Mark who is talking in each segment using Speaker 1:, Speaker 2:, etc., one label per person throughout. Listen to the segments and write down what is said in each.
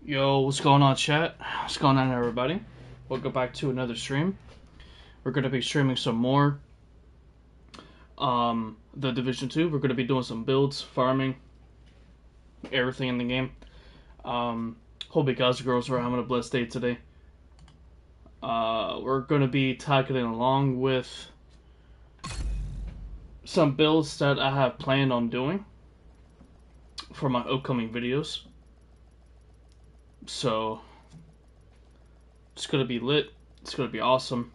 Speaker 1: Yo, what's going on, chat? What's going on, everybody? Welcome back to another stream. We're going to be streaming some more the Division 2. We're going to be doing some builds, farming, everything in the game. Hope you guys and girls are having a blessed day today. We're going to be tackling along with some builds that I have planned on doing for my upcoming videos. So it's gonna be lit. It's gonna be awesome.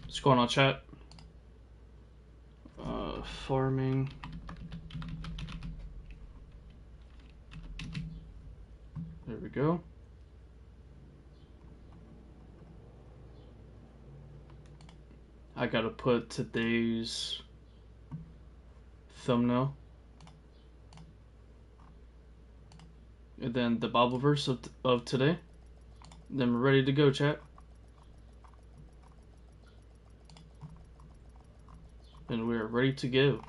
Speaker 1: What's going on, chat? Farming. There we go. I gotta put today's thumbnail. And then the Bible verse of today. Then we're ready to go, chat. And we're ready to go.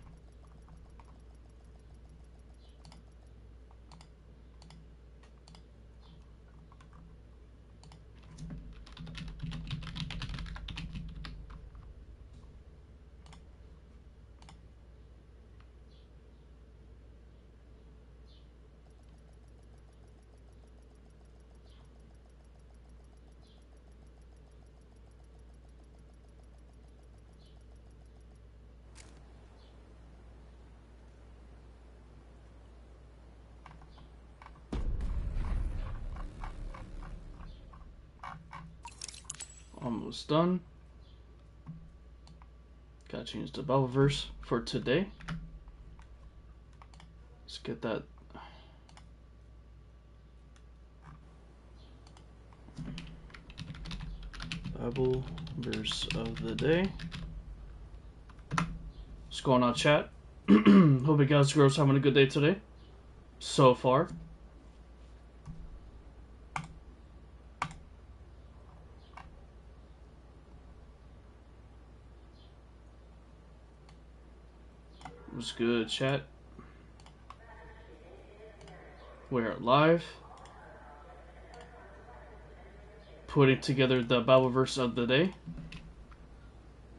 Speaker 1: Almost done. Gotta change the Bible verse for today. Let's get that. Bible verse of the day. What's going on, chat? Hope you guys and girls having a good day today. So far. What's good, chat? We're live. Putting together the Bible verse of the day.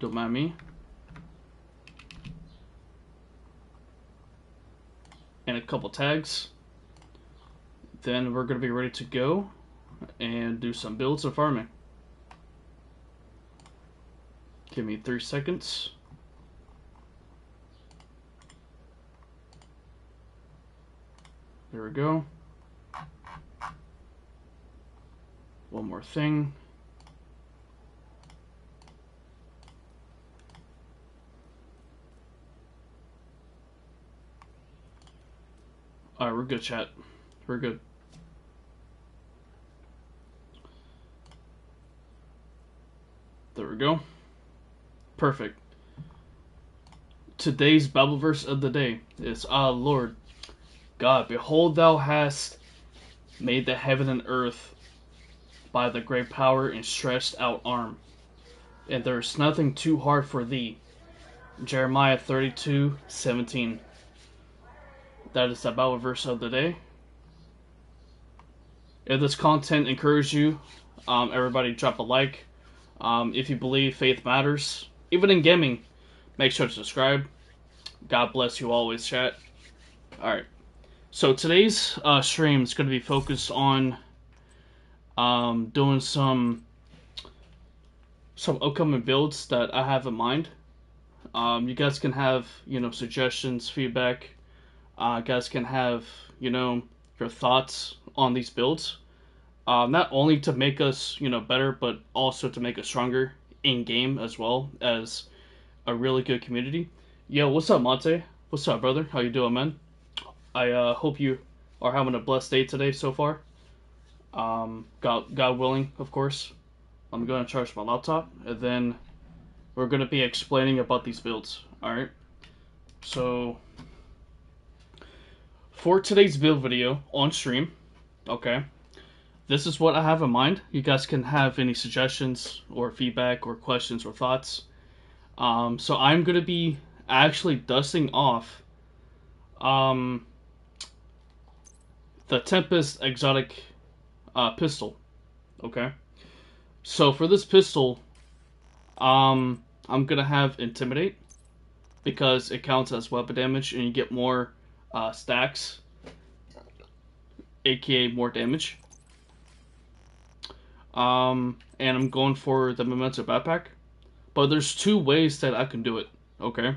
Speaker 1: Don't mind me. And a couple tags. Then we're going to be ready to go and do some builds and farming. Give me 3 seconds. There we go. One more thing. Alright, we're good, chat. We're good. There we go. Perfect. Today's Bible verse of the day is, Lord God, behold, thou hast made the heaven and earth by the great power and stretched out arm, and there is nothing too hard for thee. Jeremiah 32:17. That is the Bible verse of the day. If this content encourages you, everybody drop a like. If you believe faith matters, even in gaming, make sure to subscribe. God bless you always, chat. Alright. So today's stream is going to be focused on doing some upcoming builds that I have in mind. You guys can have, suggestions, feedback. Guys can have, your thoughts on these builds. Not only to make us, better, but also to make us stronger in game as well as a really good community. Yo, what's up, Monte? What's up, brother? How you doing, man? I hope you are having a blessed day today so far. God willing, of course. I'm going to charge my laptop, and then we're going to be explaining about these builds. Alright? So, for today's build video on stream, okay, this is what I have in mind. You guys can have any suggestions or feedback or questions or thoughts. So I'm going to be actually dusting off the Tempest exotic pistol, okay? So for this pistol, I'm going to have Intimidate because it counts as weapon damage and you get more stacks, aka more damage. And I'm going for the Memento backpack. But there's two ways that I can do it, okay?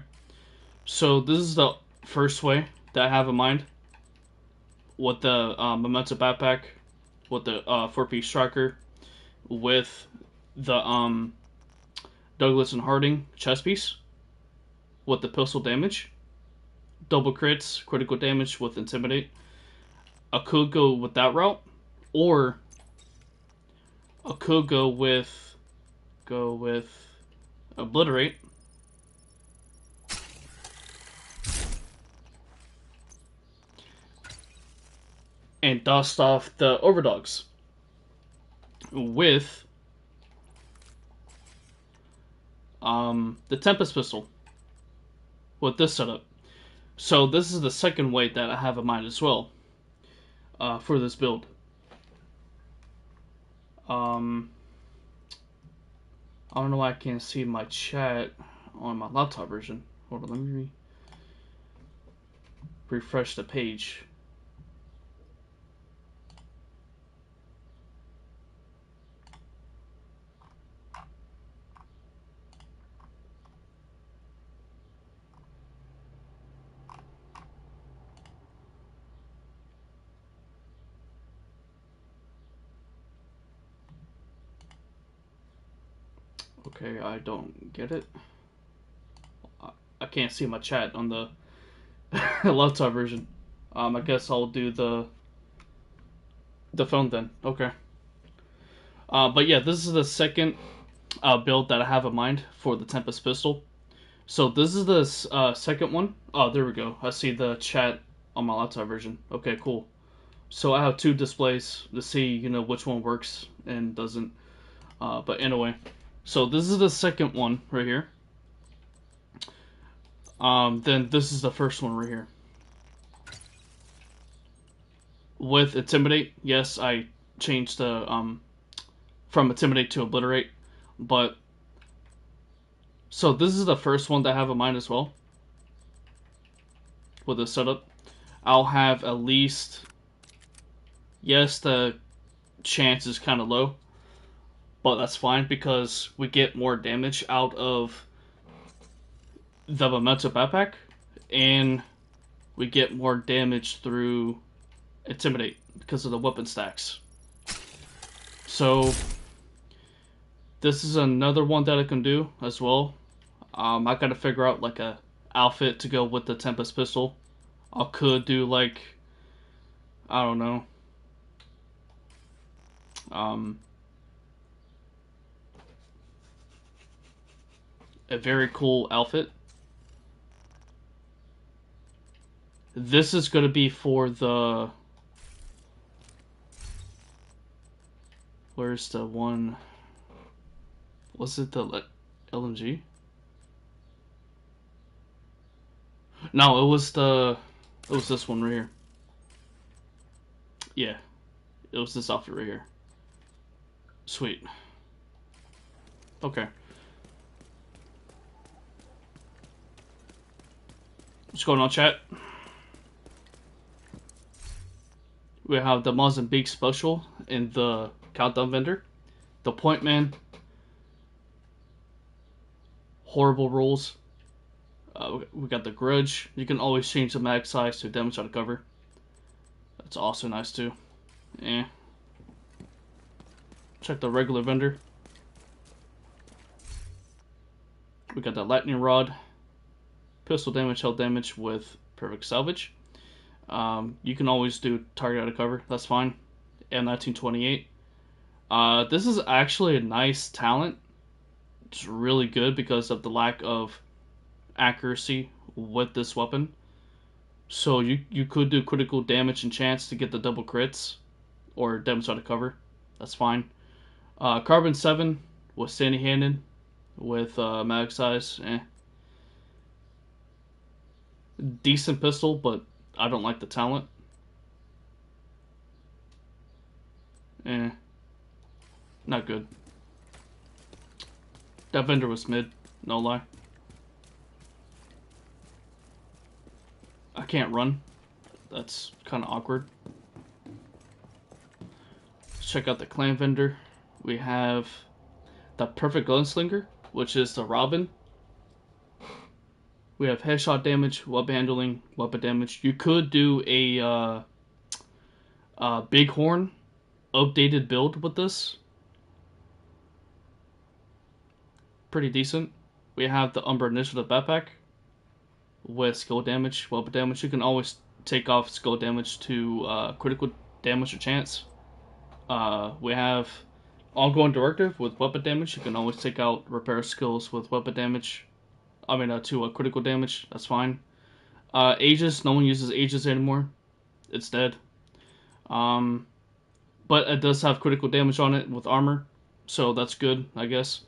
Speaker 1: So this is the first way that I have in mind with the Memento backpack, with the 4-piece striker, with the Douglas and Harding chest piece, with the pistol damage, double crits, critical damage with Intimidate. I could go with that route, or I could go with Obliterate. And dust off the overdogs with the Tempest pistol with this setup. So this is the second way that I have in mind as well for this build. I don't know why I can't see my chat on my laptop version. Hold on, let me refresh the page. Okay, I don't get it. I can't see my chat on the laptop version. I guess I'll do the phone then. Okay. But yeah, this is the second build that I have in mind for the Tempest pistol. So this is the second one. Oh, there we go. I see the chat on my laptop version. Okay, cool. So I have two displays to see, you know, which one works and doesn't. But anyway, so this is the second one right here. Then this is the first one right here. With Intimidate, yes, I changed the from Intimidate to Obliterate, but so this is the first one that I have in mind as well. With this setup, I'll have at least, yes, the chance is kind of low, but that's fine because we get more damage out of the Memento backpack, and we get more damage through Intimidate because of the weapon stacks. So this is another one that I can do as well. I gotta figure out like a outfit to go with the Tempest pistol. I could do like, I don't know, a very cool outfit. This is gonna be for the, where's the one? Was it the LMG? No, it was this one right here. Yeah, it was this outfit right here. Sweet. Okay. What's going on, chat? We have the Mozambique special in the countdown vendor. The point man. Horrible rolls. We got the grudge. You can always change the mag size to damage out of cover. That's also nice too. Eh. Check the regular vendor. We got the lightning rod. Pistol damage, health damage with perfect salvage. You can always do target out of cover. That's fine. M1928. This is actually a nice talent. It's really good because of the lack of accuracy with this weapon. So you could do critical damage and chance to get the double crits, or damage out of cover. That's fine. Carbon 7 was standing handed with mag size. Decent pistol, but I don't like the talent. Not good. That vendor was mid, no lie. I can't run. That's kind of awkward. Let's check out the clan vendor. We have the perfect gunslinger, which is the Robin. We have headshot damage, weapon handling, weapon damage. You could do a bighorn updated build with this. Pretty decent. We have the Umbra Initiative backpack with skill damage, weapon damage. You can always take off skill damage to critical damage or chance. We have ongoing directive with weapon damage. You can always take out repair skills with weapon damage. To critical damage. That's fine. Aegis, no one uses Aegis anymore. It's dead. But it does have critical damage on it with armor, so that's good, I guess.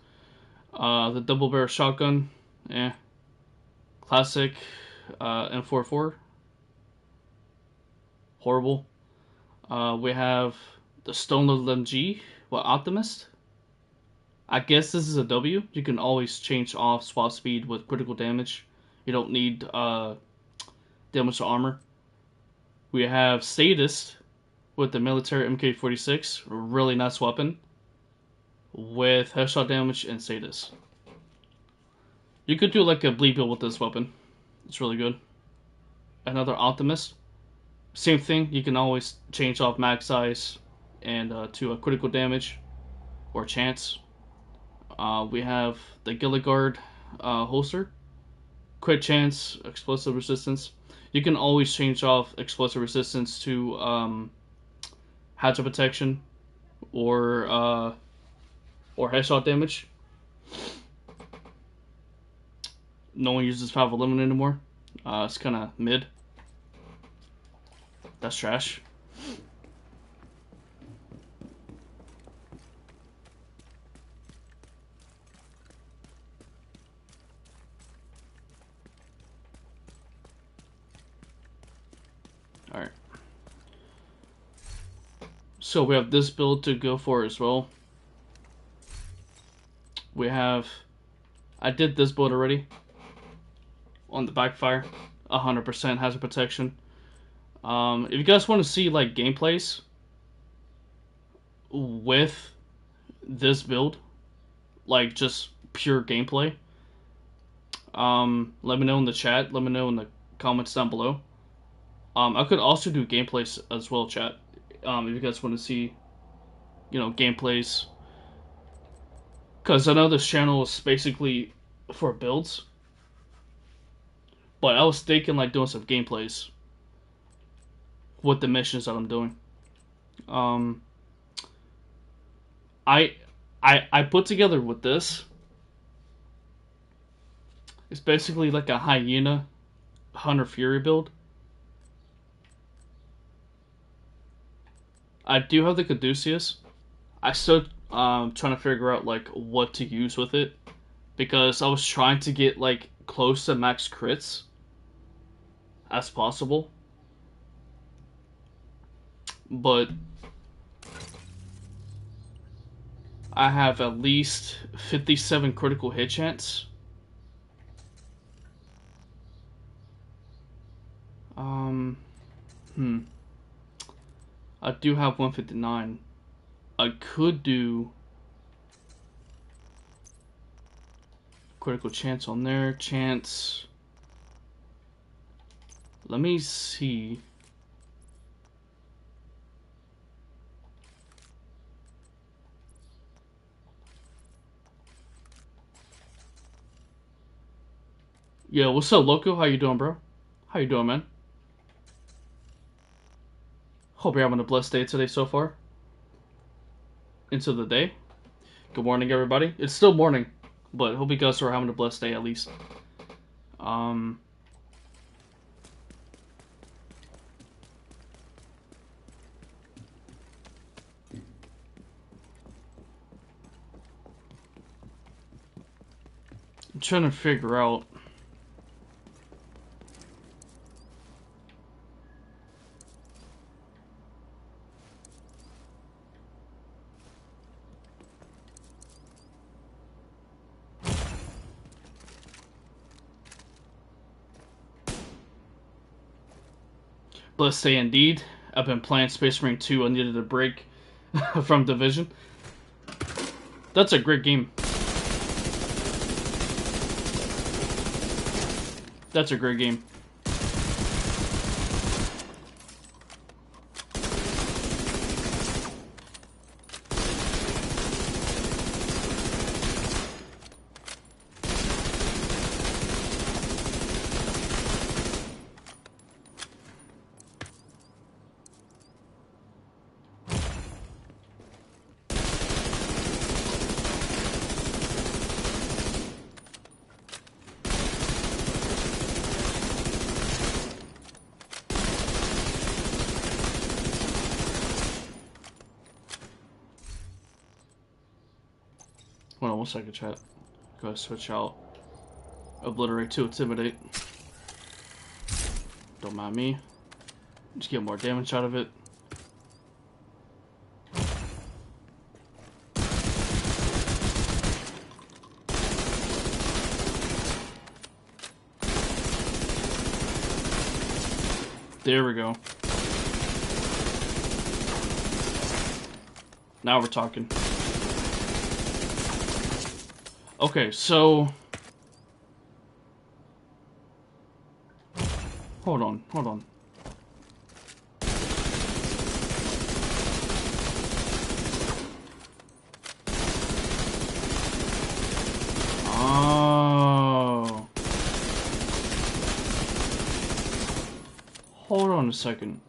Speaker 1: The double barrel shotgun, classic. M44, horrible. We have the Stoneload MG, Optimist. I guess this is a W. You can always change off swap speed with critical damage. You don't need damage to armor. We have Sadist with the military MK46, really nice weapon with headshot damage and Sadist. You could do like a bleed build with this weapon. It's really good. Another Optimist. Same thing, you can always change off mag size and to a critical damage or chance. We have the Gilligard holster. Crit chance, explosive resistance. You can always change off explosive resistance to hazard protection or headshot damage. No one uses 511 anymore. It's kind of mid. That's trash. Alright. So we have this build to go for as well. We have... I did this build already. On the backfire. 100% hazard protection. If you guys want to see like gameplays with this build, like just pure gameplay, let me know in the chat. Let me know in the comments down below. I could also do gameplays as well, chat. If you guys want to see, gameplays, because I know this channel is basically for builds, but I was thinking like doing some gameplays with the missions that I'm doing. I put together with this. It's basically like a hyena Hunter Fury build. I do have the Caduceus. I still trying to figure out like what to use with it, because I was trying to get like close to max crits as possible, but I have at least 57 critical hit chance. I do have 159. I could do critical chance on there. Chance. Let me see. Yeah, what's up, Loco? How you doing, bro? How you doing, man? Hope you're having a blessed day today so far. Into the day. Good morning, everybody. It's still morning, but hope you guys are having a blessed day at least. trying to figure out. Let's say indeed, I've been playing Space Marine 2. I needed a break from Division. That's a great game. That's a great game. Hold on 1 second, chat. Go ahead, switch out. Obliterate to Intimidate. Don't mind me. Just get more damage out of it. There we go. Now we're talking. Okay, so... Hold on. Oh. Hold on a second.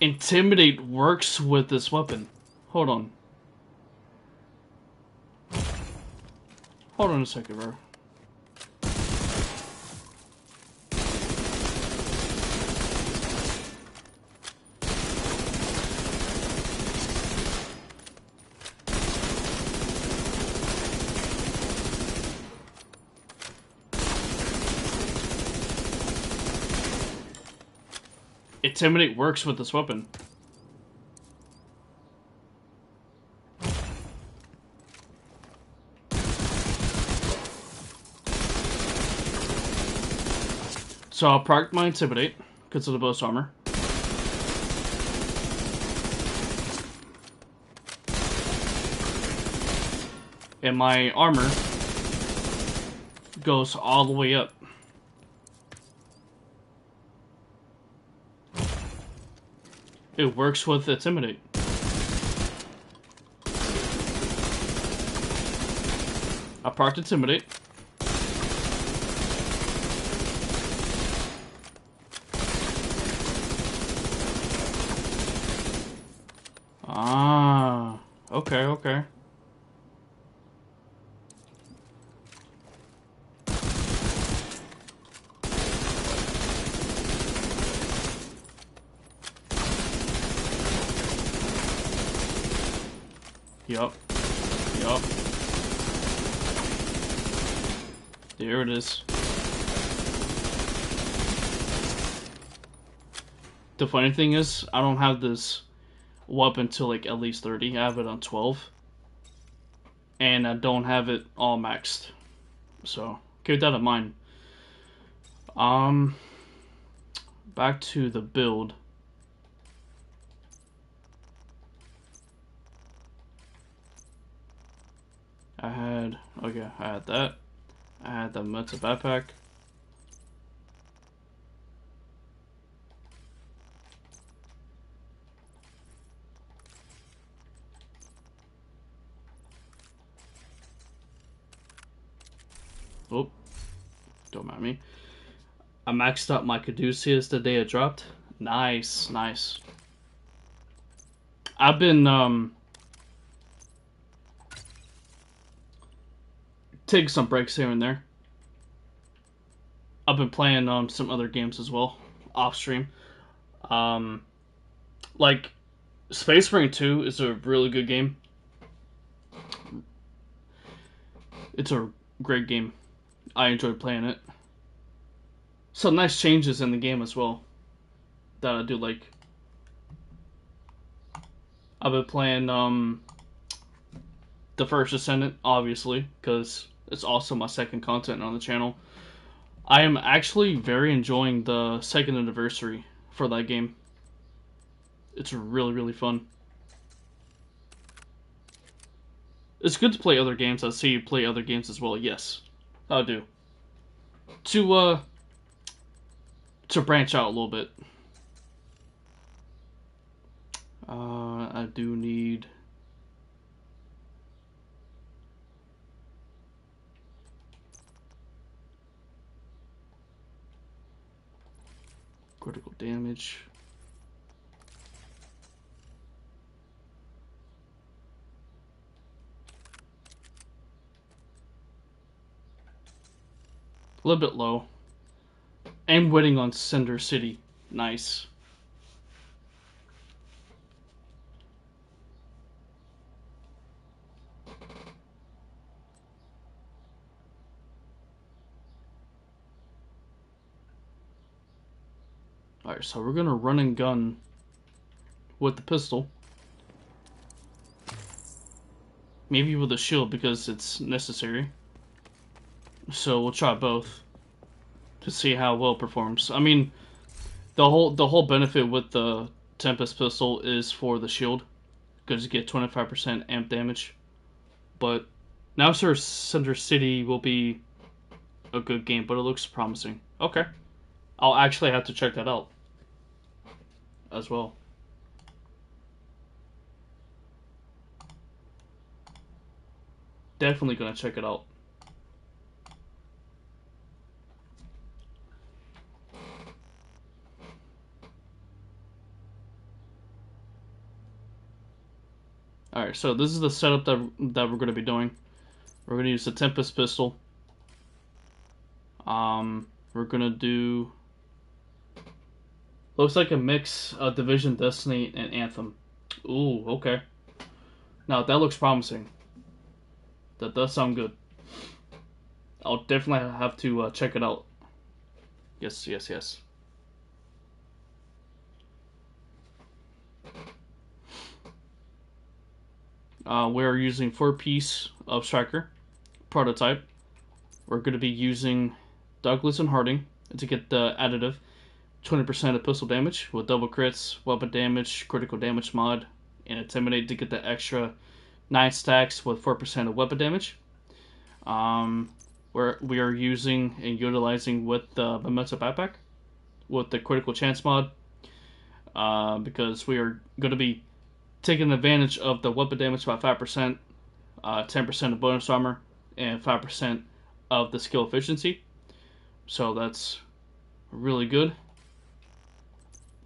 Speaker 1: Intimidate works with this weapon. Hold on. Hold on a second, bro. Intimidate works with this weapon. So I'll proc my Intimidate, because of the boost armor. And my armor goes all the way up. It works with Intimidate. I proc Intimidate. Ah, okay. Yup. There it is. The funny thing is, I don't have this weapon till like at least 30. I have it on 12. And I don't have it all maxed. So, keep that in mind. Back to the build. I had that. I had the Meta backpack. Oh, don't mind me. I maxed out my Caduceus the day it dropped. Nice. I've been taking some breaks here and there. I've been playing some other games as well, off stream. Like Space Marine 2 is a really good game. It's a great game. I enjoyed playing it. Some nice changes in the game as well that I do like. I've been playing the First Descendant, obviously, because it's also my second content on the channel. I am actually very enjoying the second anniversary for that game. It's really, really fun. It's good to play other games. I see you play other games as well. Yes, I do. To branch out a little bit. I do need critical damage. A little bit low. I'm waiting on Cinder City. Nice. Alright, so we're gonna run and gun with the pistol. Maybe with a shield because it's necessary. So we'll try both to see how well it performs. I mean, the whole benefit with the Tempest pistol is for the shield, because you get 25% amp damage. But now sir, Cinder City will be a good game, but it looks promising. Okay. I'll actually have to check that out as well. Definitely gonna check it out. Alright, so this is the setup that we're gonna be doing. We're gonna use the Tempest pistol. We're gonna do, looks like a mix of Division, Destiny, and Anthem. Ooh, okay. Now that looks promising. That does sound good. I'll definitely have to check it out. Yes, yes, yes. We're using 4-piece of Striker prototype. We're going to be using Douglas and Harding to get the additive 20% of pistol damage with double crits, weapon damage, critical damage mod, and Intimidate to get the extra 9 stacks with 4% of weapon damage. We are using and utilizing with the Memento Backpack with the critical chance mod, because we are going to be taking advantage of the weapon damage by 5%, 10% of bonus armor, and 5% of the skill efficiency. So that's really good.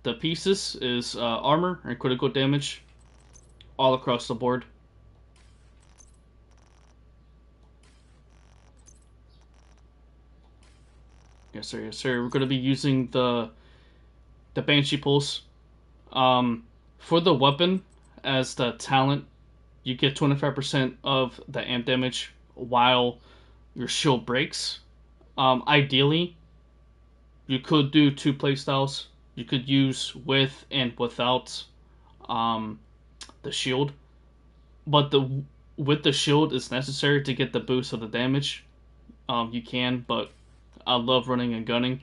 Speaker 1: The pieces is armor and critical damage all across the board. Yes sir, yes sir. We're going to be using the Banshee Pulse. For the weapon, as the talent, you get 25% of the amp damage while your shield breaks. Ideally, you could do 2 playstyles. You could use with and without the shield, but with the shield is necessary to get the boost of the damage. You can, but I love running and gunning.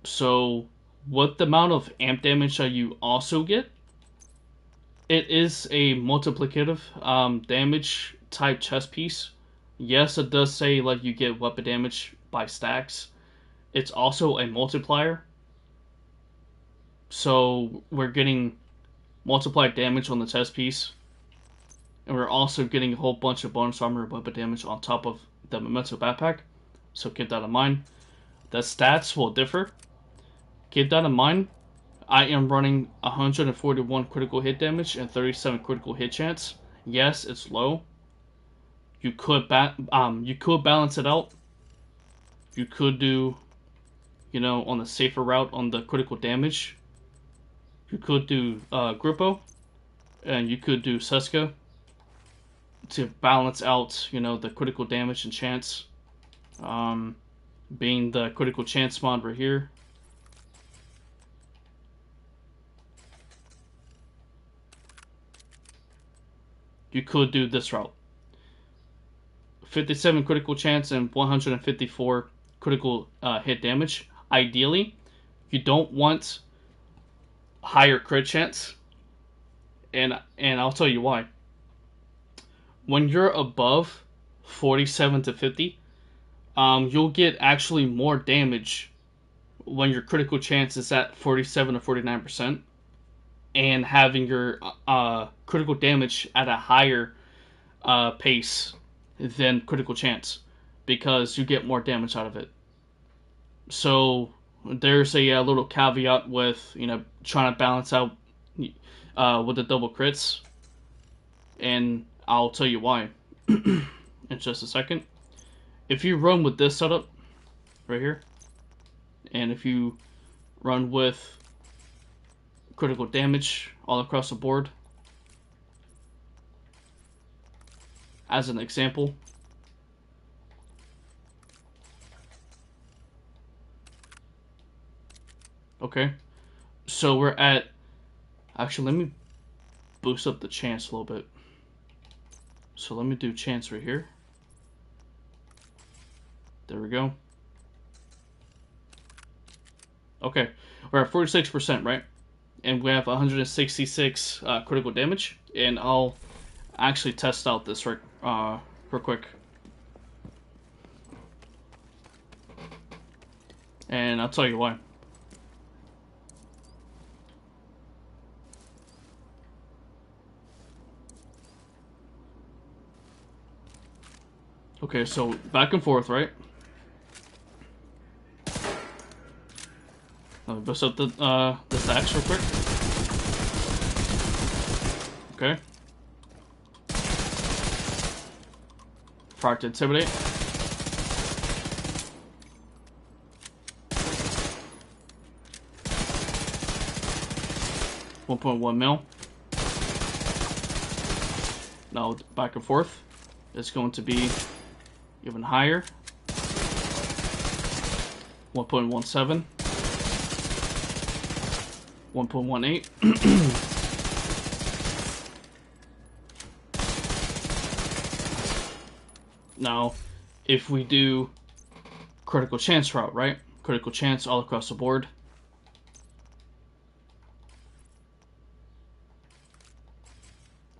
Speaker 1: So, what the amount of amp damage that you also get, it is a multiplicative damage type chest piece. Yes, it does say like you get weapon damage by stacks. It's also a multiplier. So we're getting multiplied damage on the chest piece. And we're also getting a whole bunch of bonus armor and weapon damage on top of the Memento Backpack. So keep that in mind. The stats will differ. Keep that in mind. I am running 141 critical hit damage and 37 critical hit chance. Yes, it's low. You could balance it out. You could do, on the safer route on the critical damage. You could do Grippo, and you could do Seska. to balance out, you know, the critical damage and chance. Being the critical chance mod right here. You could do this route. 57 critical chance and 154 critical hit damage. Ideally, you don't want higher crit chance, and I'll tell you why. When you're above 47 to 50, you'll get actually more damage when your critical chance is at 47 or 49%, and having your critical damage at a higher pace than critical chance, because you get more damage out of it. So there's a little caveat with, you know, trying to balance out with the double crits, and I'll tell you why in just a second. If you run with this setup right here, and if you run with critical damage all across the board, as an example, okay, so we're at, actually let me boost up the chance a little bit. So let me do chance right here. There we go. Okay, we're at 46%, right? And we have 166 critical damage, and I'll actually test out this real quick. And I'll tell you why. Okay, so back and forth, right? Let me boost up the stacks real quick. Okay. Fire to intimidate. $1.1 mil. Now back and forth. It's going to be even higher. 1.17. 1.18. Now, if we do critical chance route, right? Critical chance all across the board.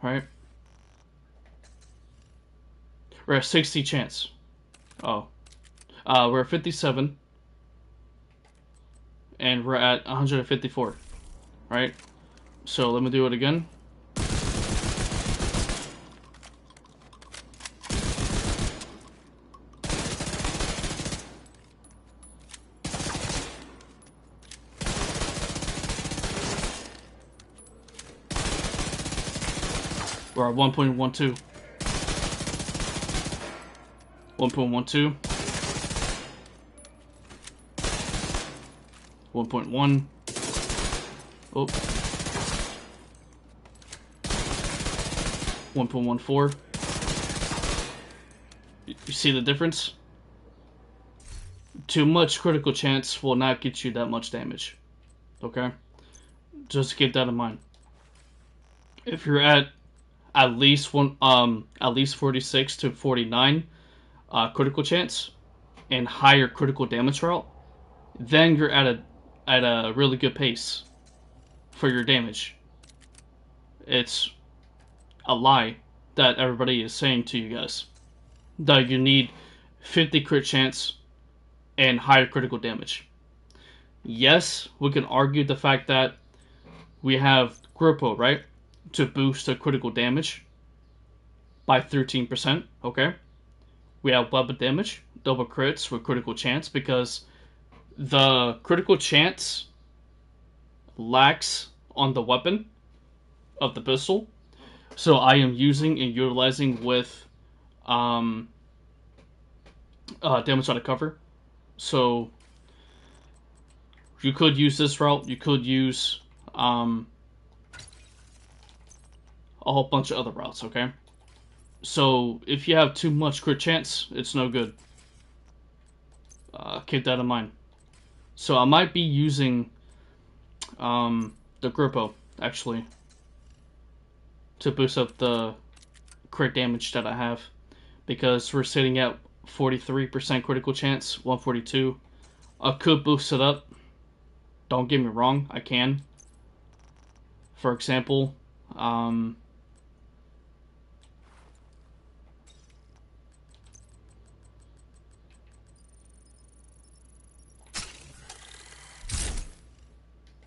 Speaker 1: Right? We're at 60 chance. Oh. We're at 57. And we're at 154. Right? So let me do it again. We're at 1.12. 1.12. 1.1. Oh. 1.14. You see the difference? Too much critical chance will not get you that much damage. Okay? Just keep that in mind. If you're at least 46 to 49 critical chance and higher critical damage route, then you're at a really good pace for your damage. It's a lie that everybody is saying to you guys that you need 50 crit chance and higher critical damage. Yes, we can argue the fact that we have Grippo, right, to boost the critical damage by 13%, okay? We have weapon damage, double crits with critical chance, because the critical chance lacks on the weapon of the pistol. So I am using and utilizing with damage out of cover. So you could use this route. You could use a whole bunch of other routes, okay? So if you have too much crit chance, it's no good. Keep that in mind. So I might be using the Grippo, actually, to boost up the crit damage that I have. Because we're sitting at 43% critical chance, 142. I could boost it up. Don't get me wrong, I can. For example,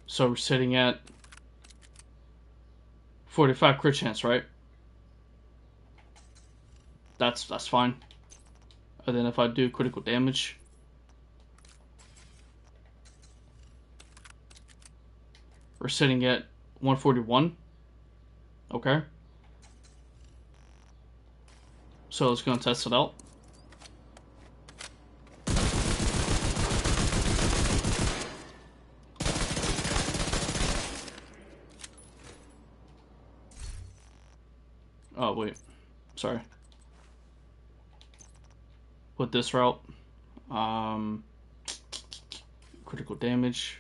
Speaker 1: so we're sitting at 45 crit chance, right? That's fine. And then if I do critical damage, we're sitting at 141. Okay. So let's go and test it out. Oh, wait. Sorry. With this route, critical damage.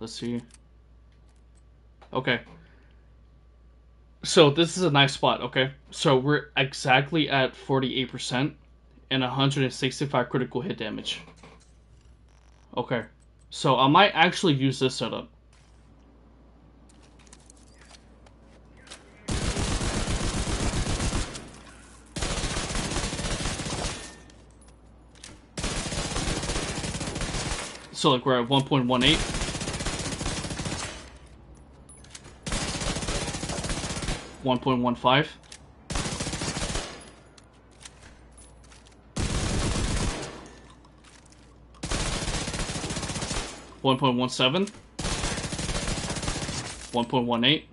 Speaker 1: Let's see. Okay. So this is a nice spot, okay? So we're exactly at 48% and 165 critical hit damage. Okay. So I might actually use this setup. So like we're at 1.18. 1.15. 1.17. 1.18.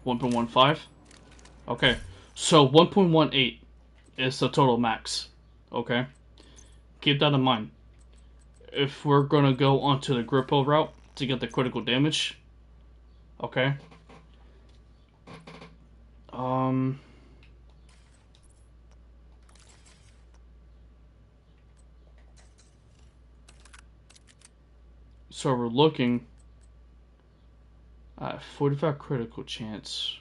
Speaker 1: 1.15. Okay. So 1.18 is the total max. Okay. Keep that in mind. If we're gonna go onto the Grippo route to get the critical damage, okay. So we're looking at 45 critical chance.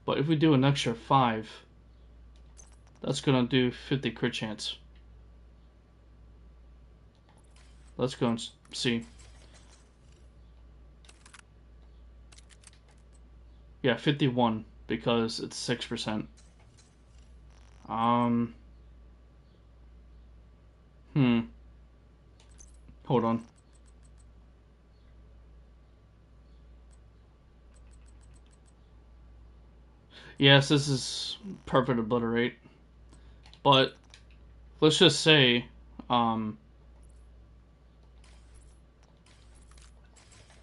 Speaker 1: But if we do an extra 5, that's gonna do 50 crit chance. Let's go and see. Yeah, 51 because it's 6%. Hold on. Yes, this is perfect obliterate. But let's just say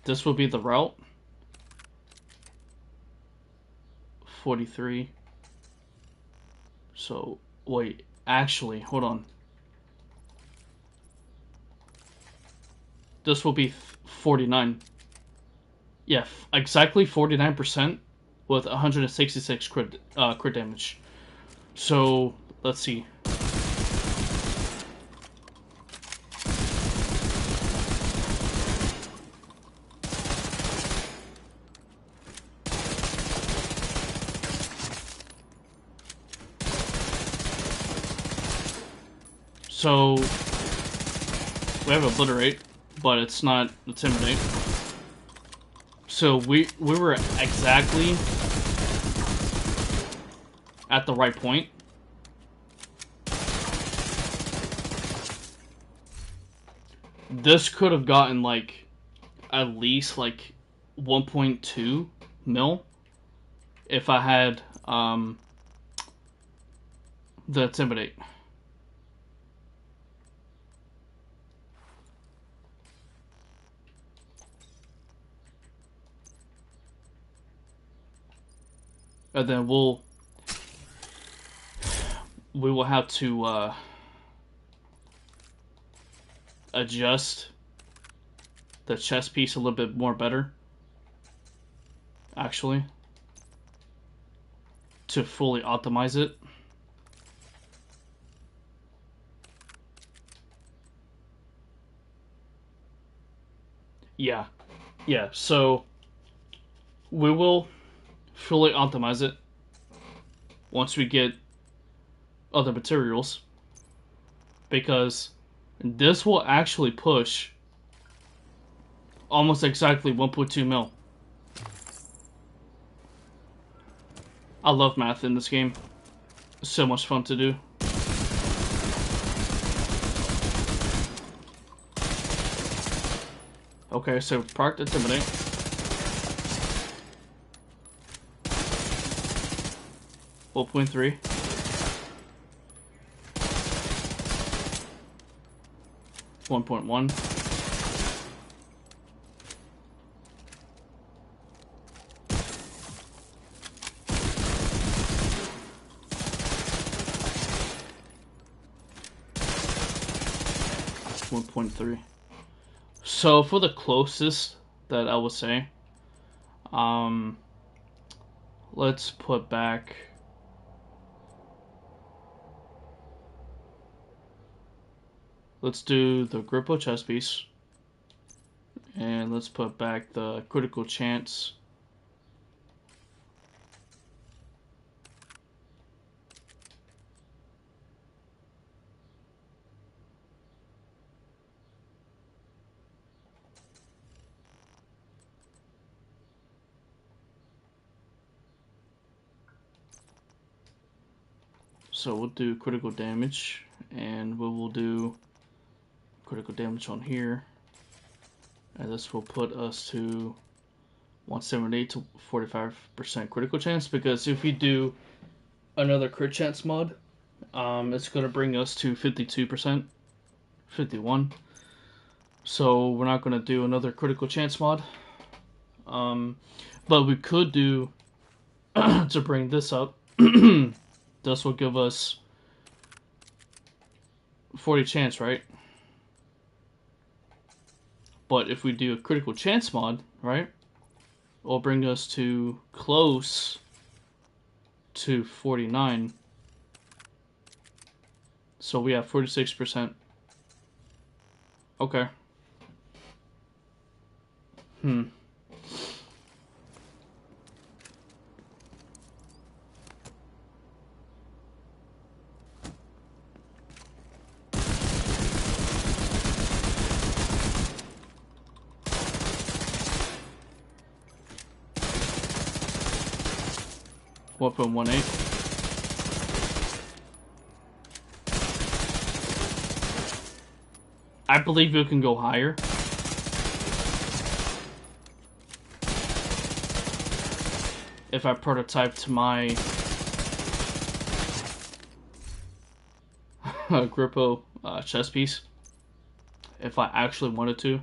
Speaker 1: this will be the route. 43. So wait, actually, hold on. This will be 49. Yeah, exactly 49% with 166 crit damage. So let's see. So we have obliterate, but it's not intimidate. So we were exactly at the right point. This could have gotten like at least like 1.2 mil if I had the intimidate. And then we will have to adjust the chest piece a little bit more better, actually, to fully optimize it. Yeah, so we will fully optimize it once we get other materials, because this will actually push almost exactly 1.2 mil. I love math in this game. It's so much fun to do. Okay, so parked intimidate. Full 0.3. 1.1. .3. So for the closest that I would say, let's put back. Let's do the Grippo chest piece, and let's put back the critical chance. So we'll do critical damage, and we will do critical damage on here, and this will put us to 178 to 45% critical chance, because if we do another crit chance mod, it's going to bring us to 52%, 51. So we're not going to do another critical chance mod, but we could do to bring this up. This will give us 40 chance, right? But if we do a critical chance mod, right, it will bring us to close to 49. So we have 46%. Okay. 1.18. I believe it can go higher. If I prototyped my Grippo chest piece, if I actually wanted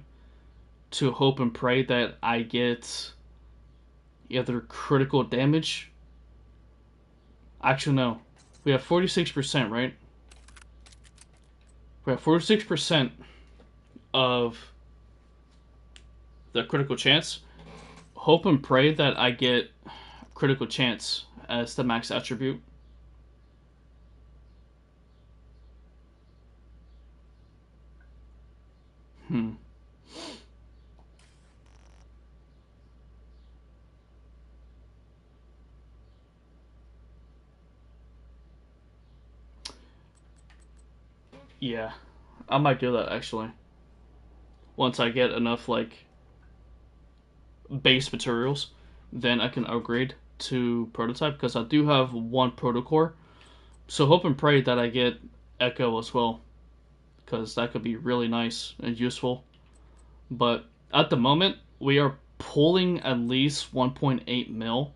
Speaker 1: to hope and pray that I get either critical damage. Actually, no. We have 46%, right? We have 46% of the critical chance. Hope and pray that I get critical chance as the max attribute. Yeah, I might do that actually. Once I get enough like base materials, then I can upgrade to prototype, because I do have one protocore. So hope and pray that I get Echo as well, because that could be really nice and useful. But at the moment, we are pulling at least 1.8 mil.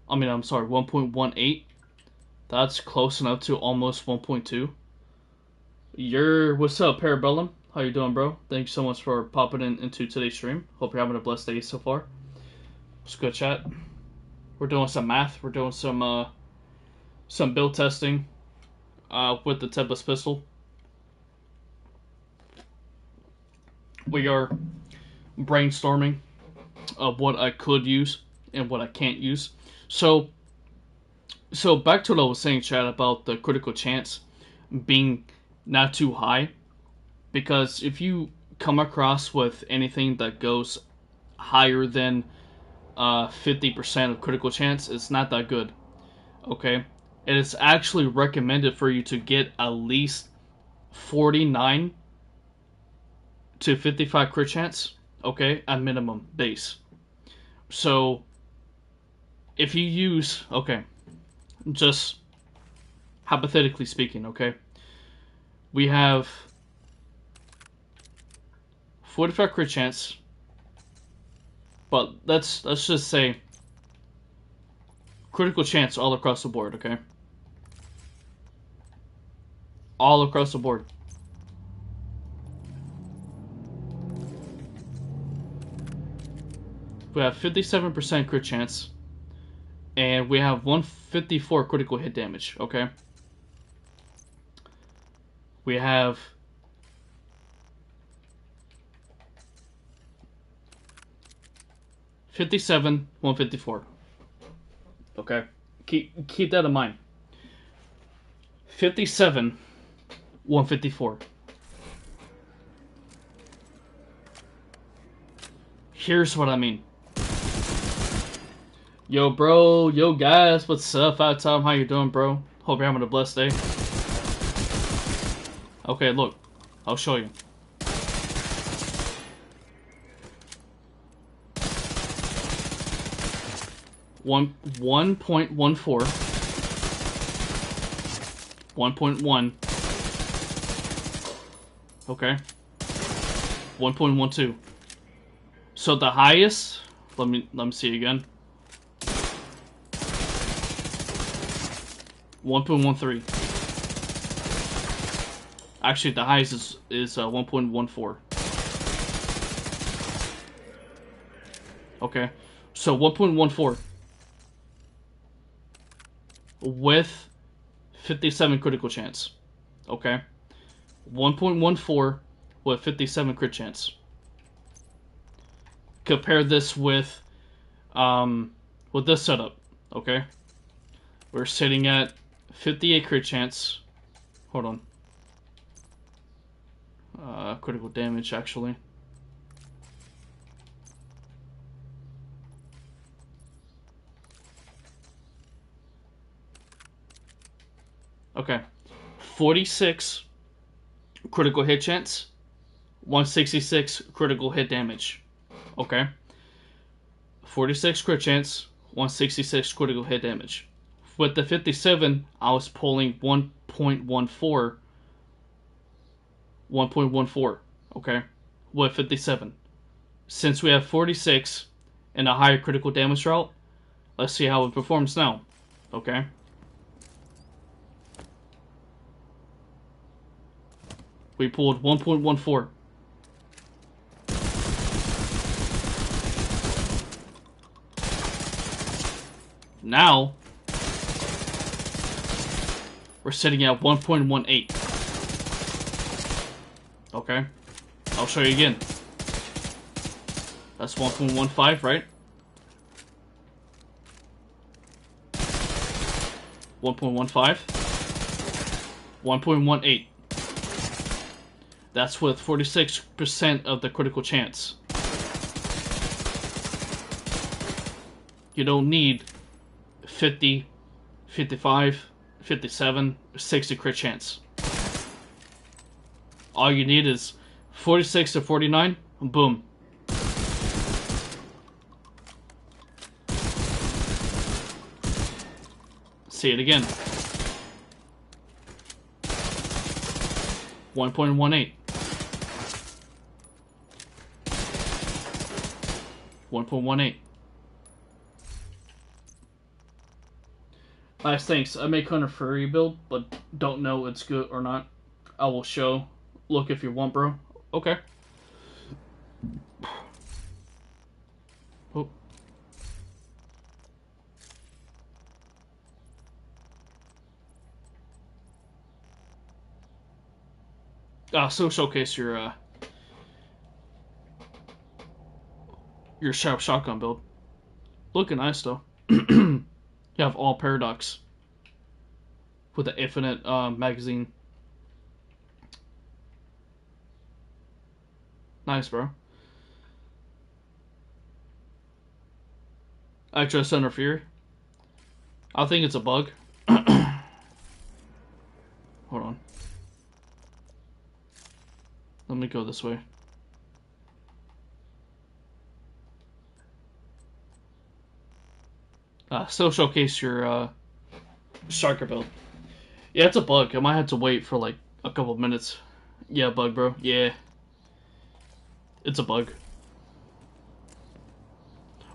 Speaker 1: I'm sorry, 1.18. That's close enough to almost 1.2. What's up, Parabellum? How you doing, bro? Thank you so much for popping into today's stream. Hope you're having a blessed day so far. It's good chat. We're doing some math. We're doing some build testing with the Tempest pistol. we are brainstorming of what I could use and what I can't use. So, back to what I was saying, Chad, about the critical chance being not too high, because if you come across with anything that goes higher than 50% of critical chance, it's not that good. Okay, it is actually recommended for you to get at least 49 to 55 crit chance. Okay, at minimum base. So if you use, okay, just hypothetically speaking, okay, we have 45 crit chance, but let's just say critical chance all across the board, okay? All across the board. We have 57% crit chance, and we have 154 critical hit damage, okay? We have 57, 154. Okay? Keep that in mind. 57, 154. Here's what I mean. Yo, bro. Yo, guys. What's up? Fat Tom, how you doing, bro? Hope you're having a blessed day. Okay, look. I'll show you. One 1.14, 1.1, okay, 1.12. So the highest, let me see again. 1.13. Actually, the highest is 1.14. Okay, so 1.14 with 57 critical chance. Okay, 1.14 with 57 crit chance. Compare this with this setup. Okay, we're sitting at 58 crit chance. Hold on. Critical damage, actually. Okay. 46 critical hit chance, 166 critical hit damage. Okay. 46 crit chance, 166 critical hit damage. With the 57, I was pulling 1.14. 1.14. Okay. With 57. Since we have 46 and a higher critical damage route, let's see how it performs now. Okay. We pulled 1.14. Now, we're sitting at 1.18. Okay. I'll show you again. That's 1.15, right? 1.15. 1.18. That's with 46% of the critical chance. You don't need 50, 55, 57, 60 crit chance. All you need is 46 to 49, boom. See it again. 1.18. 1.18. Nice, thanks. I make Hunter Furry build, but don't know it's good or not. I will show. Look if you want, bro. Okay. Oh. So showcase your your sharp shotgun build. Looking nice though. You have all paradox with the infinite magazine. Nice, bro. Extra center fury. I think it's a bug. Hold on. Let me go this way. Still showcase your Sharker build. Yeah, it's a bug. I might have to wait for like a couple minutes. Yeah, bug, bro. Yeah. It's a bug.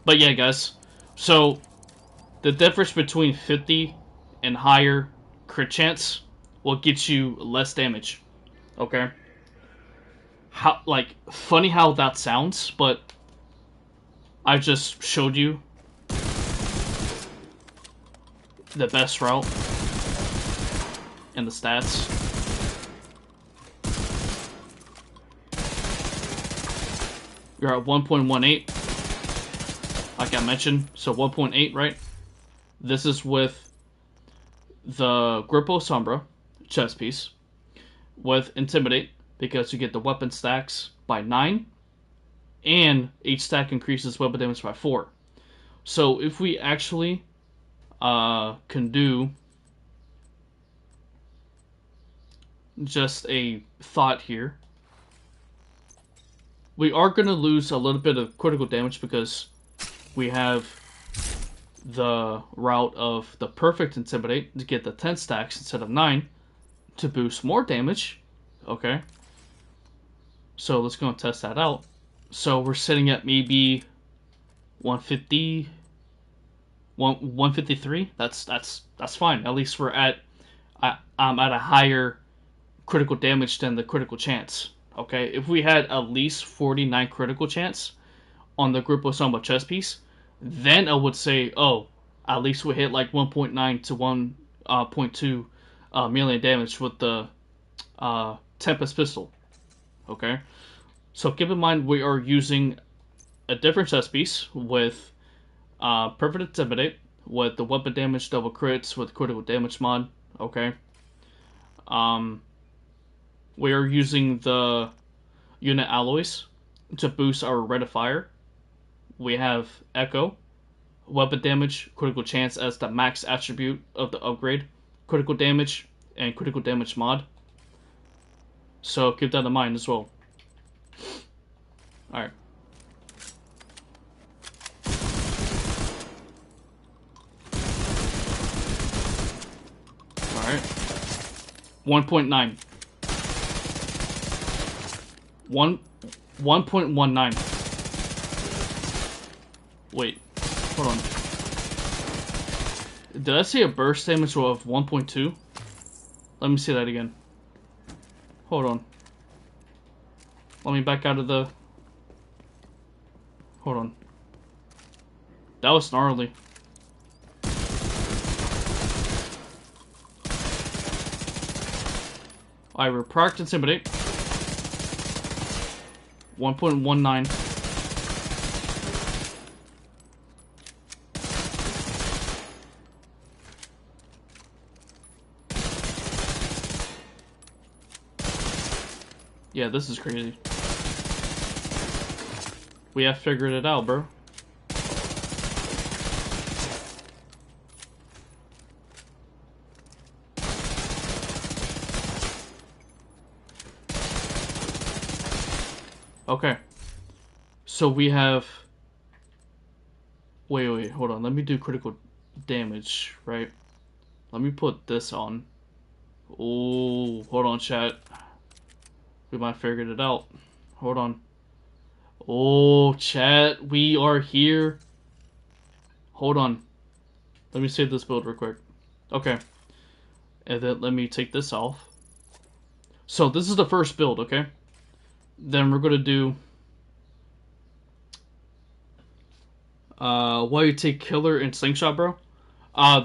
Speaker 1: But yeah, guys. So, the difference between 50 and higher crit chance will get you less damage. Okay? How, like, funny how that sounds, but I just showed you the best route and the stats. You're at 1.18, like I mentioned, so 1.8, right? This is with the Grippo Sombra chest piece, with Intimidate, because you get the weapon stacks by 9, and each stack increases weapon damage by 4. So if we actually can do just a thought here, we are going to lose a little bit of critical damage because we have the route of the perfect Intimidate to get the 10 stacks instead of 9 to boost more damage. Okay. So let's go and test that out. So we're sitting at maybe 150, 153. That's fine. At least we're at at a higher critical damage than the critical chance. Okay, if we had at least 49 critical chance on the Grupo Samba chest piece, then I would say, oh, at least we hit like 1.9 to 1.2 million damage with the Tempest pistol. Okay, so keep in mind we are using a different chest piece with Perfect Intimidate, with the weapon damage double crits with critical damage mod. Okay, we are using the unit alloys to boost our rate of fire. We have Echo, weapon damage, critical chance as the max attribute of the upgrade, critical damage, and critical damage mod. So keep that in mind as well. Alright. Alright. 1.9. 1.19. Wait, hold on. Did I see a burst damage of 1.2? Let me see that again. Hold on. Let me back out of the... Hold on. That was gnarly. Alright, we're proc Intimidate. 1.19. Yeah, this is crazy. We have figured it out, bro. Okay. So we have... Wait, hold on. Let me do critical damage, right? Let me put this on. Oh, hold on, chat. We might have figured it out. Hold on. Oh, chat, we are here. Hold on. Let me save this build real quick. Okay. And then let me take this off. So this is the first build, okay? Then we're gonna do why you take Killer and Slingshot, bro.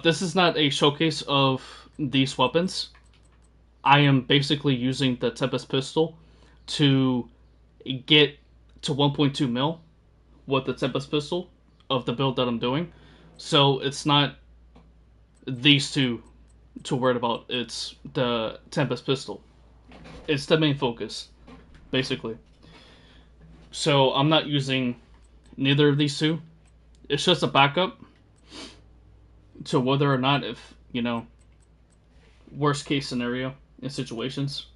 Speaker 1: This is not a showcase of these weapons. I am basically using the Tempest pistol to get to 1.2 mil with the Tempest pistol of the build that I'm doing. So it's not these two to worry about. It's the Tempest pistol. It's the main focus, basically. So I'm not using neither of these two. It's just a backup to whether or not, if, you know, worst case scenario in situations.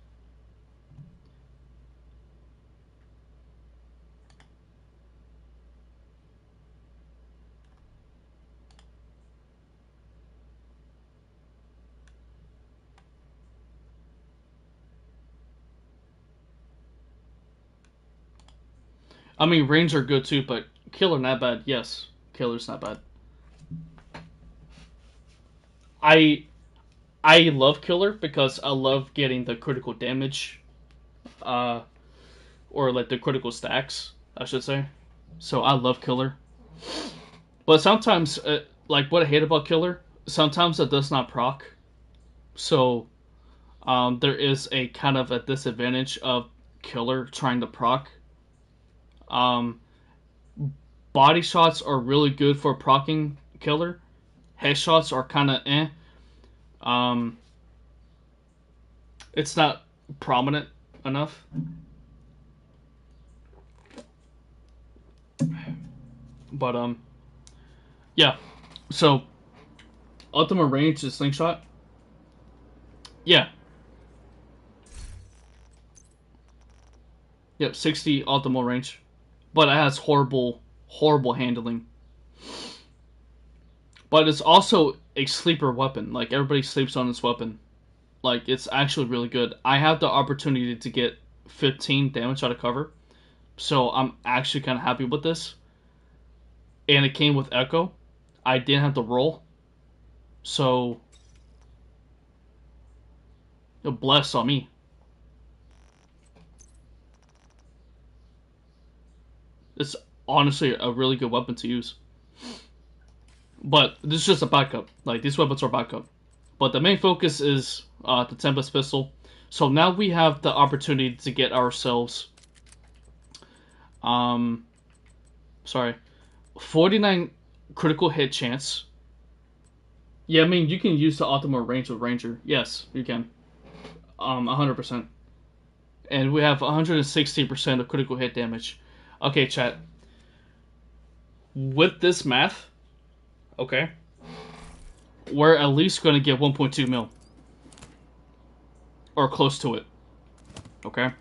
Speaker 1: I mean, range are good too, but killer not bad. Yes, killer's not bad. I I love killer because I love getting the critical damage, uh, or like the critical stacks, I should say. So I love killer, but sometimes, like what I hate about killer, sometimes it does not proc. So there is a kind of a disadvantage of killer trying to proc. Um, Body shots are really good for proccing killer. Headshots are kind of eh. Um, it's not prominent enough. But yeah. So ultimate range is slingshot. Yeah. Yep. 60 ultimate range, but it has horrible handling. But it's also a sleeper weapon. Like everybody sleeps on this weapon. Like it's actually really good. I have the opportunity to get 15 damage out of cover, so I'm actually kind of happy with this. And it came with Echo. I didn't have to roll, so bless on me. It's honestly a really good weapon to use. But this is just a backup. Like these weapons are backup. But the main focus is the Tempest pistol. So now we have the opportunity to get ourselves, um, sorry, 49 critical hit chance. Yeah, I mean you can use the optimal range with Ranger. Yes, you can. 100%. And we have 160% of critical hit damage. Okay, chat. With this math, okay, we're at least going to get 1.2 mil. Or close to it. Okay?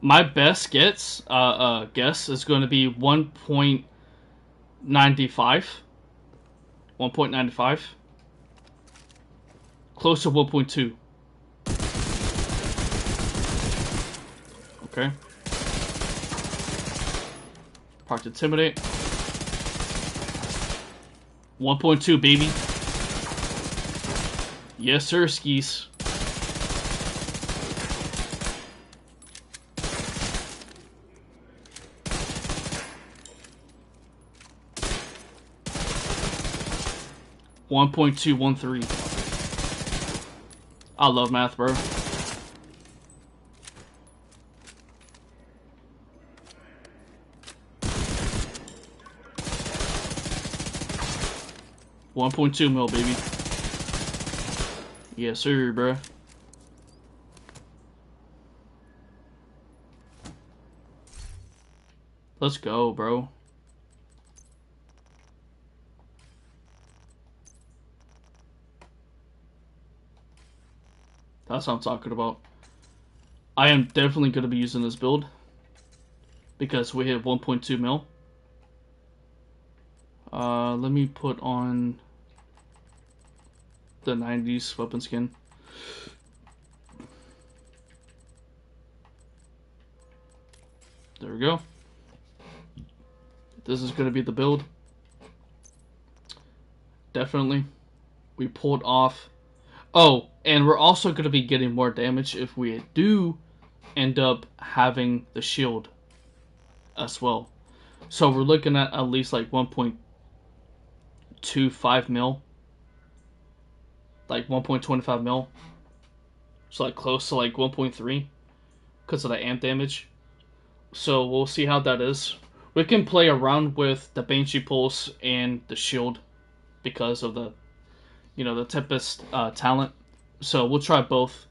Speaker 1: My best guess is going to be 1.95. 1.95. Close to 1.2. Okay? Part to Intimidate. 1.2, baby. Yes, sir, skis. $1.213. I love math, bro. $1.2 mil, baby. Yes, sir, bro. Let's go, bro. That's what I'm talking about. I am definitely going to be using this build because we hit 1.2 mil. Let me put on the 90s weapon skin. There we go. This is going to be the build. Definitely. We pulled off. Oh, and we're also going to be getting more damage if we do end up having the shield as well. So we're looking at least like 1.25 mil. Like 1.25 mil. So like close to like 1.3 because of the amp damage. So we'll see how that is. We can play around with the Banshee Pulse and the shield because of the, the Tempest talent. So we'll try both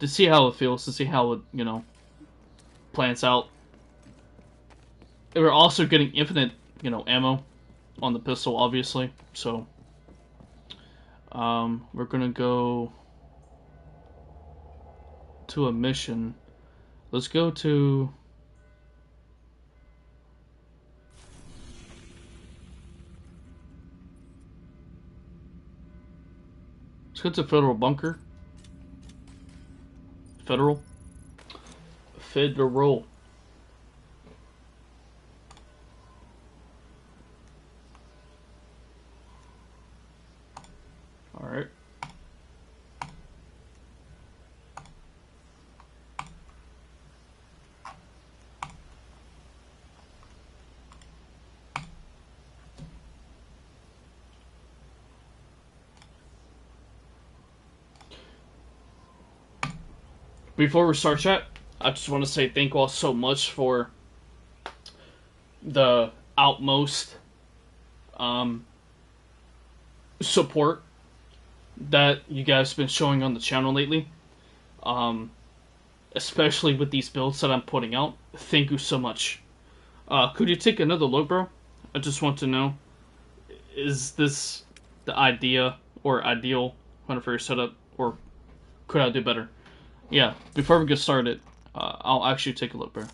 Speaker 1: to see how it feels, to see how it, plans out. We're also getting infinite, ammo on the pistol, obviously. So we're gonna go to a mission. Let's go to... Let's go to Federal Bunker. Federal. Alright. Before we start chat, I just want to say thank you all so much for the outmost support that you guys have been showing on the channel lately. Especially with these builds that I'm putting out. Thank you so much. Could you take another look, bro? I just want to know, is this the idea or ideal for your setup, or could I do better? Yeah, before we get started, I'll actually take a look, bro.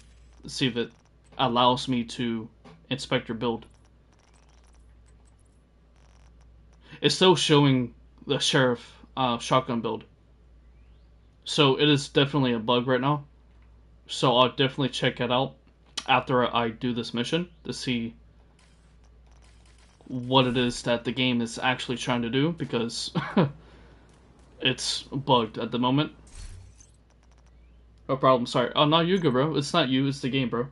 Speaker 1: See if it allows me to inspect your build. It's still showing the Sheriff shotgun build. So it is definitely a bug right now. So I'll definitely check it out after I do this mission to see what it is that the game is actually trying to do, because it's bugged at the moment. No problem, sorry. Oh, not you, bro. It's not you, it's the game, bro.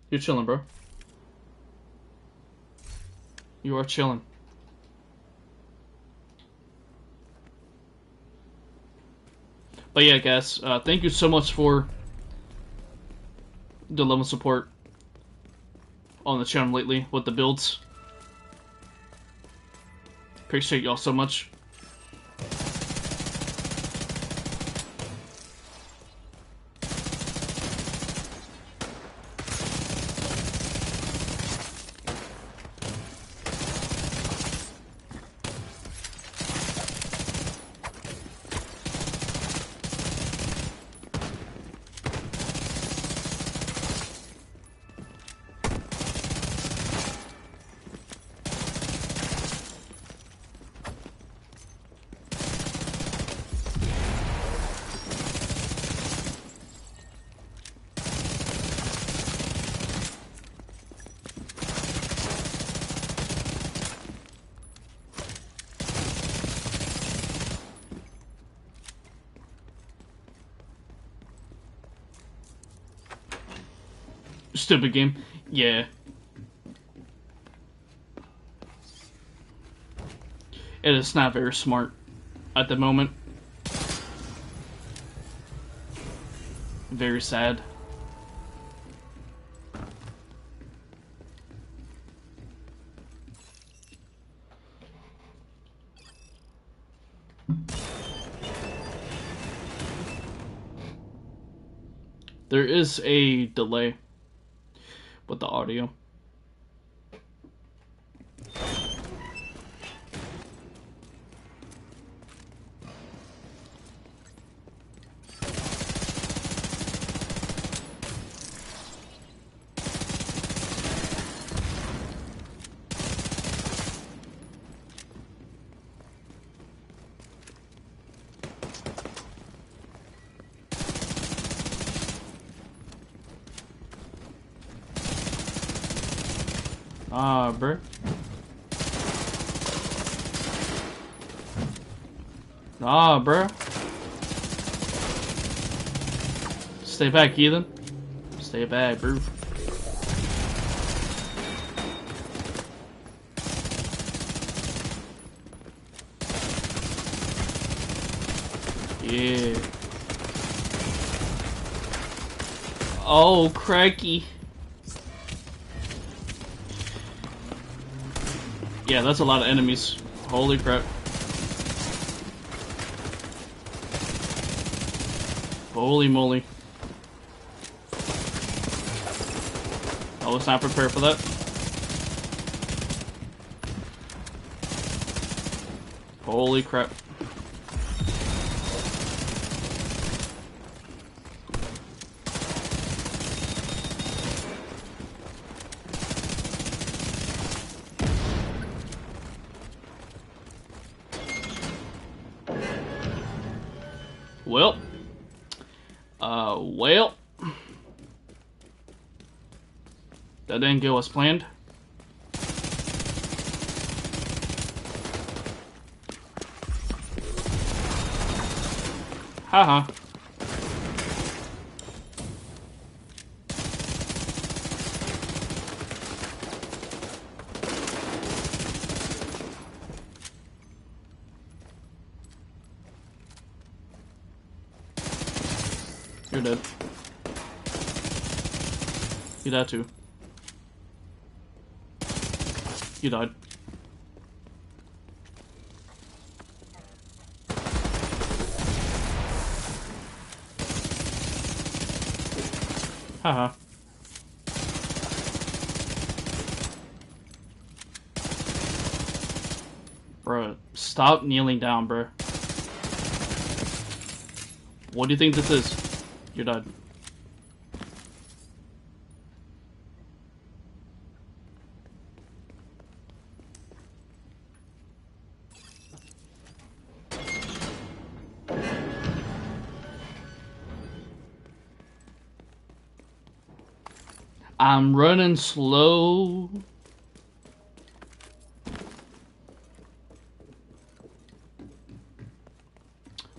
Speaker 1: You're chilling, bro. You are chilling. But yeah, guys, thank you so much for the love and support on the channel lately with the builds. Appreciate y'all so much. Stupid game. Yeah. It is not very smart at the moment. Very sad. There is a delay with the audio. Ah, bruh. Ah, bruh. Stay back, heathen. Stay back, bro. Yeah. Oh, cracky. Yeah, that's a lot of enemies. Holy crap. Holy moly. I was not prepared for that. Holy crap. Well. Well. That didn't go as planned. Haha. You're dead. You died too. You died. Haha. Bruh, stop kneeling down, bruh. What do you think this is? You died. I'm running slow.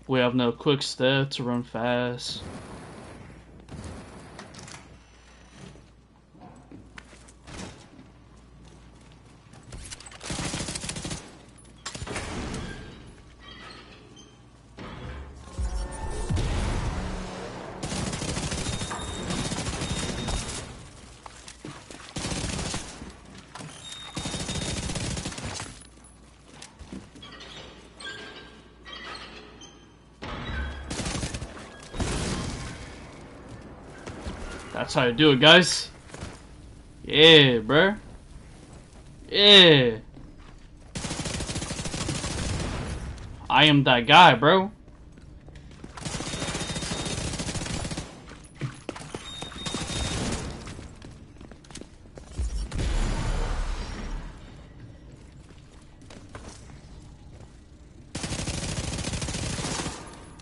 Speaker 1: We have no quick step to run fast. That's how you do it, guys. Yeah, bruh. Yeah. I am that guy, bro.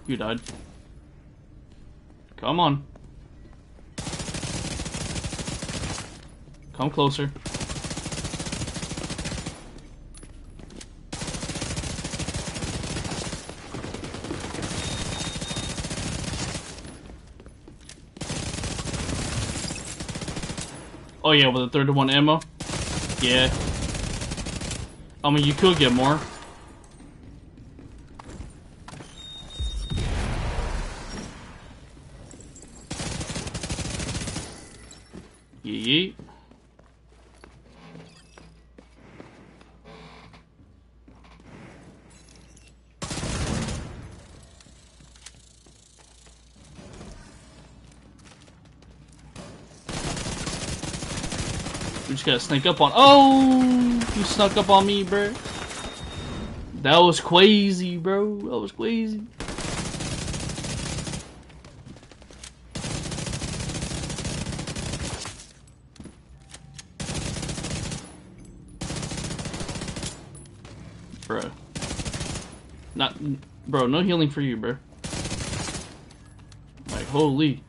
Speaker 1: You died. Come on. Come closer. Oh yeah, with the 31 ammo? Yeah. I mean, you could get more. Yeet. We just gotta sneak up on. Oh, you snuck up on me, bro. That was crazy, bro. That was crazy. Bro. Not, bro, no healing for you, bro. Like, holy.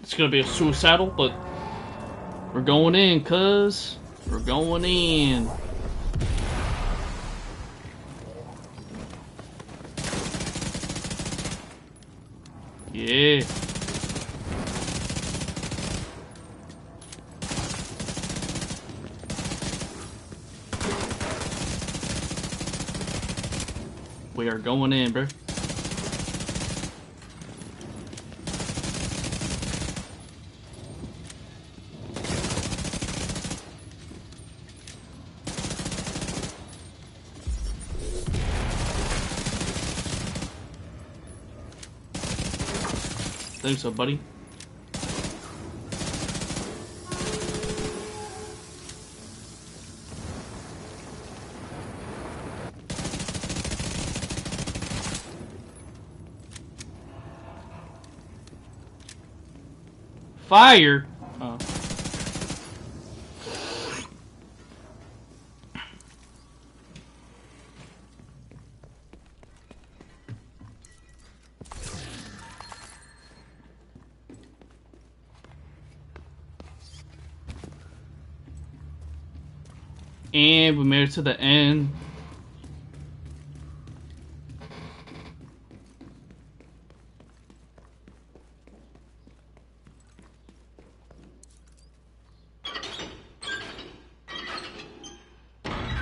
Speaker 1: It's gonna be a suicidal, but we're going in, cuz. We're going in. Yeah. We are going in, bro. Thanks, so, buddy. Fire! Oh. And we made it to the end.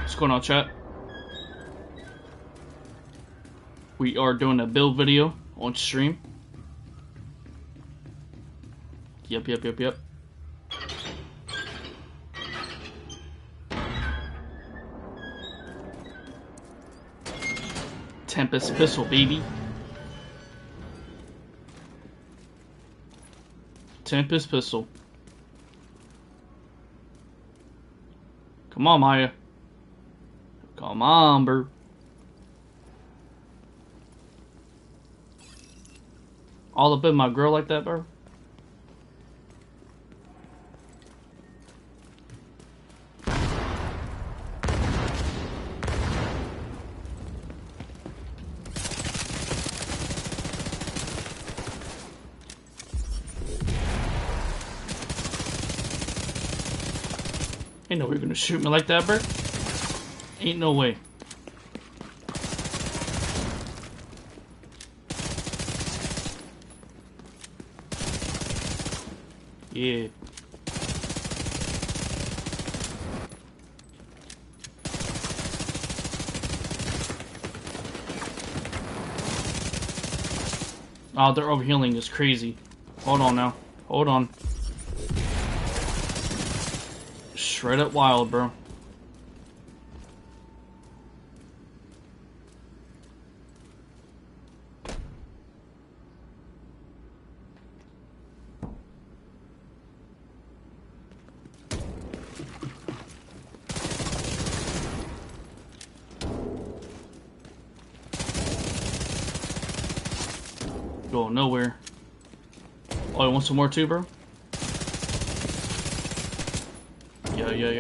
Speaker 1: What's going on, chat? We are doing a build video on stream. Yep. Tempest pistol, baby. Tempest pistol. Come on, Maya. Come on, bro. All up in my grill like that, bro? Ain't no way you're gonna shoot me like that, bro. Ain't no way. Yeah. Oh, their overhealing is crazy. Hold on now. Hold on. Straight up wild, bro. Going nowhere. Oh, you want some more too, bro? Yeah.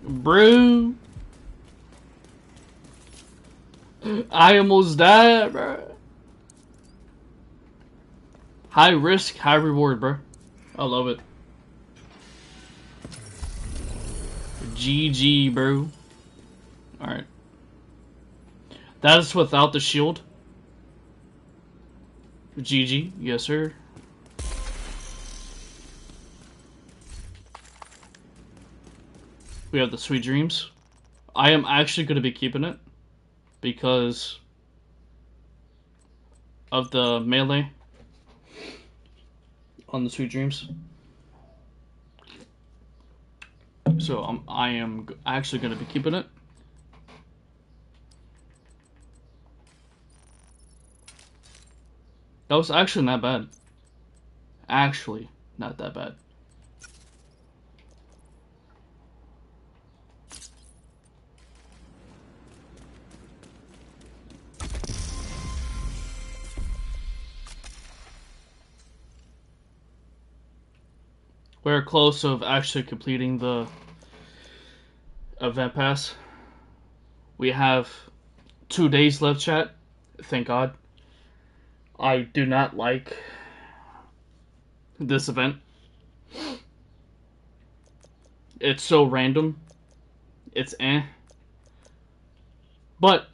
Speaker 1: Bro, I almost died, bro. High risk, high reward, bro. I love it. GG, bro. Alright. That is without the shield. GG, yes sir. We have the Sweet Dreams. I am actually going to be keeping it because of the melee on the Sweet Dreams. So I am actually going to be keeping it. That was actually not bad. Actually, not that bad. We're close of actually completing the event pass. We have 2 days left, chat. Thank God. I do not like this event. It's so random. It's eh. But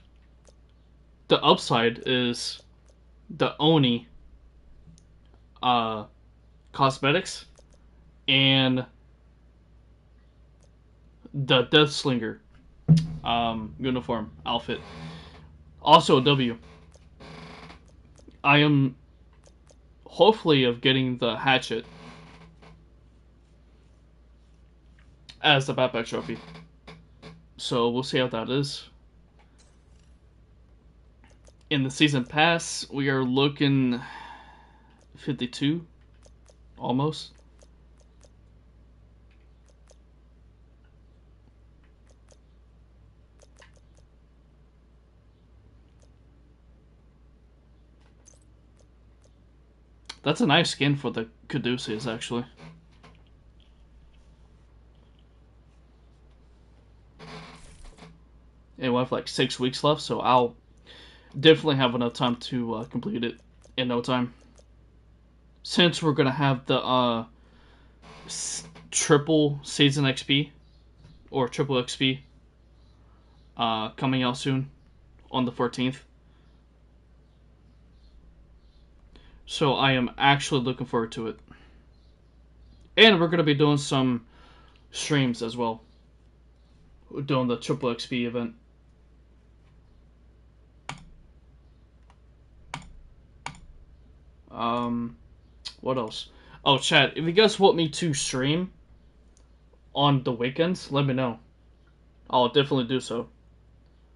Speaker 1: the upside is the Oni cosmetics and the Deathslinger uniform outfit. Also a W. I am hopefully of getting the hatchet as the backpack trophy. So we'll see how that is. In the season pass, we are looking 52, almost. That's a nice skin for the Caduceus, actually. And we have like 6 weeks left, so I'll definitely have enough time to complete it in no time. Since we're gonna have the triple season XP or triple XP coming out soon on the 14th. So I am actually looking forward to it. And we're going to be doing some streams as well. We're doing the triple XP event. What else? Oh, chat, if you guys want me to stream on the weekends, let me know. I'll definitely do so.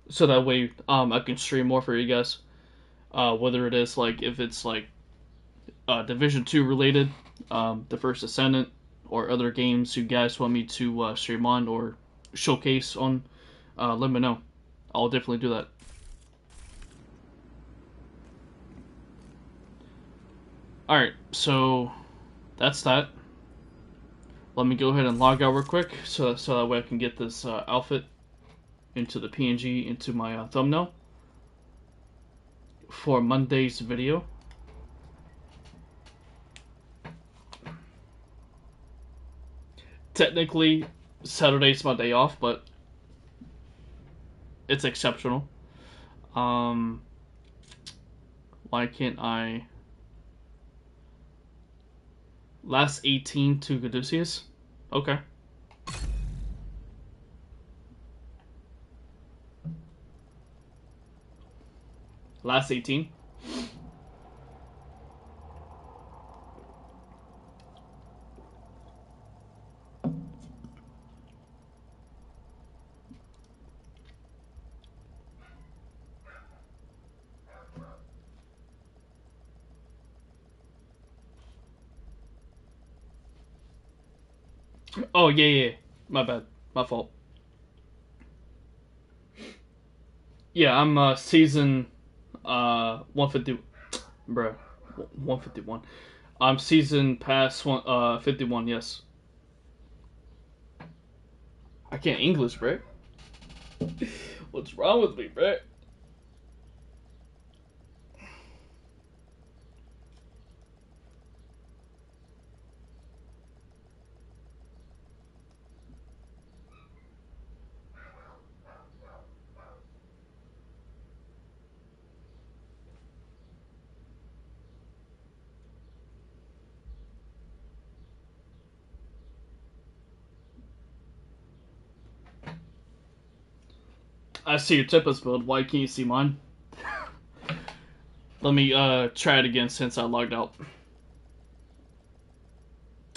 Speaker 1: So that way I can stream more for you guys. Whether it is like, if it's like Division 2 related, the First Ascendant, or other games you guys want me to stream on or showcase on, let me know. I'll definitely do that. Alright, so that's that. Let me go ahead and log out real quick so that way I can get this outfit into the PNG, into my thumbnail for Monday's video. Technically, Saturday's my day off, but it's exceptional. Why can't I... Last 18 to Caduceus? Okay. Last 18? Oh, yeah. My bad. My fault. Yeah, I'm season 150. Bruh. 151. I'm season pass 51, yes. I can't English, bruh. What's wrong with me, bruh? I see your Tempest build. Why can't you see mine? Let me try it again since I logged out.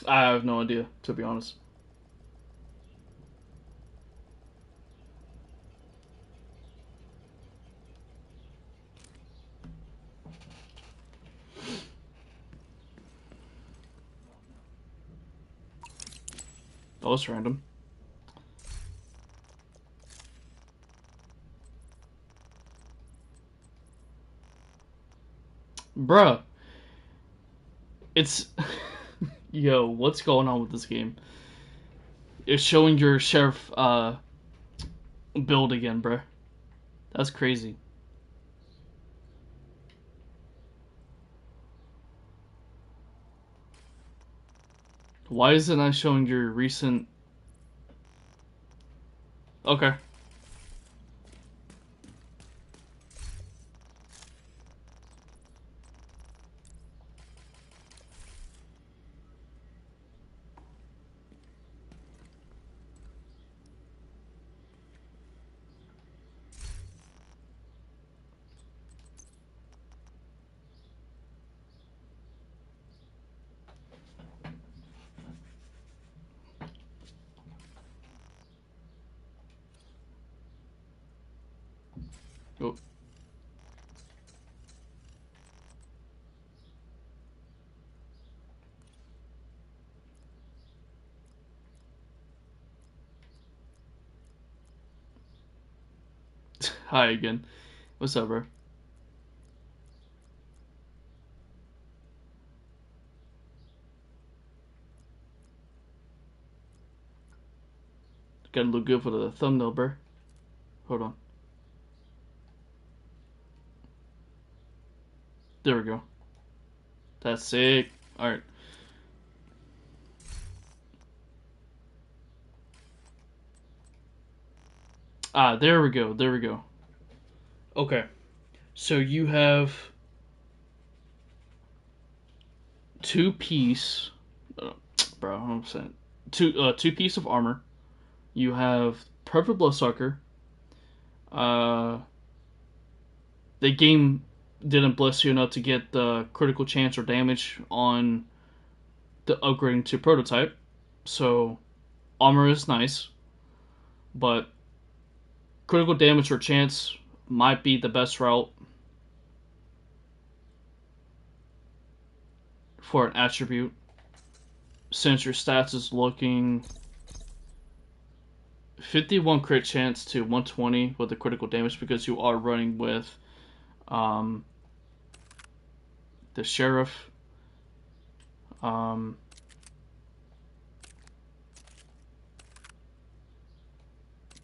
Speaker 1: I have no idea, to be honest. Oh, it's random. Bruh. It's... Yo, what's going on with this game? It's showing your sheriff build again, bruh. That's crazy. Why is it not showing your recent... Okay. Oh. Hi again. What's up, bro? Gotta look good for the thumbnail, bro. Hold on. There we go. That's sick. Alright. Ah, there we go. There we go. Okay. So you have two-piece... bro, I'm saying... Two-piece of armor. You have Perfect Bloodsucker. The game didn't bless you enough to get the critical chance or damage on the upgrading to prototype. So armor is nice, but critical damage or chance might be the best route for an attribute, since your stats is looking 51 crit chance to 120 with the critical damage, because you are running with the sheriff.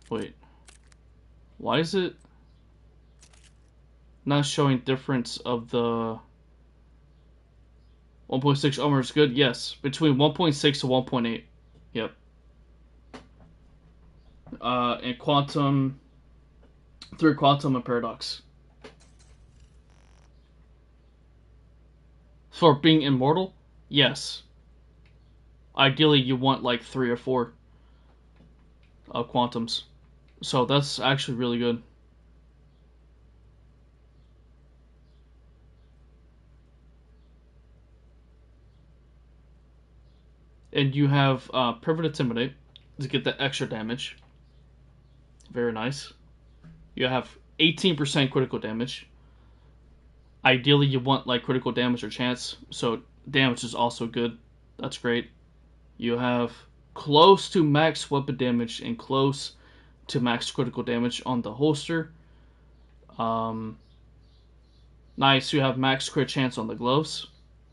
Speaker 1: Wait, why is it not showing difference of the 1.6 armor is good? Yes, between 1.6 to 1.8. Yep. And quantum, through quantum and paradox. For being immortal, yes. Ideally, you want like 3 or 4 quantums. So that's actually really good. And you have Perfect Intimidate to get that extra damage. Very nice. You have 18% critical damage. Ideally, you want like critical damage or chance, so damage is also good. That's great. You have close to max weapon damage and close to max critical damage on the holster. Nice. You have max crit chance on the gloves.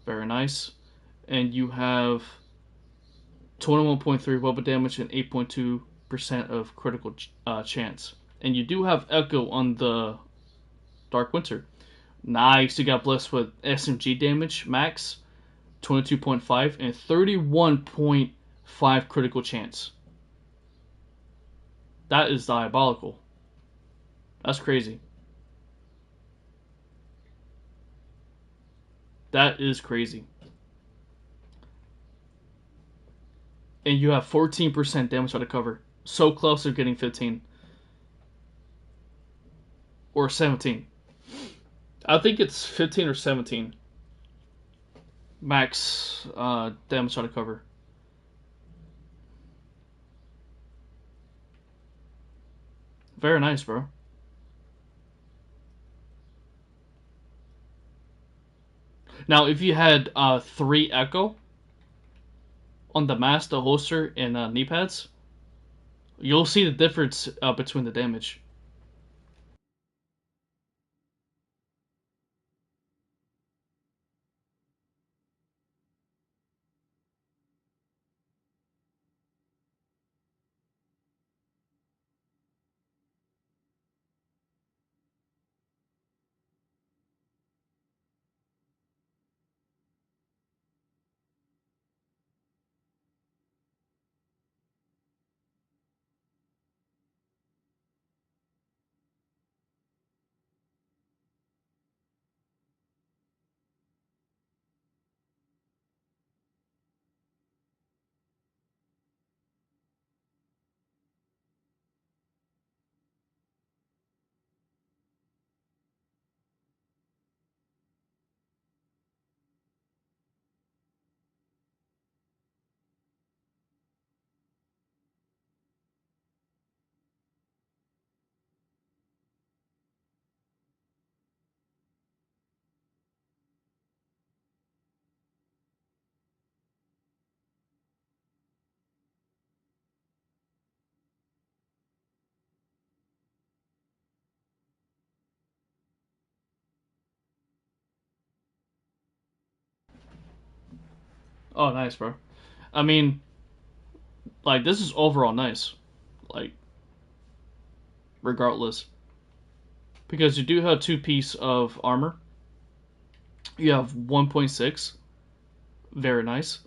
Speaker 1: Very nice. And you have 21.3 weapon damage and 8.2% of critical chance. And you do have Echo on the Dark Winter. Nice. You got blessed with SMG damage max, 22.5 and 31.5 critical chance. That is diabolical. That's crazy. That is crazy. And you have 14% damage out of cover. So close to getting 15. or 17. I think it's 15 or 17 max damage on a cover. Very nice, bro. Now, if you had 3 echo on the mask, the holster, and knee pads, you'll see the difference between the damage. Oh, nice, bro. I mean, like, this is overall nice. Like, regardless. Because you do have 2 piece of armor. You have 1.6. Very nice.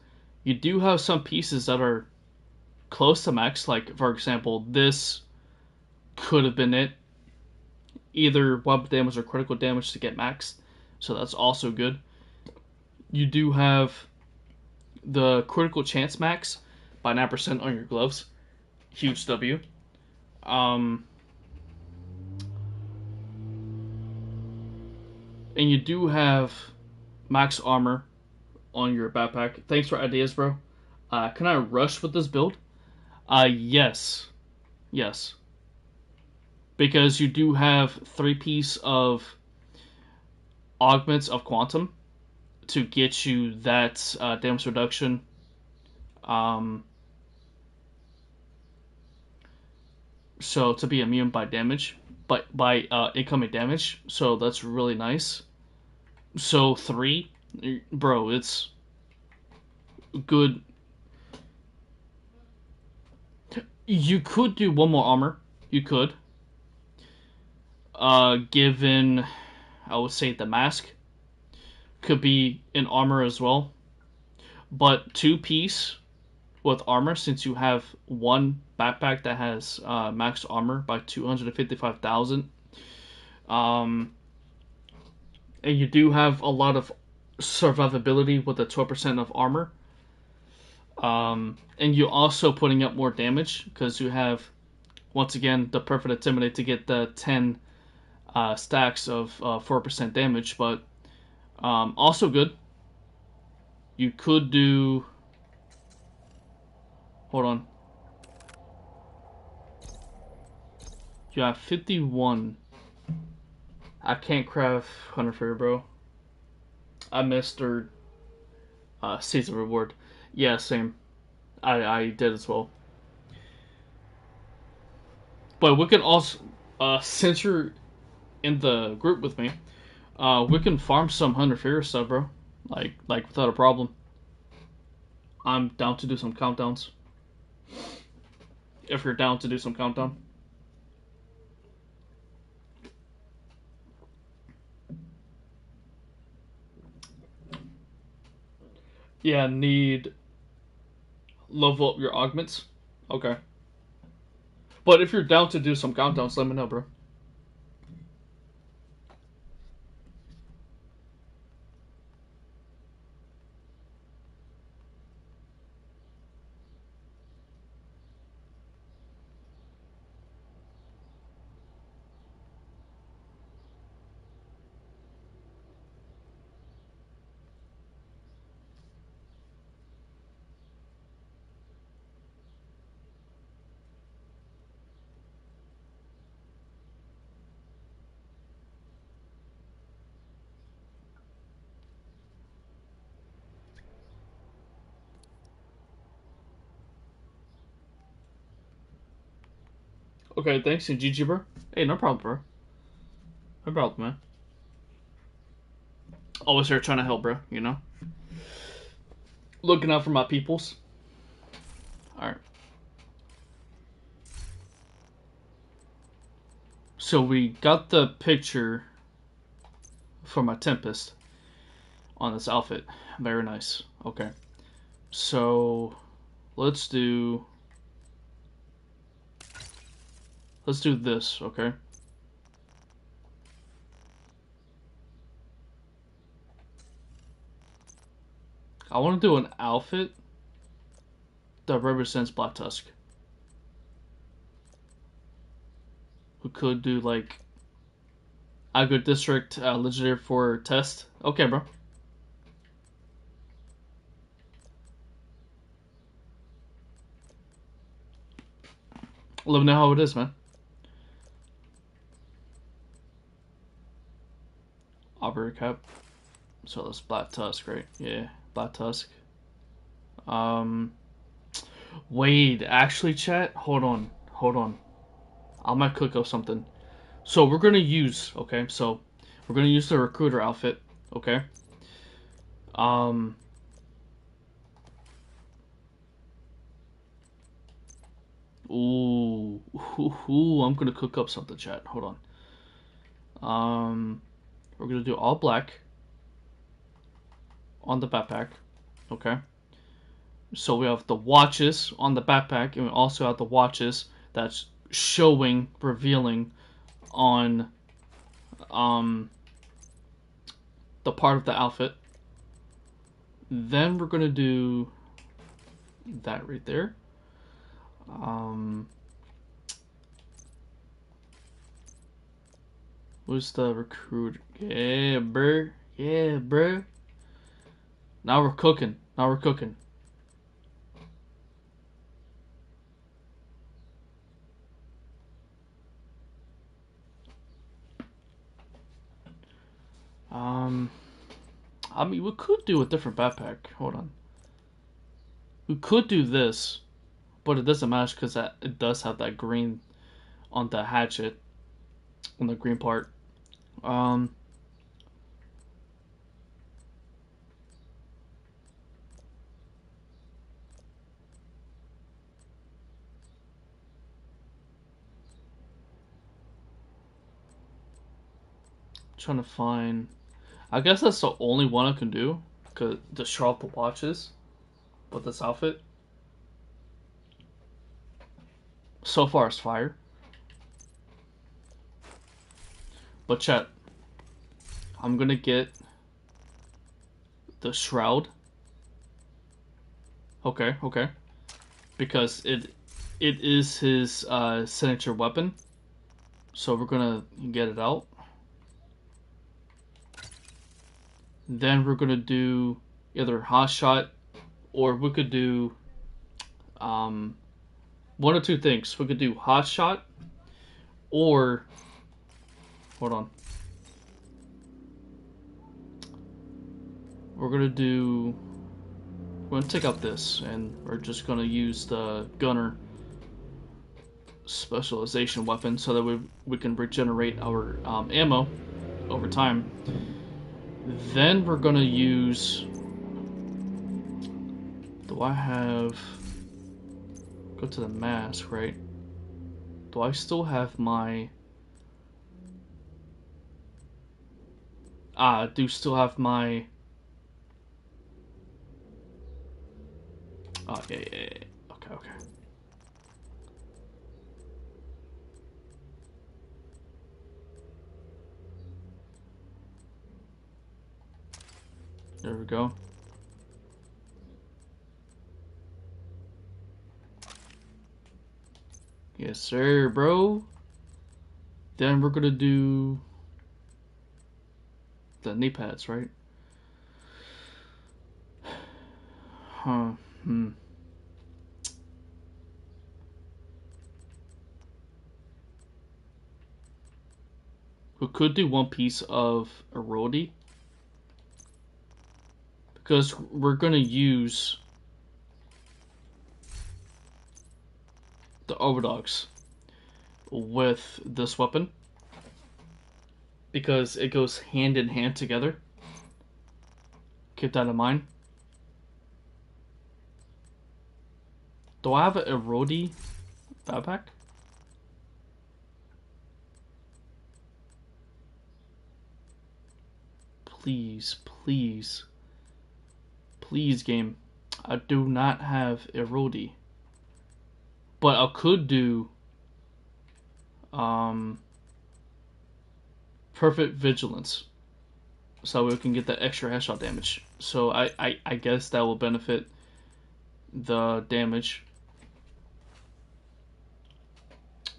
Speaker 1: You do have some pieces that are close to max. Like, for example, this could have been it. Either weapon damage or critical damage to get max. So that's also good. You do have the critical chance max by 9% on your gloves. Huge W. Um, and you do have max armor on your backpack. Thanks for ideas, bro. Can I rush with this build? Yes. Yes. Because you do have 3 piece of augments of quantum to get you that damage reduction. Um, so to be immune by damage, but by incoming damage. So that's really nice. So 3, bro, it's good. You could do one more armor. You could. Given, I would say the mask could be in armor as well. But 2 piece with armor, since you have one backpack that has max armor by 255,000. And you do have a lot of survivability with the 12% of armor. And you're also putting up more damage because you have, once again, the perfect intimidate to get the 10 stacks of 4% damage. But also good. You could do. Hold on. You have 51. I can't craft Hunter Fairy, bro. I missed their season reward. Yeah, same. I did as well. But we can also, since you're in the group with me, we can farm some Hunter Fairy stuff, bro. Like without a problem. I'm down to do some countdowns. If you're down to do some countdown. Yeah, need level up your augments. Okay. But if you're down to do some countdowns, let me know, bro. Okay, thanks, and GG, bro. Hey, no problem, bro. No problem, man. Always here trying to help, bro. You know, looking out for my peoples. All right. So we got the picture for my Tempest on this outfit. Very nice. Okay. So let's do this, okay? I want to do an outfit that represents Black Tusk. Who could do like Agro District legendary for test? Okay, bro. Let me know how it is, man. Aubrey cap. So that's Black Tusk, right? Yeah, Black Tusk. Um, wait, actually, chat. Hold on. I might cook up something. So we're gonna use, okay. So we're gonna use the recruiter outfit, okay. Um, ooh, I'm gonna cook up something, chat. Hold on. We're gonna do all black on the backpack, okay. So we have the watches on the backpack, and we also have the watches that's showing, revealing on the part of the outfit. Then we're gonna do that right there. Who's the recruiter? Yeah, bruh. Yeah, bruh. Now we're cooking. Now we're cooking. Um, I mean, we could do a different backpack. Hold on. We could do this, but it doesn't matter because it does have that green on the hatchet, on the green part. Um, trying to find. I guess that's the only one I can do, cause to show off the watches with this outfit. So far, it's fire. But chat, I'm gonna get the shroud. Okay, okay, because it is his signature weapon. So we're gonna get it out. Then we're gonna do either hot shot, or we could do um, one or two things. We could do hot shot, or hold on. We're gonna do. We're gonna take out this, and we're just gonna use the gunner specialization weapon so that we can regenerate our ammo over time. Then we're gonna use. Do I have? Go to the mask, right? Do I still have my? I do still have my. Oh yeah. Okay, okay. There we go. Yes, sir, bro. Then we're gonna do the knee pads, right? Huh. We could do one piece of Erodi because we're gonna use the overdogs. with this weapon because it goes hand in hand together. Keep that in mind. Do I have a Erodi backpack? Please, please, please, game. I do not have Erodi. But I could do perfect vigilance, so we can get that extra headshot damage. So I guess that will benefit the damage.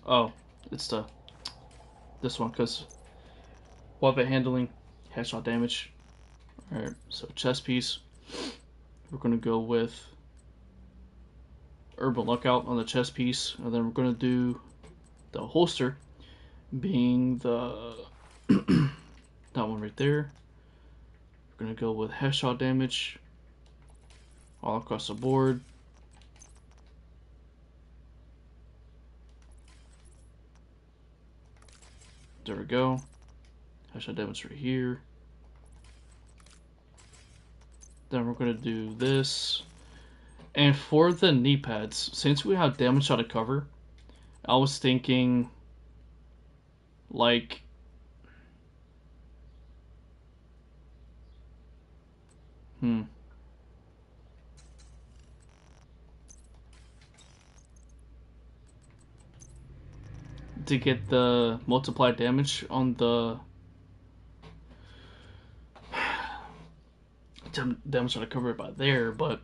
Speaker 1: Oh, it's this one because weapon handling, headshot damage. All right, so chest piece. We're gonna go with Urban Lookout on the chest piece, and then we're gonna do the holster, being the that one right there. We're gonna go with headshot damage all across the board. There we go. Headshot damage right here. Then we're gonna do this. And for the knee pads, since we have damage out of cover, I was thinking like to get the multiplied damage on the damage out of cover by there, but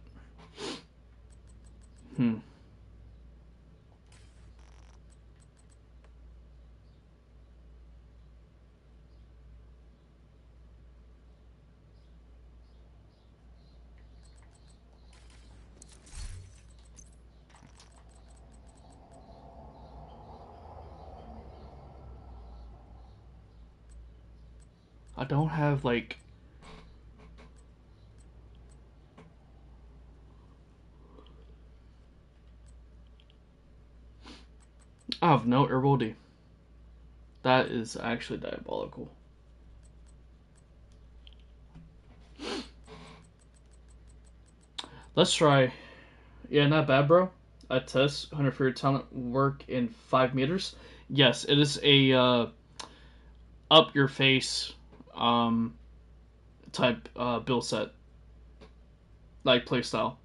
Speaker 1: I don't have like I have no Erodi. That is actually diabolical. Let's try. Yeah, not bad, bro. I test 100 for your talent work in 5 meters. Yes, it is a up your face type build set, like playstyle.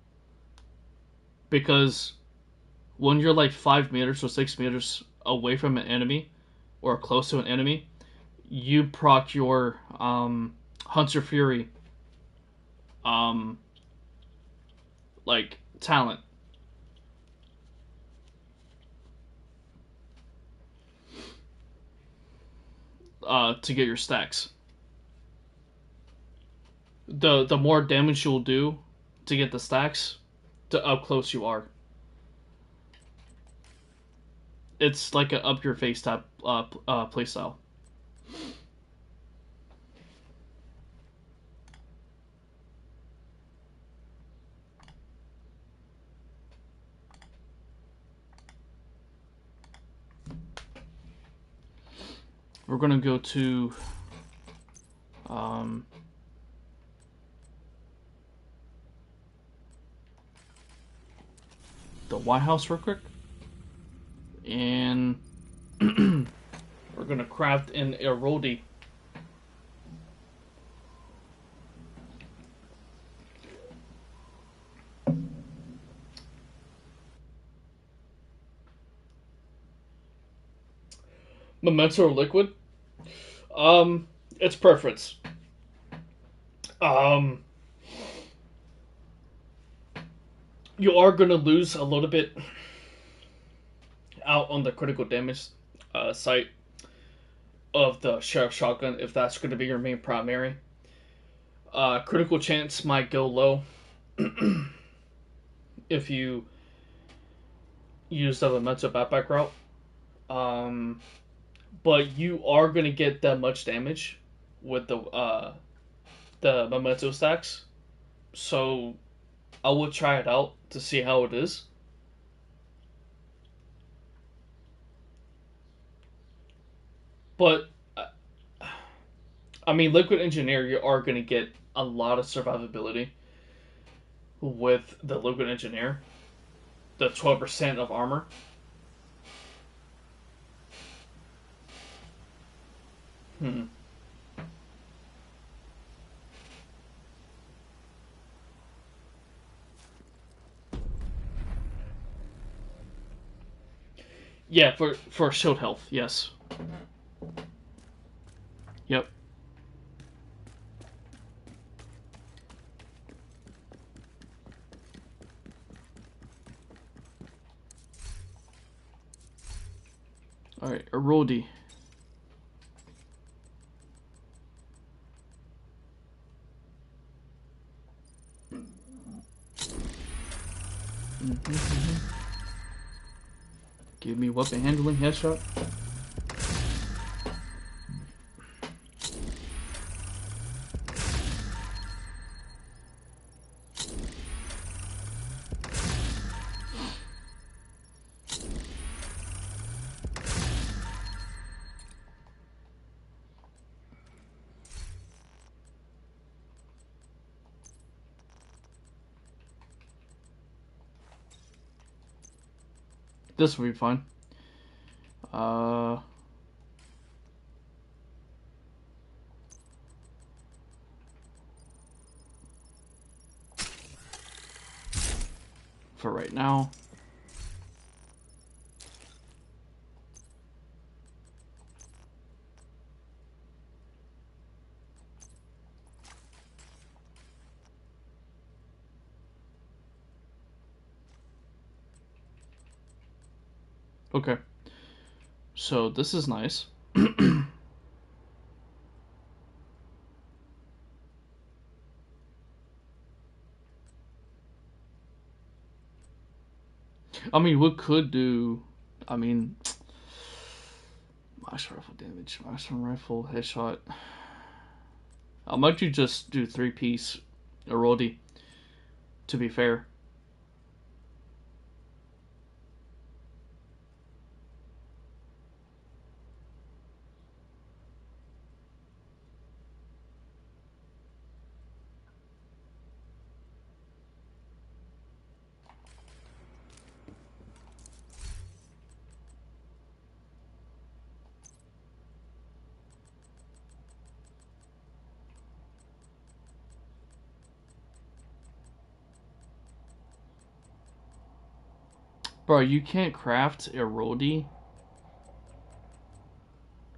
Speaker 1: Because when you're like 5 meters or 6 meters away from an enemy or close to an enemy, you proc your Hunter Fury like talent. To get your stacks. The more damage you'll do to get the stacks, the up close you are. It's like an up your face type playstyle. We're gonna go to the White House real quick, and we're gonna craft an Erodi. Memento or liquid? It's preference. You are gonna lose a little bit out on the critical damage site of the Sheriff Shotgun if that's gonna be your main primary. Critical chance might go low if you use the Memento backpack route. But you are gonna get that much damage with the Memento stacks, so I will try it out to see how it is. But I mean, Liquid Engineer, you are going to get a lot of survivability with the Liquid Engineer. The 12% of armor. Hmm. Yeah, for shield health, yes. Yep. Alright, Erodi. Give me weapon handling, headshot. This will be fine. For right now. Okay. So this is nice. I mean, we could do. I mean, max rifle damage, maximum rifle headshot. How much you just do 3-piece Erodi? To be fair. Bro, you can't craft Erodi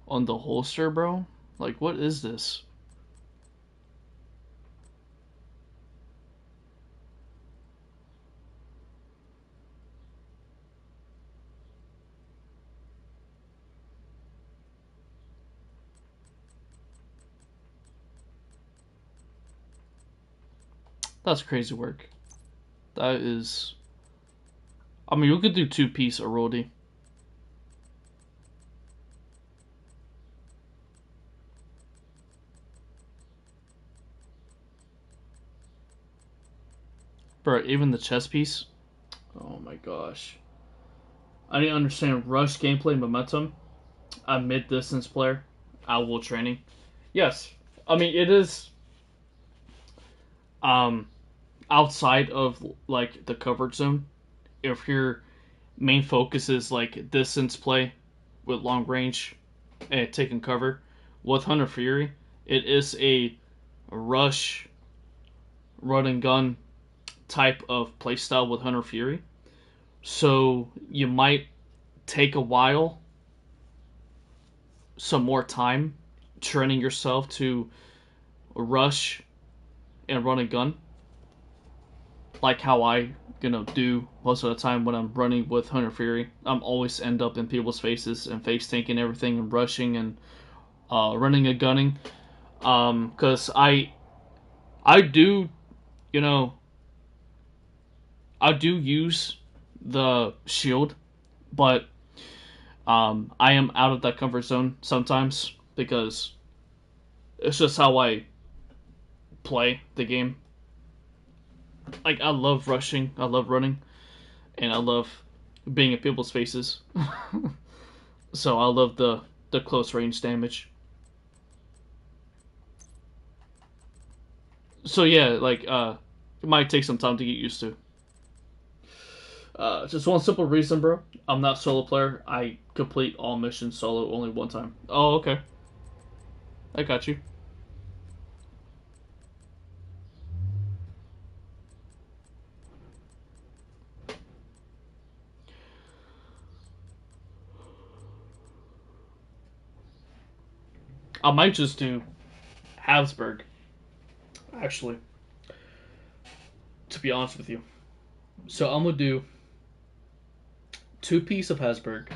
Speaker 1: on the holster, bro? Like, what is this? That's crazy work. That is. I mean, we could do 2-piece Erodi. Bro, even the chest piece. Oh my gosh. I didn't understand rush gameplay momentum. I'm mid distance player. Owl training. Yes. I mean, it is um outside of like the covered zone. If your main focus is like distance play with long range and taking cover with Hunter Fury, it is a rush run and gun type of playstyle with Hunter Fury. So you might take a while, some more time training yourself to rush and run a gun, like how I do most of the time when I'm running with Hunter Fury. I'm always end up in people's faces and face tanking everything and rushing and running and gunning. Because I do, you know, I do use the shield, but I am out of that comfort zone sometimes because it's just how I play the game. Like, I love rushing, I love running, and I love being in people's faces. So I love the the close range damage. So yeah, like it might take some time to get used to. Just one simple reason, bro. I'm not solo player. I complete all missions solo only one time. Oh, okay. I got you. I might just do Habsburg, actually, to be honest with you. So I'm gonna do 2 piece of Habsburg,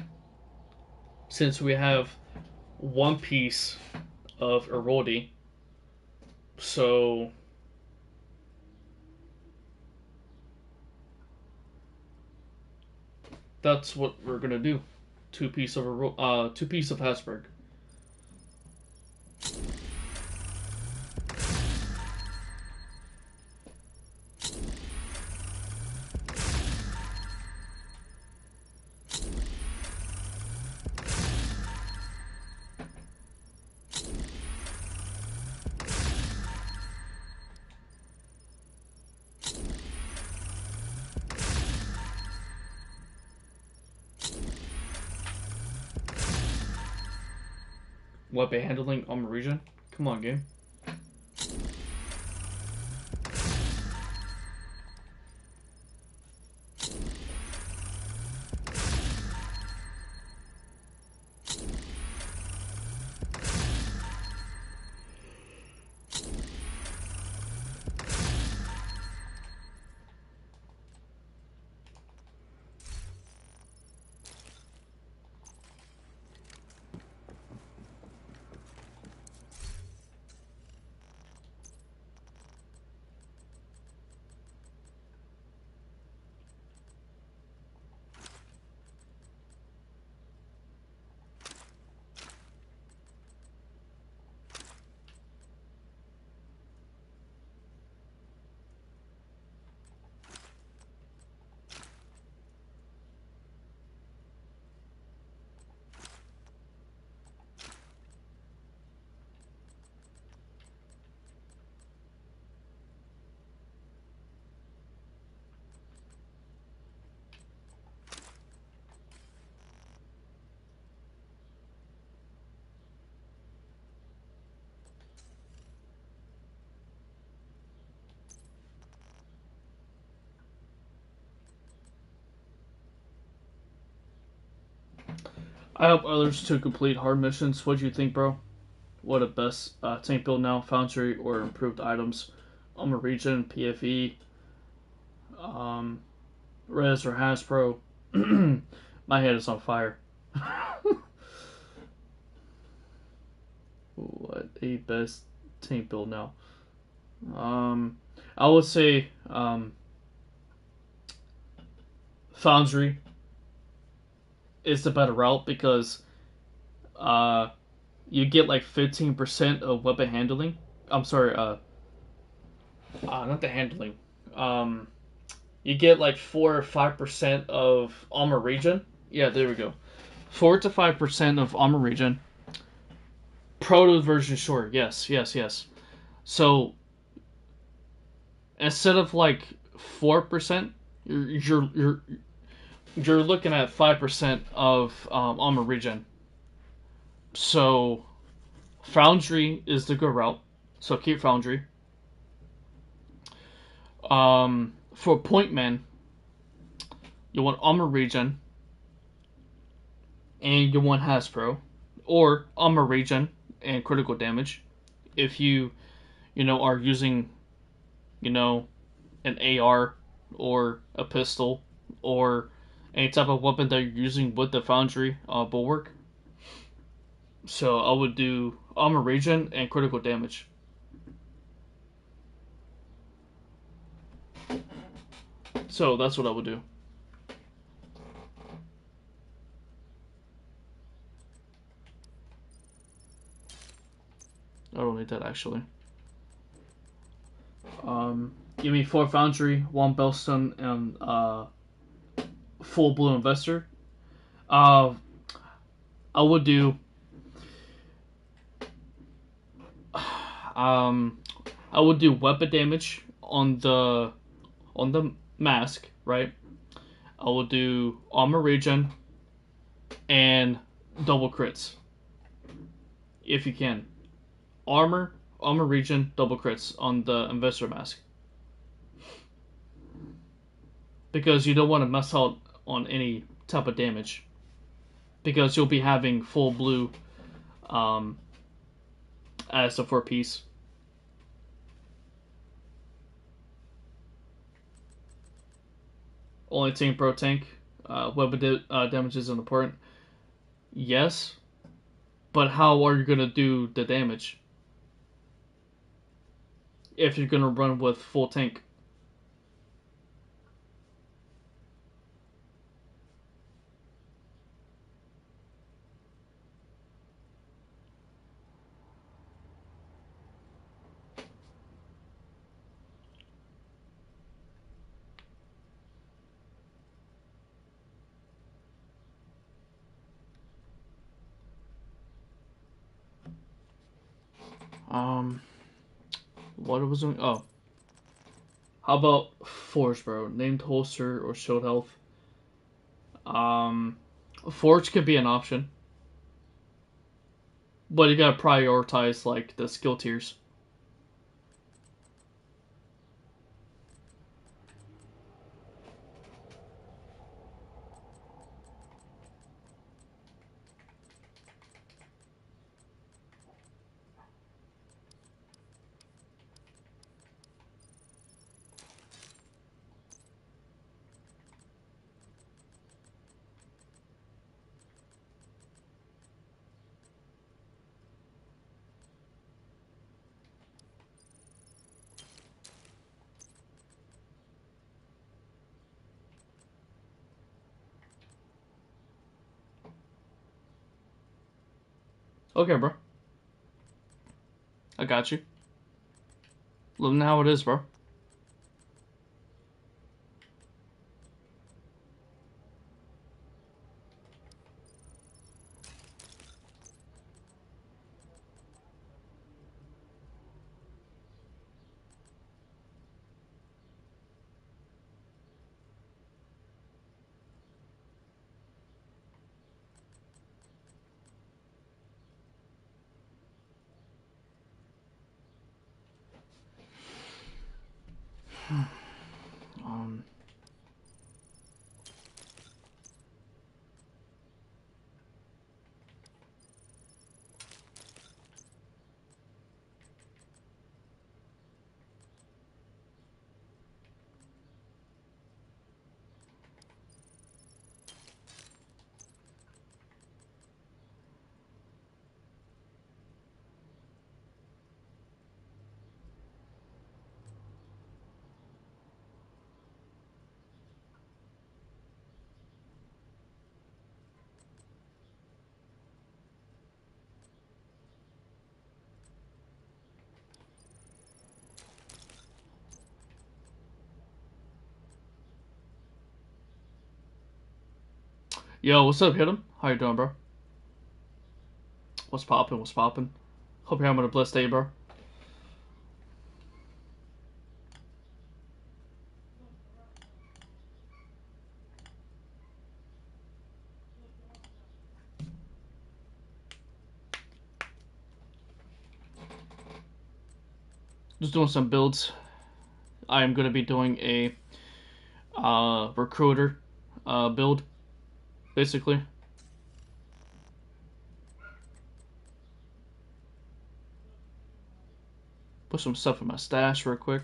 Speaker 1: since we have 1 piece of Erodi. So that's what we're gonna do. 2 piece of Habsburg. Weapon handling on the region. Come on, game. I help others to complete hard missions. What do you think, bro? What a best tank build now? Foundry or improved items? I'm a region, PFE, um, Res or Hasbro. My head is on fire. What a best tank build now? I would say Foundry is the better route because you get like 15% of weapon handling. I'm sorry, not the handling. You get like 4 or 5% of armor regen. Yeah, there we go. 4 to 5% of armor regen. Proto version, sure. Yes, yes, yes. So instead of like 4%, you're looking at 5% of armor regen. So Foundry is the good route. So keep Foundry. For point man, you want armor regen, and you want Hasbro, or armor regen and critical damage. If you are using, an AR or a pistol or any type of weapon that you're using with the Foundry bulwark. So I would do armor regen and critical damage. So that's what I would do. I don't need that actually. Give me 4 Foundry, 1 Bellstone, and full blue investor. I would do Um, I would do weapon damage on the mask, right? I will do armor regen and double crits if you can. Armor regen, double crits on the investor mask because you don't want to mess out on any type of damage because you'll be having full blue um, as the 4 piece. Only tank pro tank. Weapon damage isn't important. Yes, but how are you gonna do the damage if you're gonna run with full tank? Um, what was doing? Oh, how about Forge, bro? Named holster or shield health? Um, Forge could be an option, but you gotta prioritize like the skill tiers. Okay, bro. I got you. Let me know how it is, bro. Um, Yo, what's up, hit him? How you doing, bro? What's poppin'? What's poppin'? Hope you're having a blessed day, bro. Just doing some builds. I am gonna be doing a recruiter build, basically. Put some stuff in my stash real quick.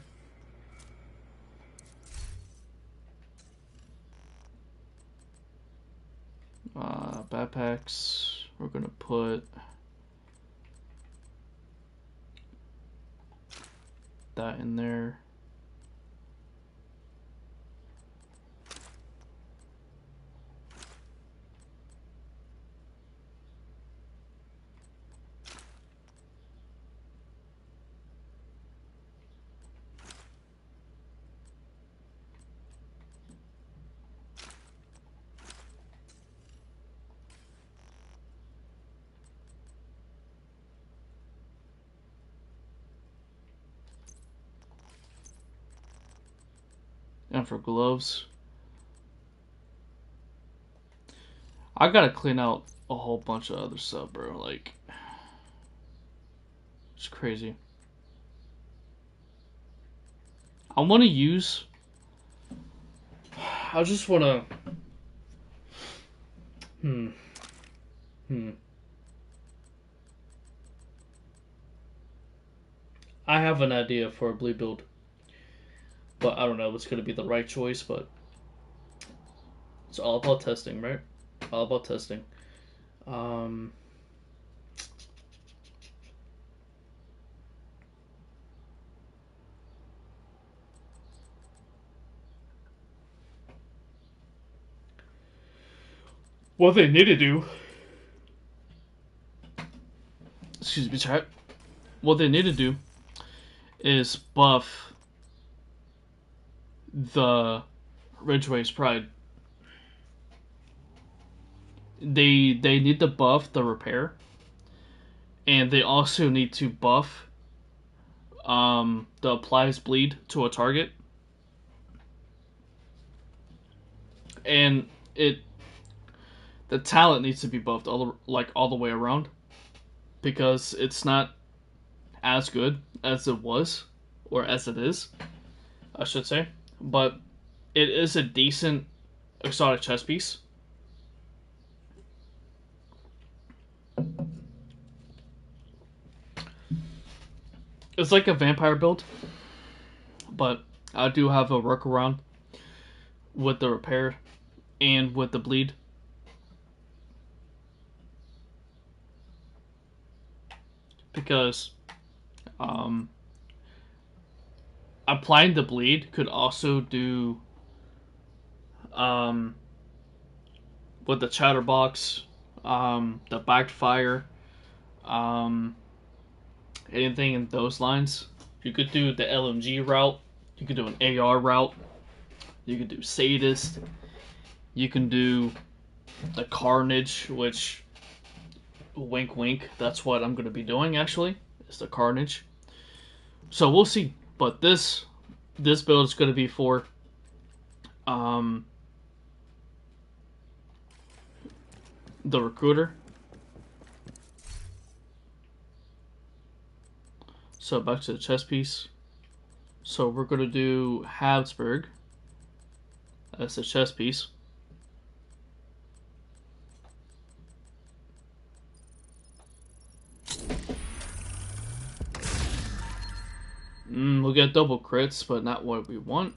Speaker 1: Backpacks. We're gonna put that in there. Same for gloves. I gotta clean out a whole bunch of other stuff, bro. Like, it's crazy. I want to use. I just want to. I have an idea for a blue build, but I don't know if it's going to be the right choice. But it's all about testing, right? All about testing. What they need to do. Excuse me, chat. What they need to do is buff the Ridgeway's Pride. They need to buff the repair, and they also need to buff the applies bleed to a target, and the talent needs to be buffed all the way around, because it's not as good as it was, or as it is, I should say, but it is a decent exotic chess piece. It's like a vampire build, but I do have a workaround with the repair and with the bleed. Because applying the bleed could also do with the chatterbox, the backfire, anything in those lines. You could do the LMG route, you could do an AR route, you could do sadist, you can do the carnage, which, wink wink, that's what I'm going to be doing actually, is the carnage. So we'll see, but this build is going to be for the recruiter. So back to the chess piece. So we're going to do Habsburg as the chess piece. We'll get double crits, but not what we want.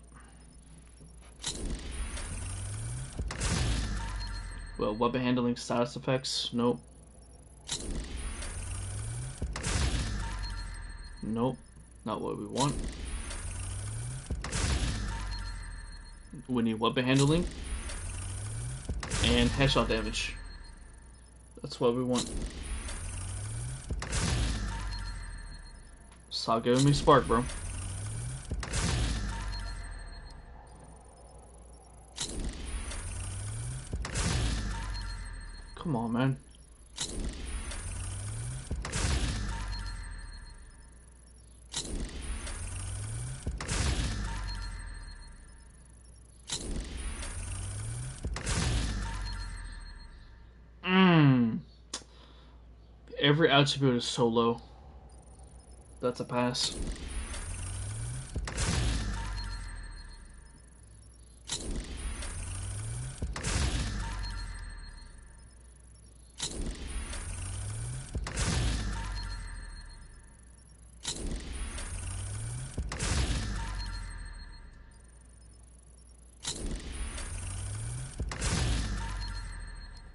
Speaker 1: Well, weapon handling status effects, nope. Nope, not what we want. We need weapon handling and headshot damage. That's what we want. Stop giving me spark, bro. Come on, man. Every attribute is so low. That's a pass.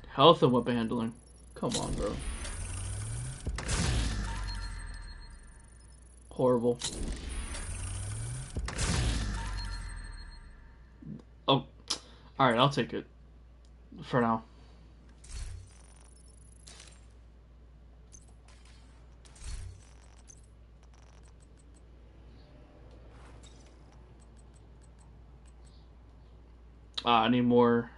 Speaker 1: Health and weapon handling. Come on, bro. Horrible. Oh, alright, I'll take it. For now. I need more.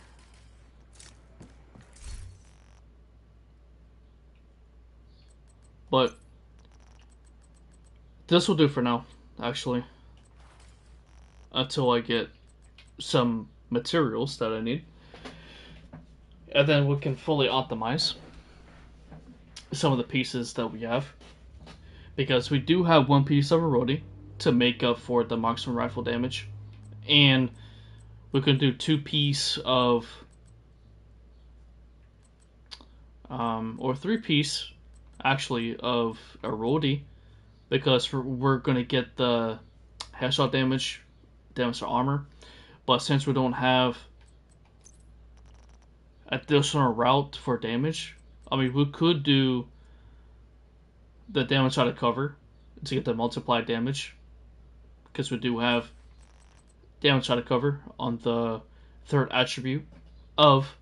Speaker 1: But this will do for now, actually. Until I get some materials that I need, and then we can fully optimize some of the pieces that we have, because we do have one piece of a roadie to make up for the marksman rifle damage, and we can do 2 piece of or 3 piece actually of a roadie, because we're gonna get the headshot damage to armor. But since we don't have additional route for damage, I mean, we could do the damage out of cover to get the multiplied damage, because we do have damage out of cover on the third attribute of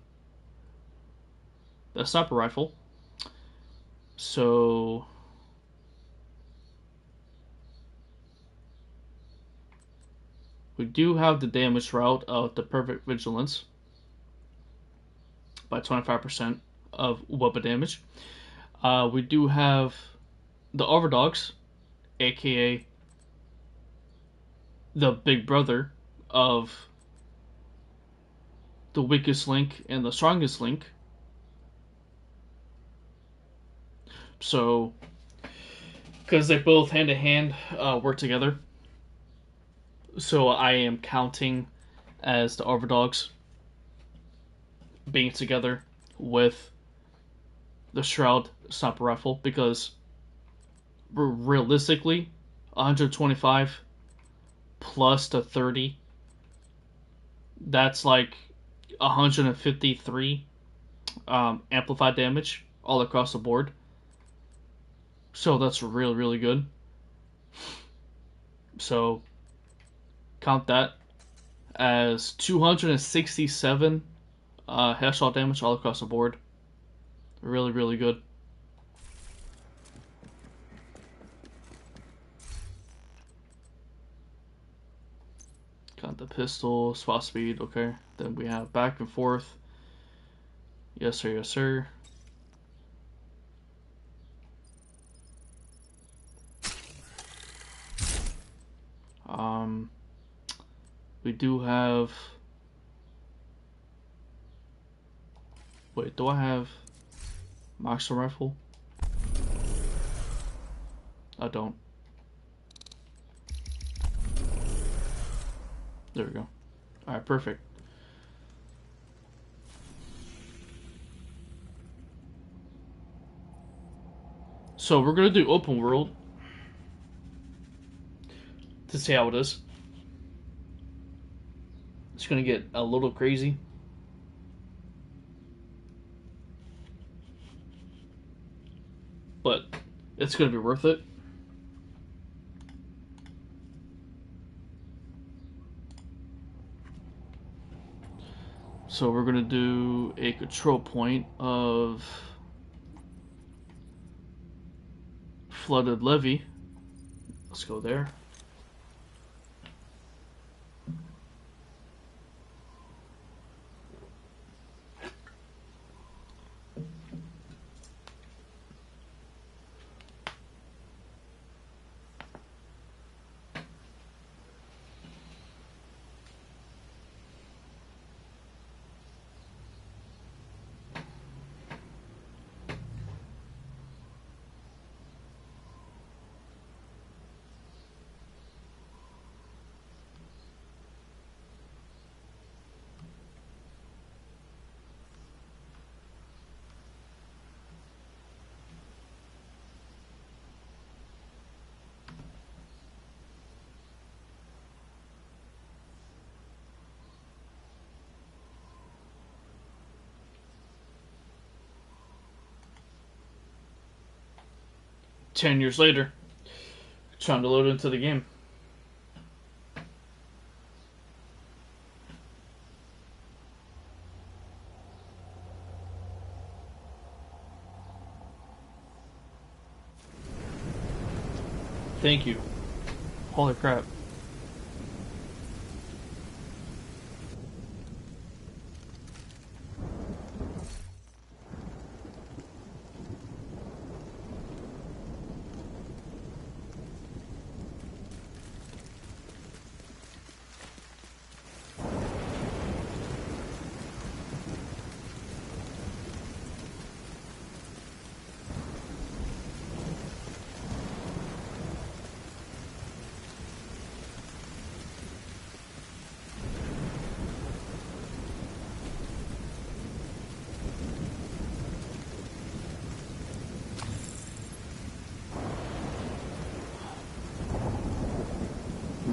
Speaker 1: the sniper rifle. So we do have the damage route of the perfect vigilance by 25% of weapon damage. We do have the overdogs, aka the big brother of the weakest link and the strongest link. So, because they both hand in hand work together, so I am counting as the overdogs being together with the Shroud sniper rifle, because realistically, 125 plus the 30, that's like 153 amplified damage all across the board. So that's really, really good. So count that as 267 headshot damage all across the board. Really, really good. Got the pistol, spot speed, okay. Then we have back and forth. Yes sir, yes sir. We do have... Wait, do I have Master Rifle? I don't. There we go. Alright, perfect. So we're gonna do open world to see how it is. It's gonna get a little crazy. But it's gonna be worth it. So we're gonna do a control point of flooded levee. Let's go there. Ten years later, trying to load into the game. Thank you. Holy crap.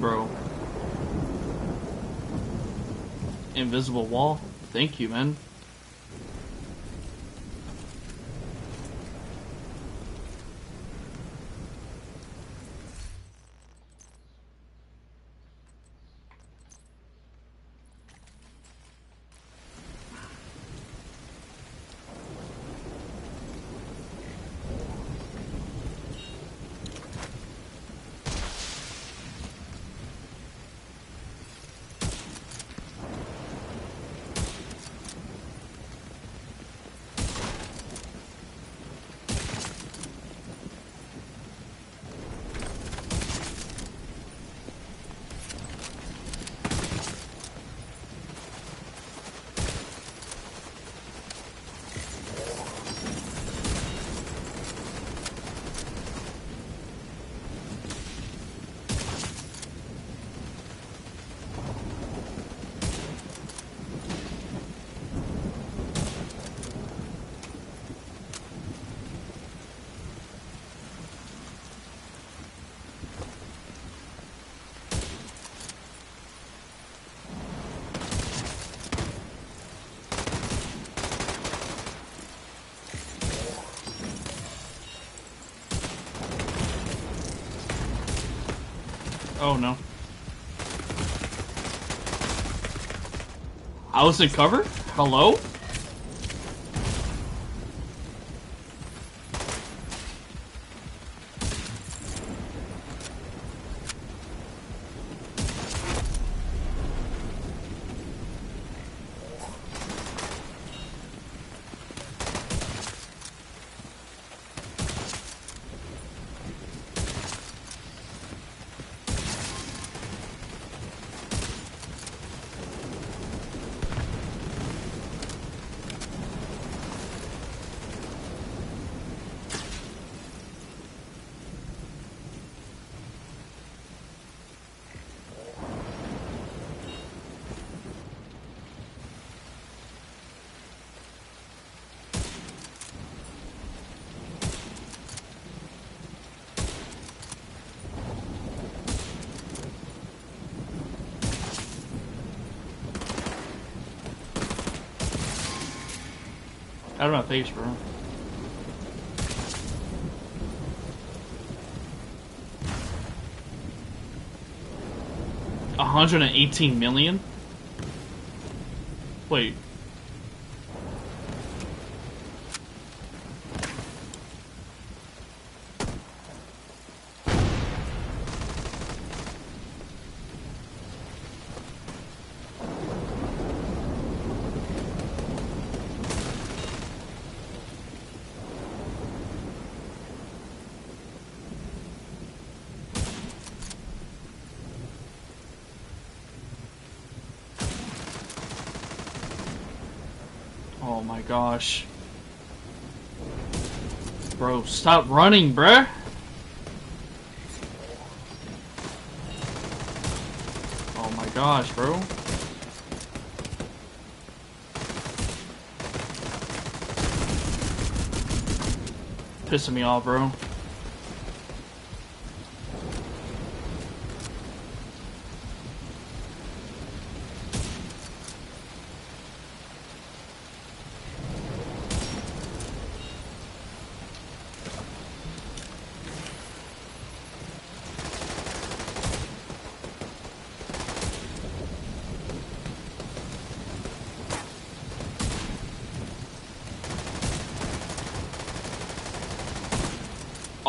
Speaker 1: Bro. Invisible wall? Thank you, man. Oh no. I was in cover? Hello? Out of my face, bro. $118 million? Wait. Oh my gosh. Bro, stop running, bruh! Oh my gosh, bro. Pissing me off, bro.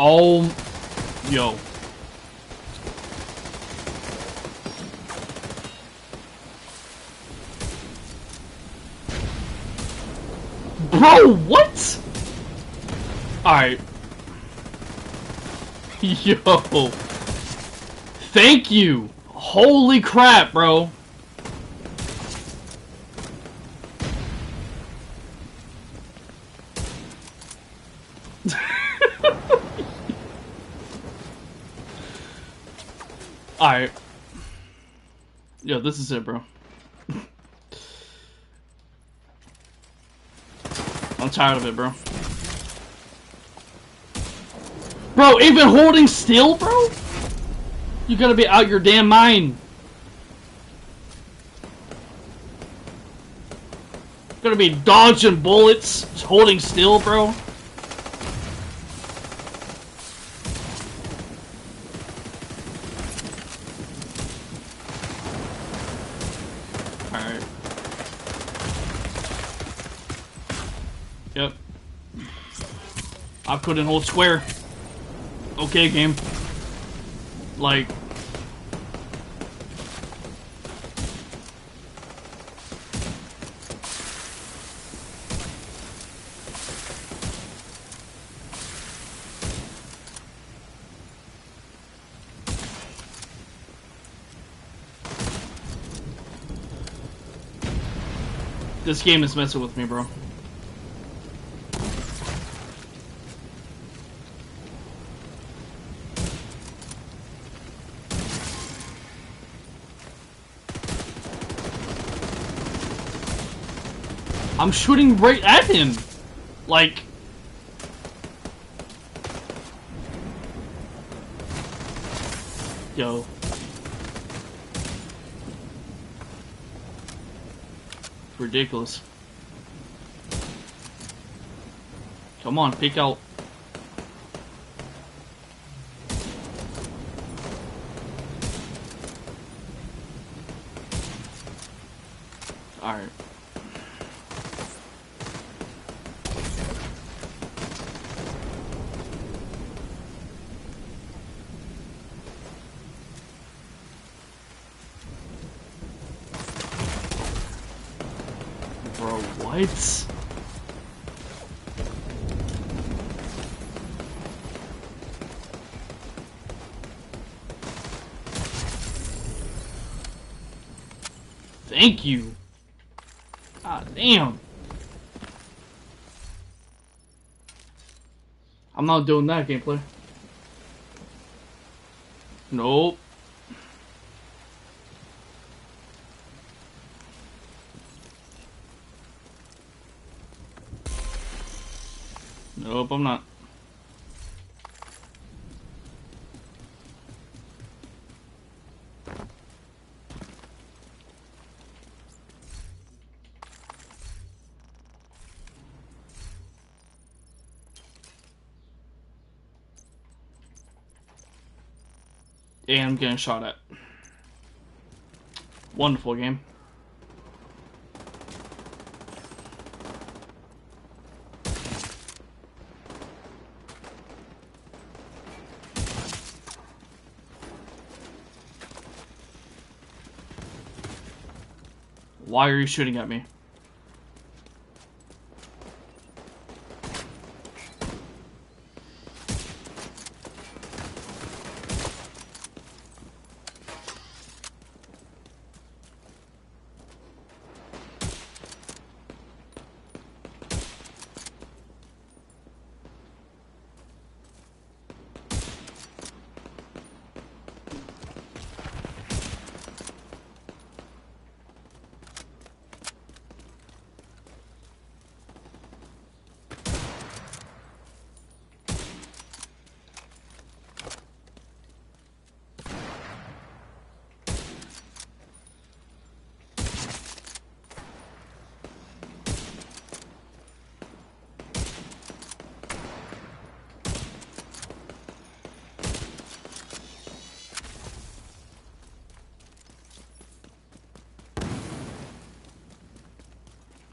Speaker 1: Oh, yo. Bro, what? Alright. Yo. Thank you. Holy crap, bro. Alright. Yo, this is it, bro. I'm tired of it, bro. Bro, even holding still, bro? You gotta be out your damn mind. You gotta be dodging bullets, holding still, bro. Alright. Yep. I couldn't hold square. Okay, game. Like... This game is messing with me, bro. I'm shooting right at him. Like... Yo. Ridiculous. Come on, peek out. Alright. Bro, what? Thank you. God damn. I'm not doing that gameplay. Nope. Nope, I'm not. And I'm getting shot at. Wonderful game. Why are you shooting at me?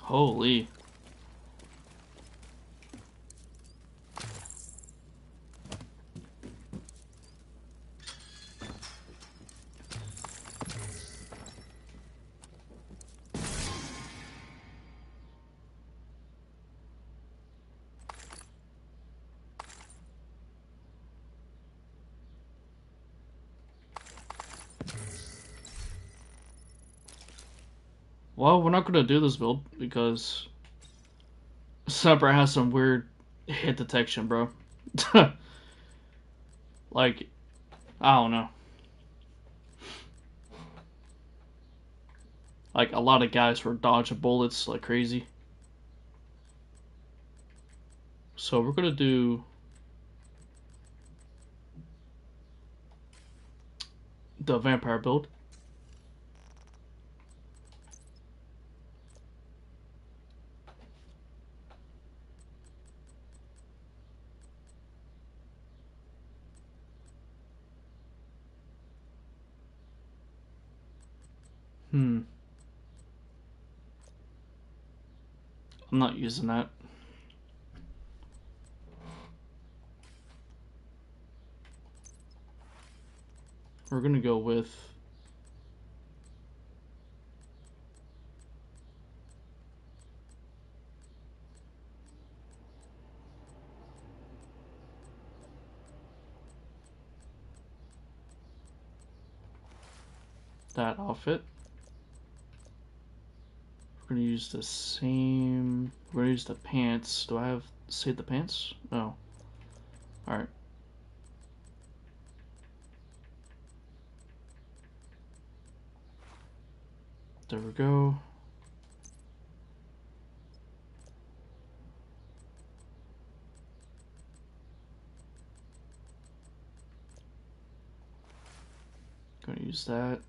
Speaker 1: Holy. Well, we're not gonna do this build because Sniper has some weird hit detection, bro. Like, I don't know. Like, a lot of guys were dodging bullets like crazy. So we're gonna do... the vampire build. I'm not using that. We're gonna go with that outfit. We're gonna use the same. We're gonna use the pants. Do I have save the pants? No. Alright. There we go. Gonna use that.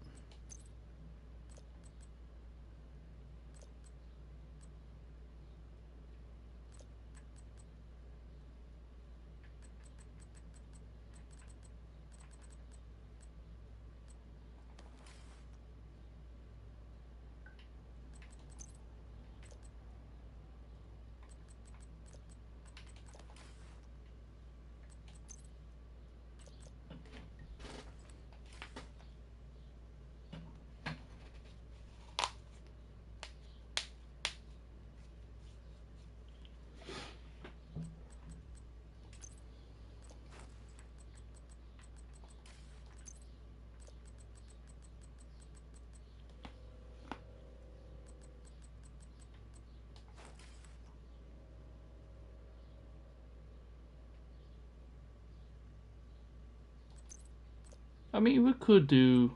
Speaker 1: I mean, we could do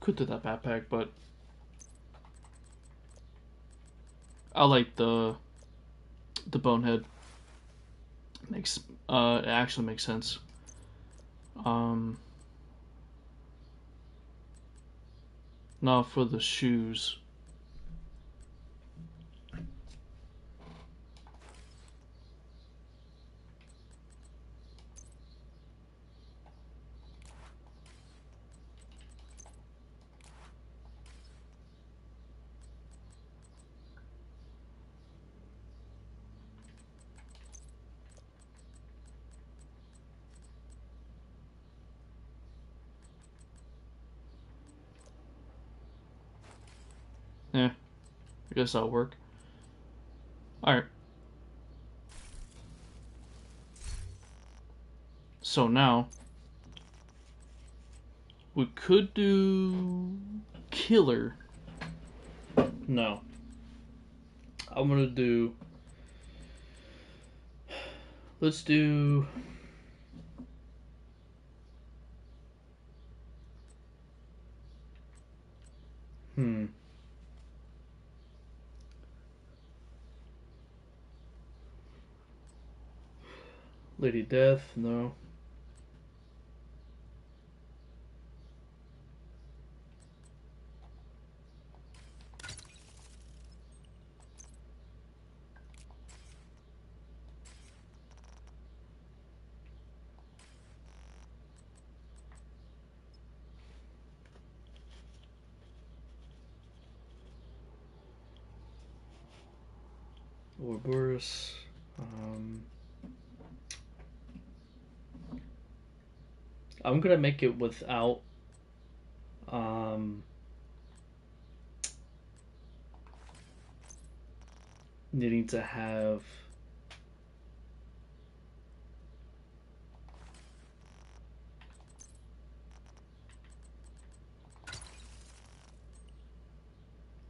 Speaker 1: that backpack, but I like the bonehead. Makes it actually makes sense. Now for the shoes. Yeah, I guess that'll work. Alright. So now we could do killer. No. I'm gonna do. Let's do. Lady Death, no. Ouroboros. I'm gonna make it without needing to have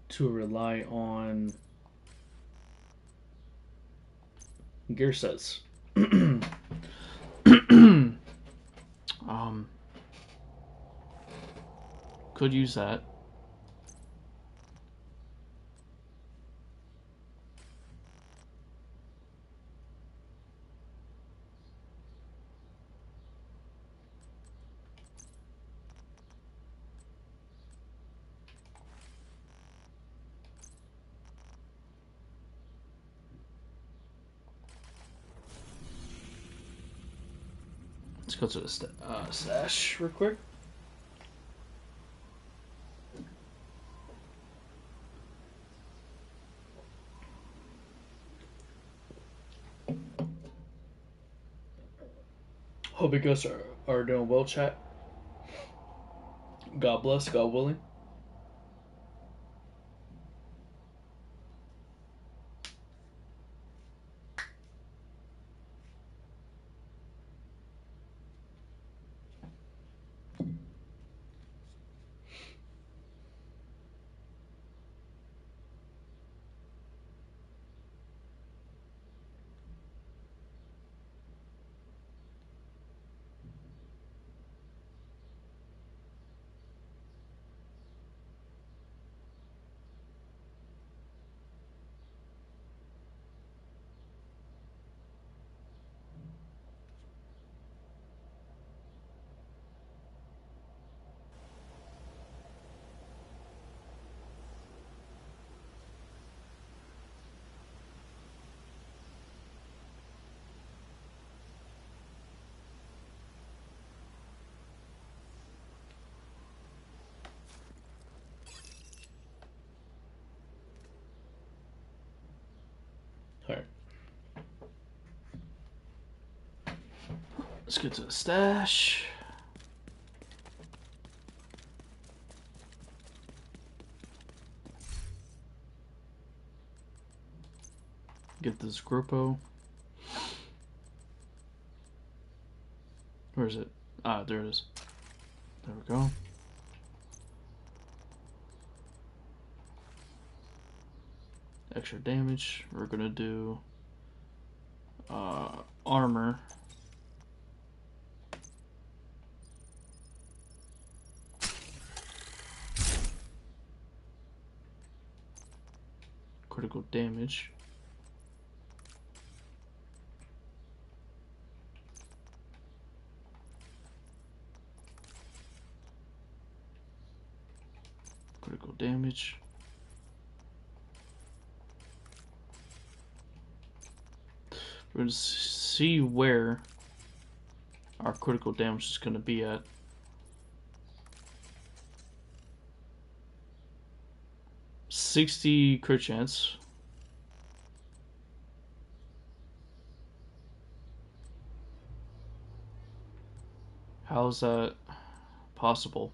Speaker 1: to rely on gear sets. Could use that. Let's go to the stash real quick. Hope you guys are doing well, chat. God bless, God willing. Alright. Let's get to the stash. Get this Grupo. Where is it? Ah, there it is. There we go. Extra damage. We're gonna do armor. Critical damage. Critical damage. We're going to see where our critical damage is going to be at. $60 crit chance. How is that possible?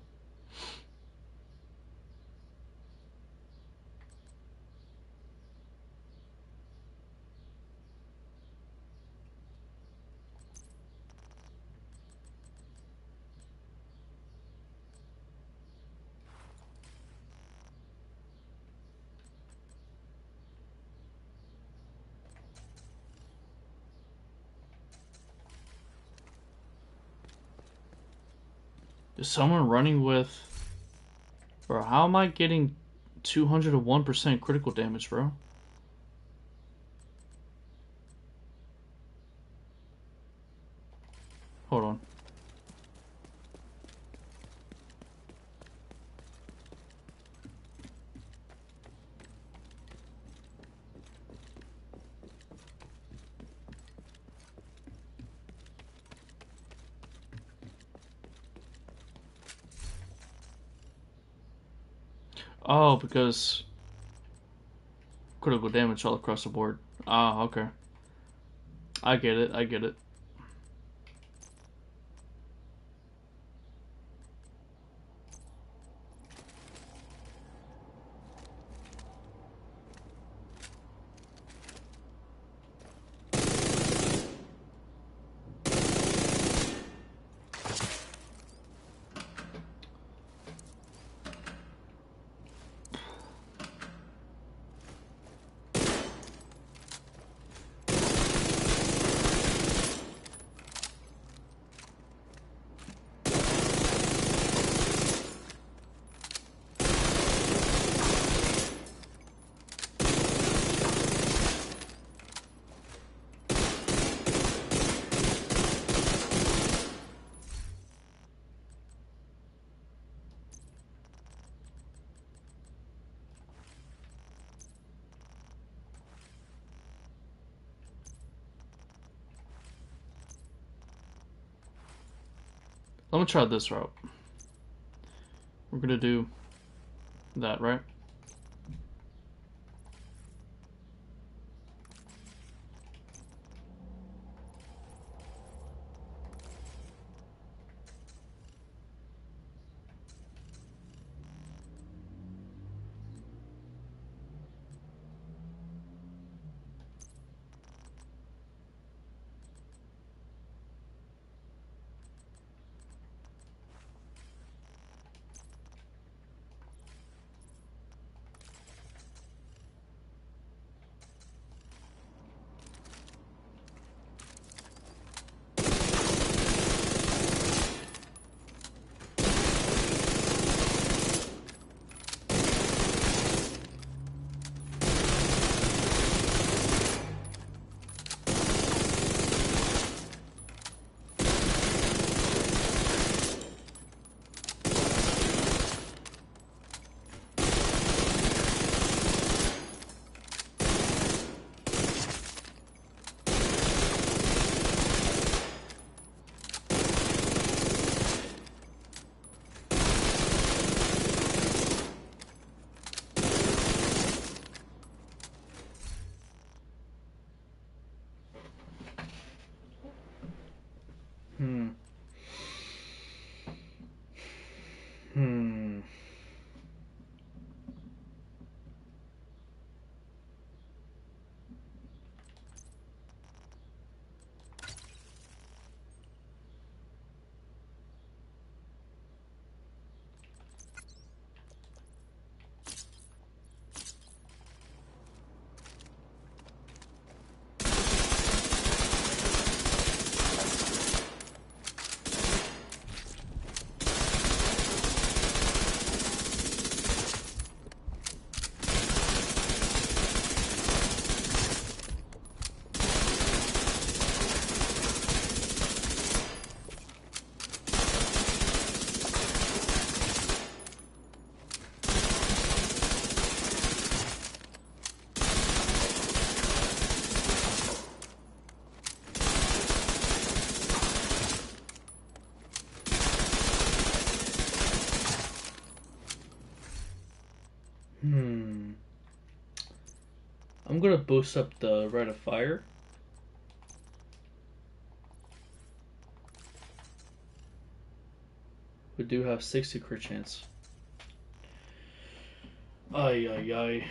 Speaker 1: Is someone running with... Bro, how am I getting 201% critical damage, bro? Hold on. Oh, because critical damage all across the board. Ah, okay. I get it, I get it. I'm gonna try this route. We're gonna do that, right? Hmm. Hmm. Hmm. I'm gonna boost up the rate of fire. We do have 60 crit chance. Ay ay ay.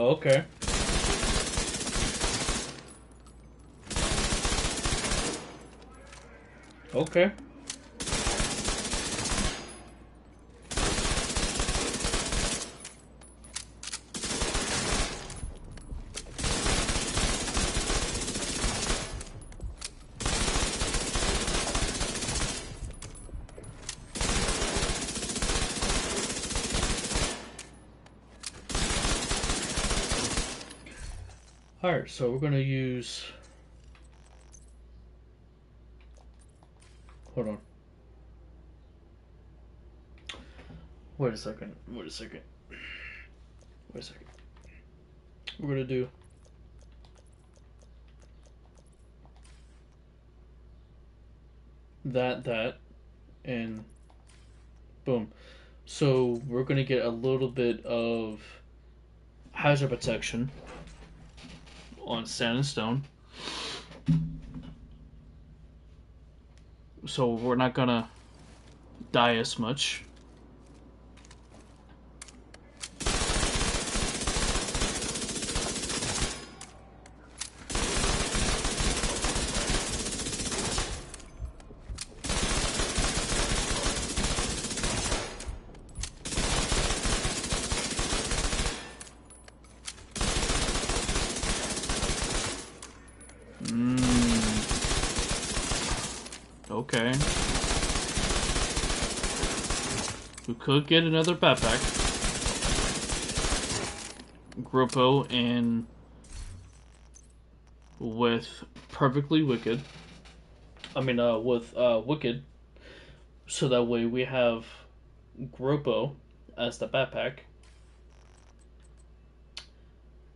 Speaker 1: Okay. Okay. Alright, so we're gonna use... Hold on. Wait a second. Wait a second. Wait a second. We're gonna do... that, and boom. So we're gonna get a little bit of hazard protection on sand and stone. So we're not gonna die as much. Okay. We could get another backpack. Grupo and with Perfectly Wicked. With Wicked. So that way we have Grupo as the backpack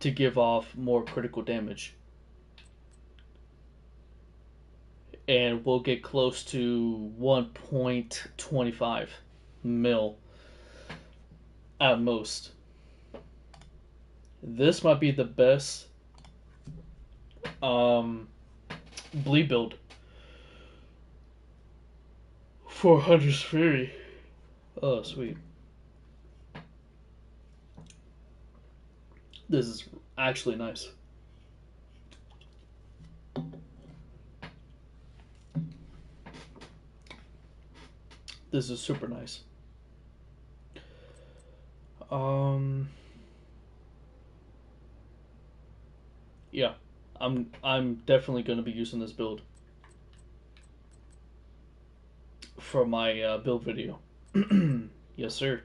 Speaker 1: to give off more critical damage. And we'll get close to 1.25 mil at most. This might be the best bleed build for Hunter's Fury. Oh, sweet. This is actually nice. This is super nice. Yeah, I'm definitely going to be using this build for my build video. Yes, sir.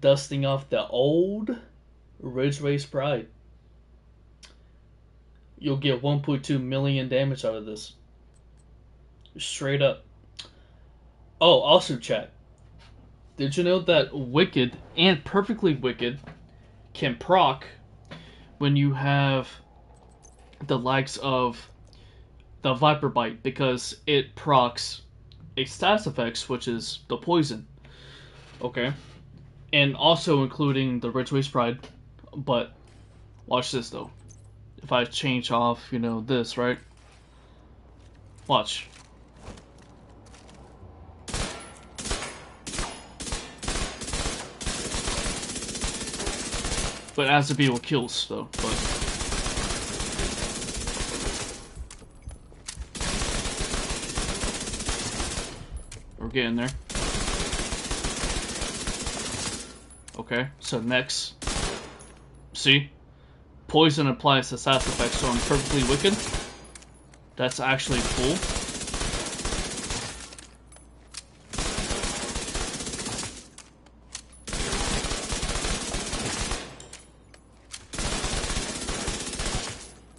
Speaker 1: Dusting off the old Ridge Race Pride. You'll get 1.2 million damage out of this. Straight up. Oh, also, chat. Did you know that Wicked and Perfectly Wicked can proc when you have the likes of the Viper Bite, because it procs a status effects, which is the poison. Okay? And also including the Ridge Race Pride. But watch this though. If I change off, this, right? Watch. But it has to be what kills, though. But we're getting there. Okay, so next. See? Poison applies to status effects, so I'm Perfectly Wicked. That's actually cool.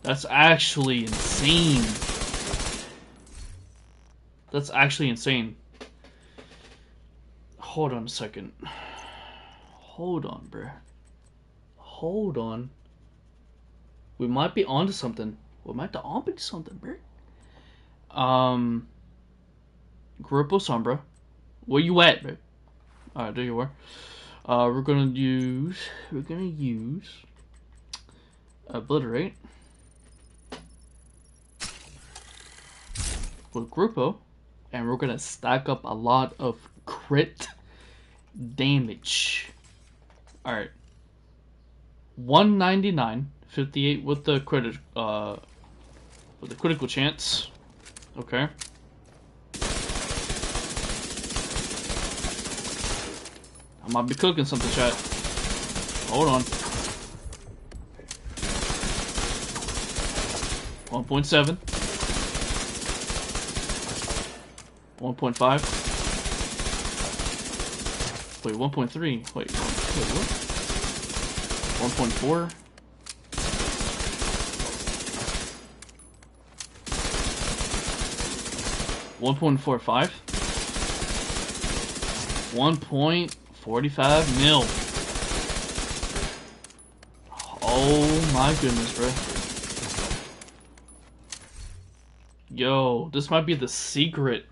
Speaker 1: That's actually insane. That's actually insane. Hold on a second. Hold on, bruh. Hold on. We might be onto something. We might be onto something, bruh. Grupo Sombra. Where you at, bruh? Alright, there you are. We're gonna use Obliterate with Grupo, and we're gonna stack up a lot of crit damage. Alright. 199, 58 with the critical chance. Okay. I might be cooking something, chat. Hold on. 1.7. 1.5. Wait, 1.3. Wait, what? 1.4. 1.45. 1.45 mil. Oh my goodness, bro. Yo, this might be the secret.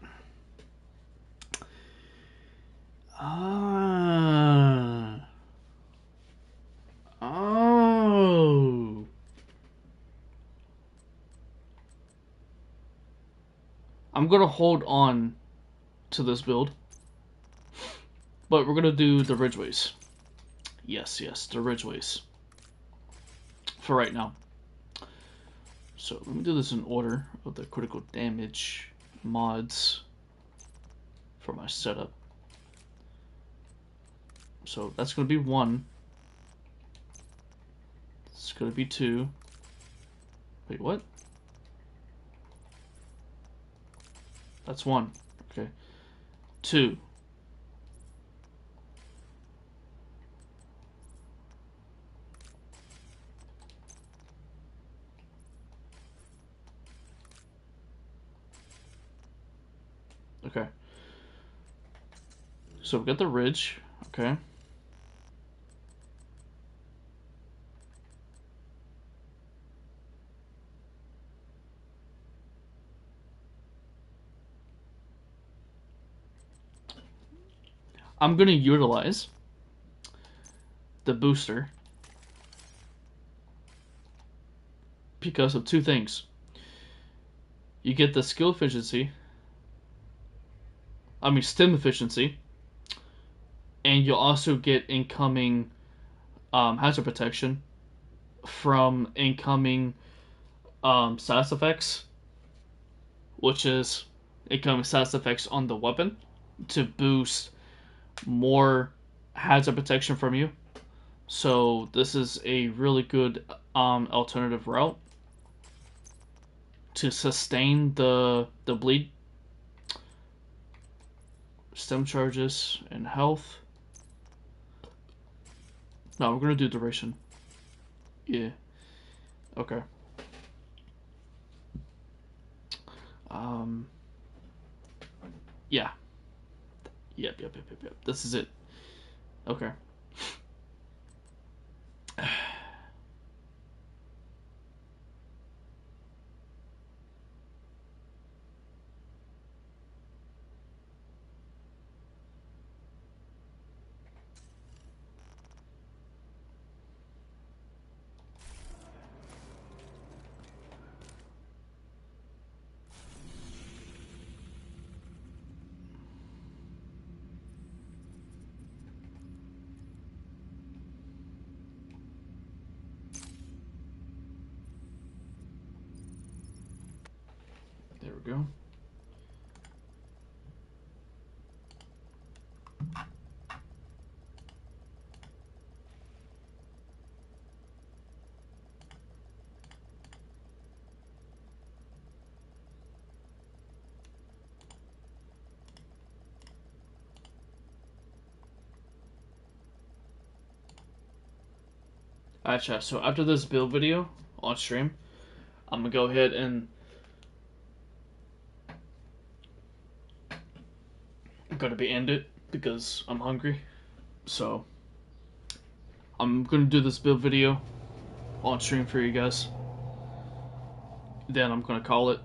Speaker 1: Oh. I'm gonna hold on to this build, but we're gonna do the Ridgeways. Yes, the Ridgeways. For right now. So let me do this in order of the critical damage mods for my setup. So that's gonna be 1. It's gonna be 2. Wait, what? That's 1. Okay. 2. Okay. So we got the ridge. Okay. I'm gonna utilize the booster because of 2 things. You get the skill efficiency, stim efficiency, and you'll also get incoming hazard protection from incoming SAS effects, which is incoming SAS effects on the weapon to boost more hazard protection from you. So this is a really good alternative route to sustain the bleed, stem charges, and health. No, we're gonna do duration. Yeah. Okay. Yeah. Yep. This is it. Okay. There we go. Alright, chat. So after this build video on stream, I'm gonna go ahead and I'm gonna be end it because I'm hungry. So I'm gonna do this build video on stream for you guys. Then I'm gonna call it.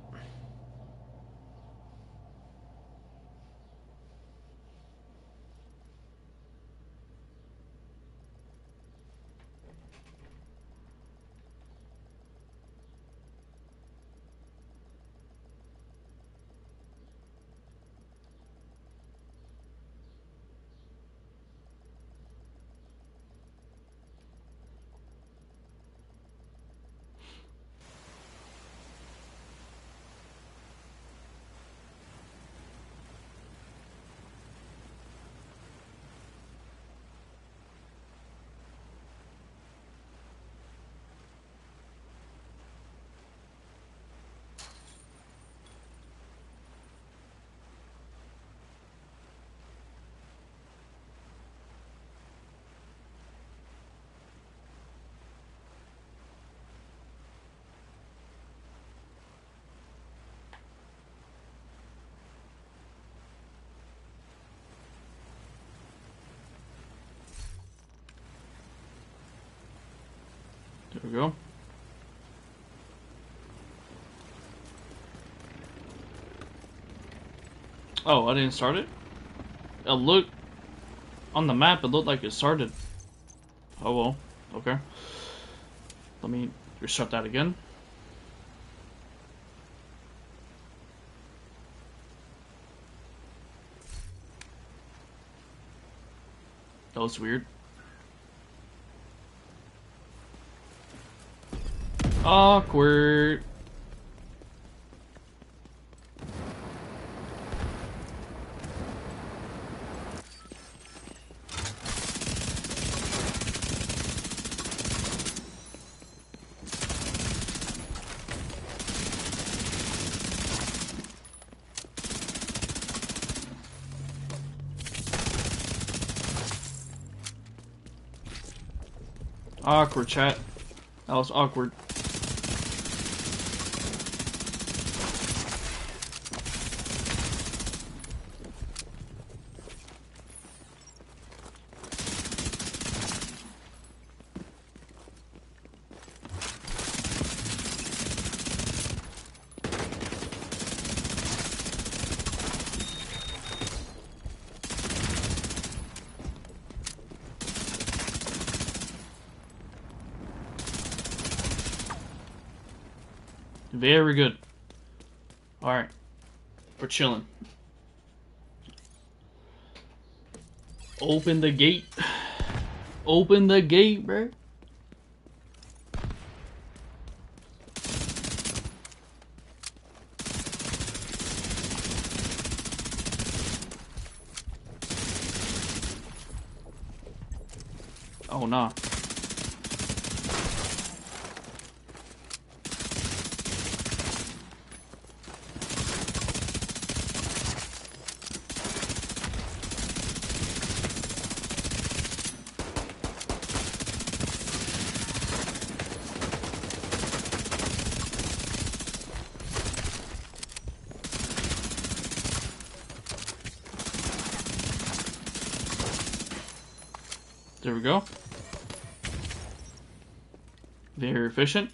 Speaker 1: we go. Oh, I didn't start it? It looked... On the map, it looked like it started. Oh well. Okay. Let me restart that again. That was weird. Awkward. Awkward, chat. That was awkward. Very good. Alright. We're chilling. Open the gate. Open the gate, bro. Oh, nah. There we go. Very efficient.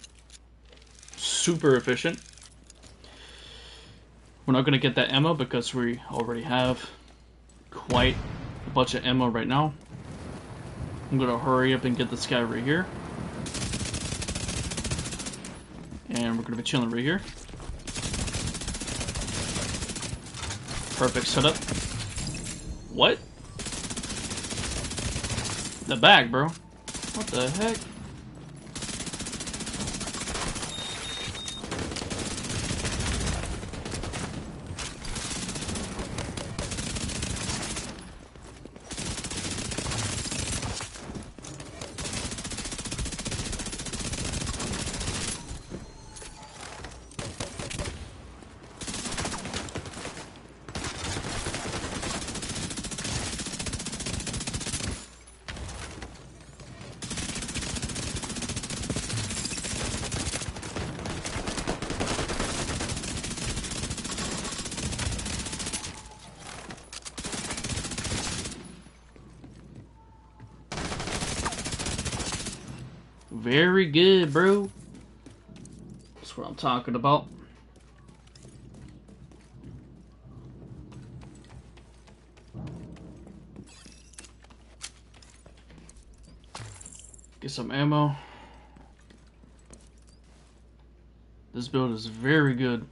Speaker 1: Super efficient. We're not going to get that ammo because we already have quite a bunch of ammo right now. I'm going to hurry up and get this guy right here. And we're going to be chilling right here. Perfect setup. What? The bag, bro. What the heck? Very good, bro. That's what I'm talking about. Get some ammo. This build is very good.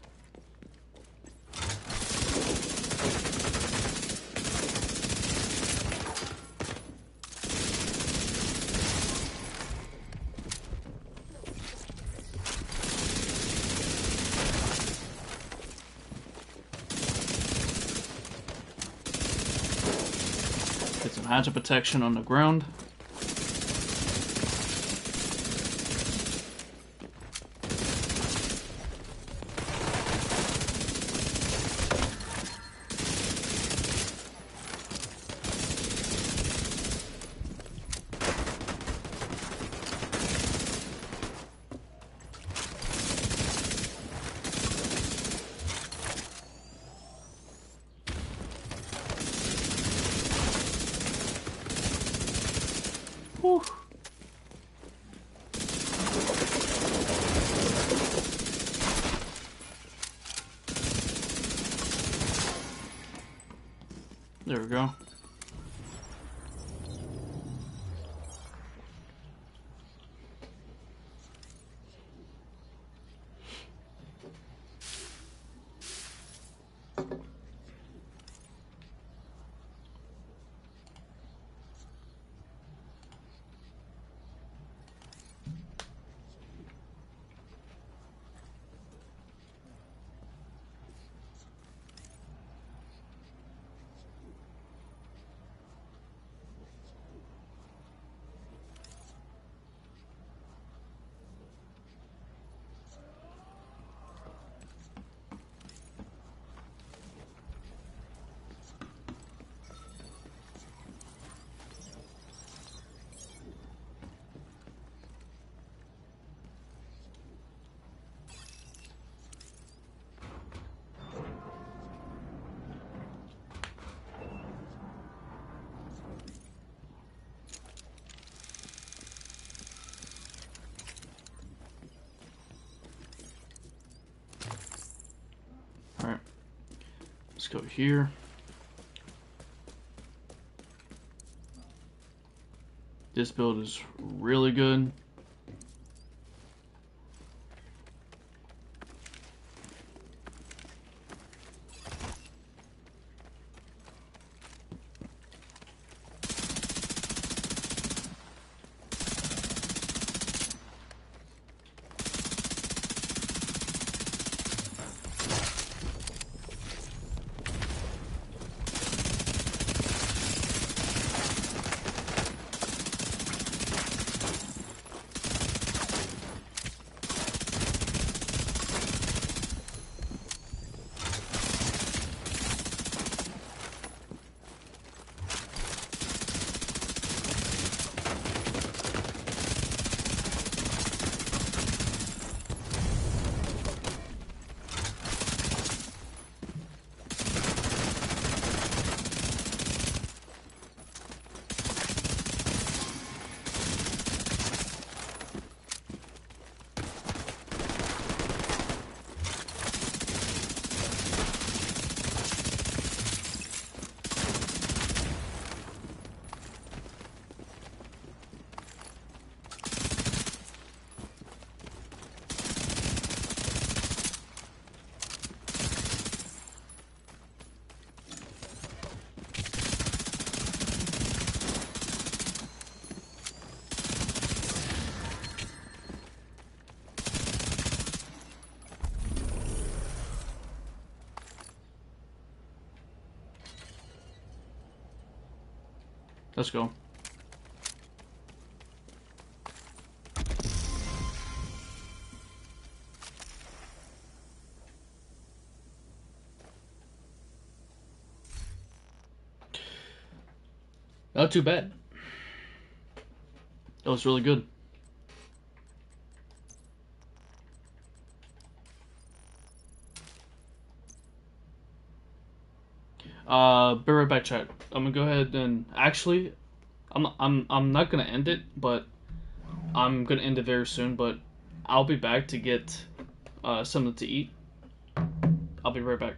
Speaker 1: Get some hatchet protection on the ground. Whew. There we go. Alright. Let's go here. This build is really good. Let's go. Not too bad. That was really good. Be right back, chat. I'm gonna go ahead and actually, I'm not gonna end it, but I'm gonna end it very soon. But I'll be back to get something to eat. I'll be right back.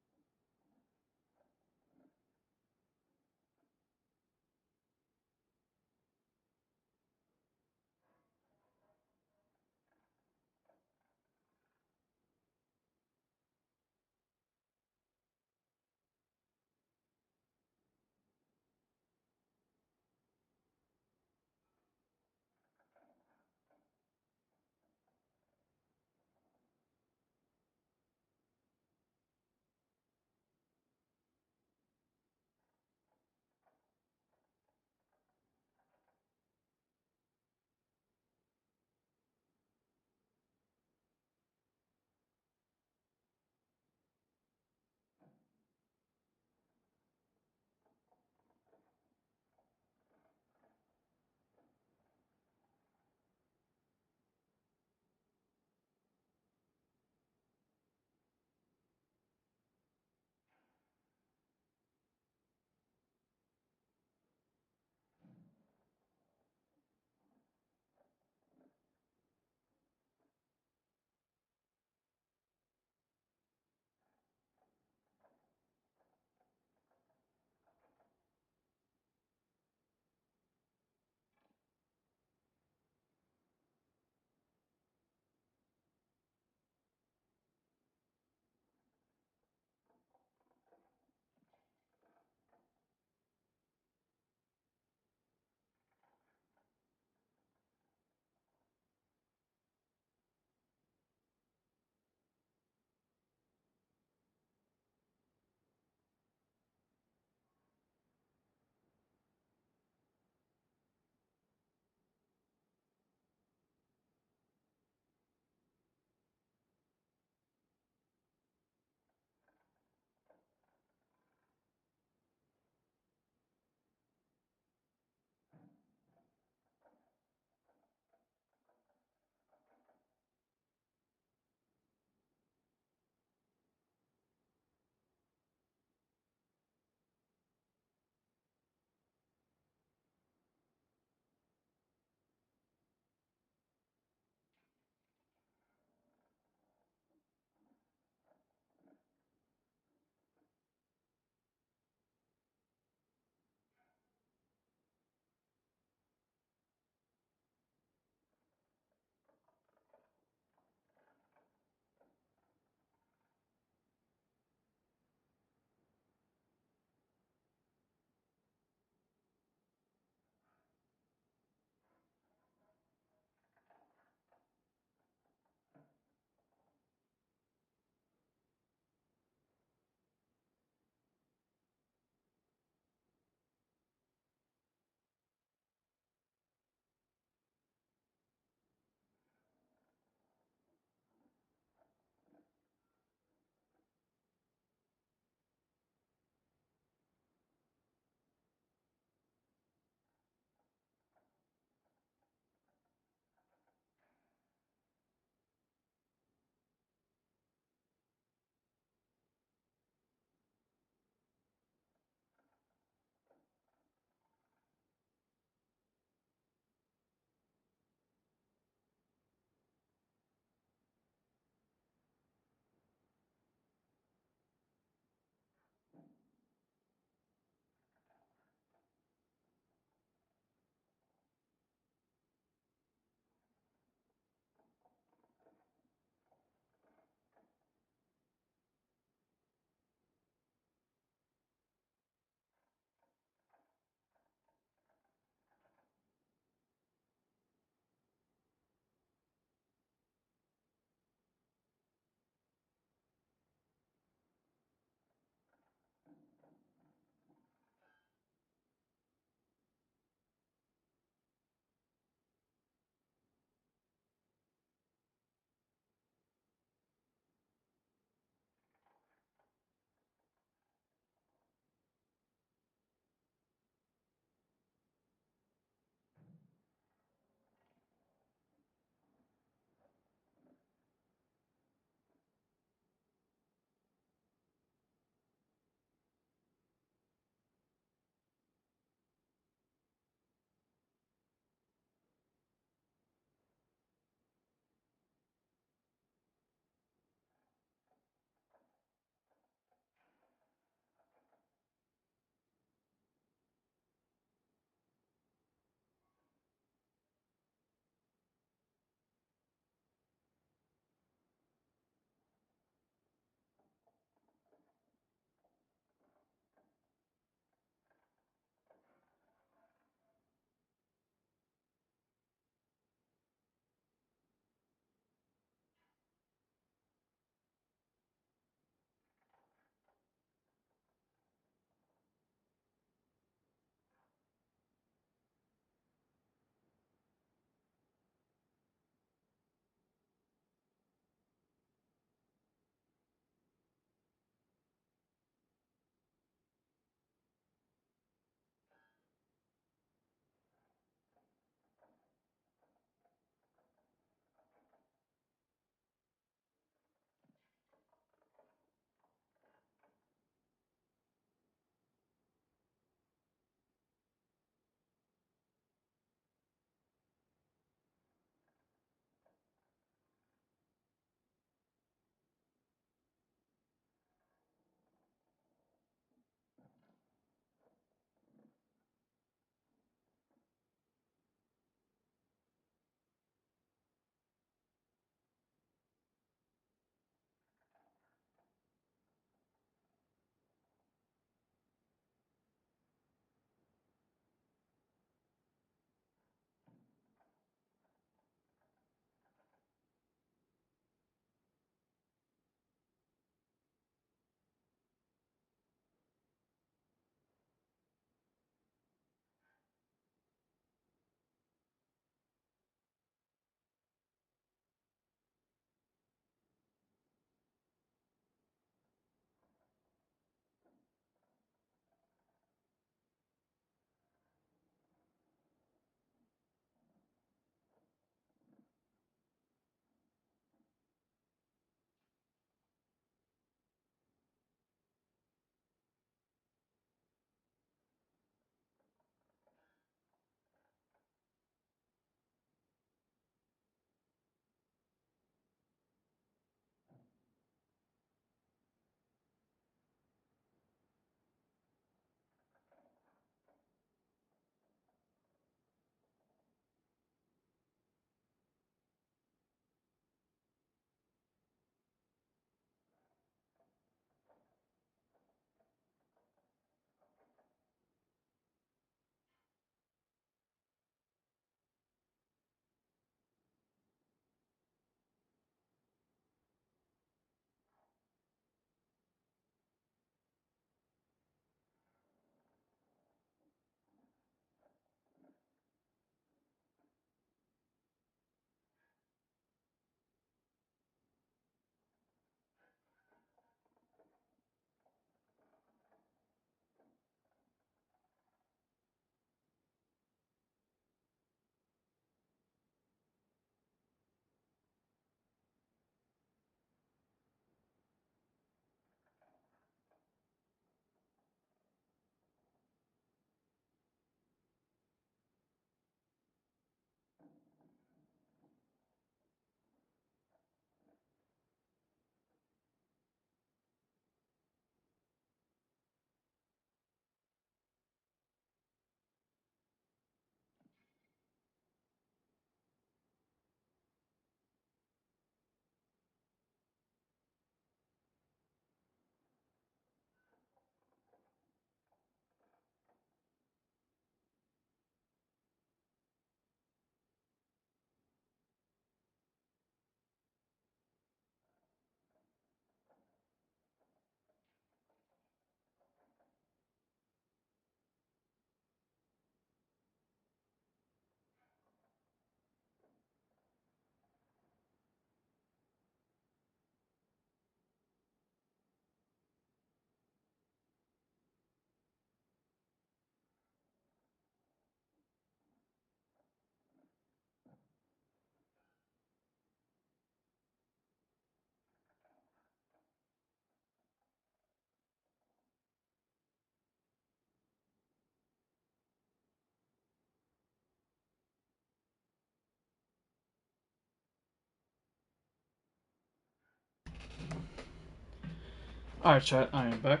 Speaker 1: Alright, chat, I am back.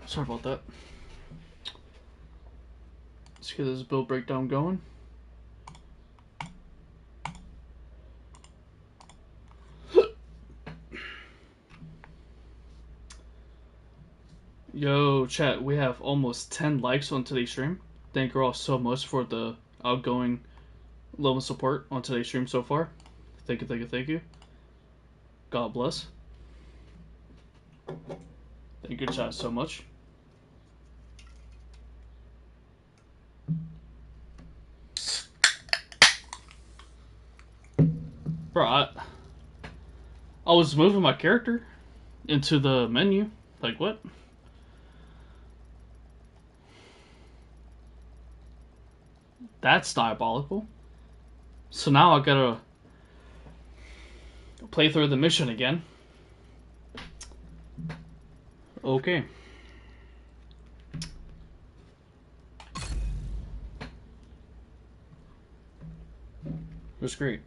Speaker 1: Sorry about that. Let's get this build breakdown going. Yo, chat, we have almost 10 likes on today's stream. Thank you all so much for the outgoing level support on today's stream so far. Thank you, thank you, thank you. God bless. Thank you, chat, so much. Bro, I was moving my character into the menu. Like, what? That's diabolical. So now I gotta play through the mission again. Okay. That's great.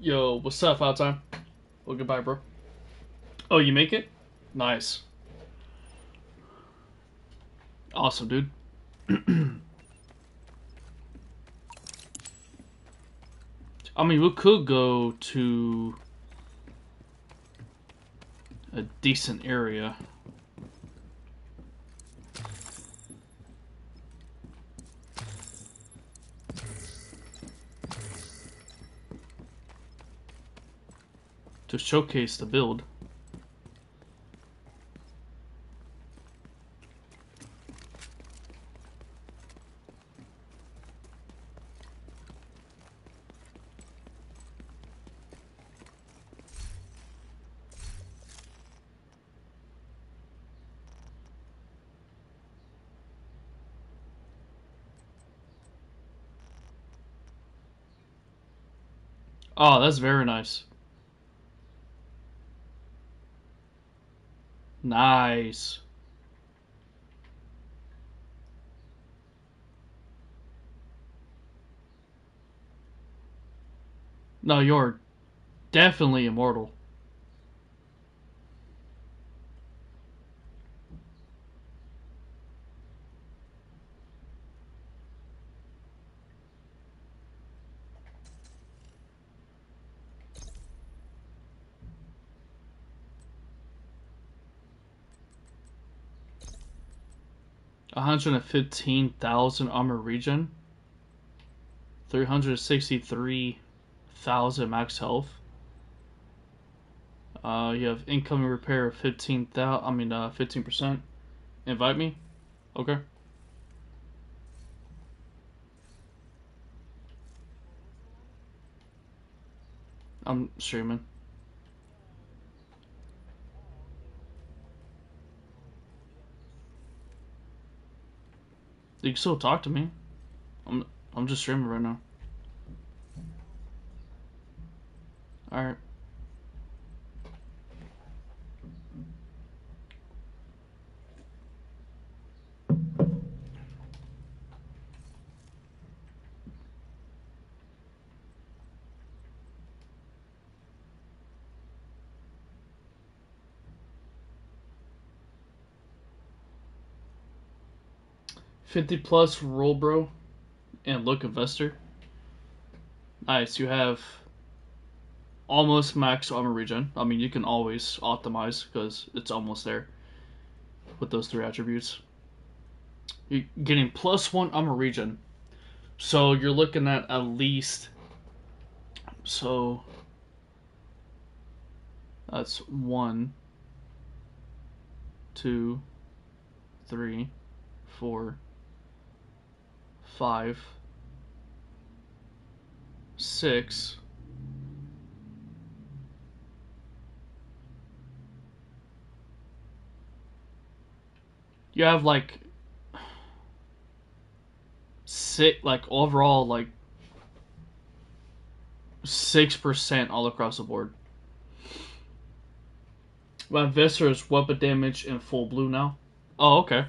Speaker 1: Yo, what's up, out time? Well, goodbye, bro. Oh, you make it? Nice. Awesome, dude. I mean, we could go to a decent area. To showcase the build. Oh, that's very nice. Nice. No, you're definitely immortal. $115,000 armor regen. 363,000 max health. You have incoming repair of 15,000. I mean, 15%. Invite me. Okay. I'm streaming. You can still talk to me. I'm just streaming right now. Alright. $50+ roll, bro, and look investor. Nice. You have almost max armor regen. I mean, you can always optimize because it's almost there with those 3 attributes. You're getting +1 armor regen. So you're looking at least. So that's 1, 2, 3, 4, 5, 6. You have like overall like 6% all across the board. My Viscer is weapon damage in full blue now. Oh, okay.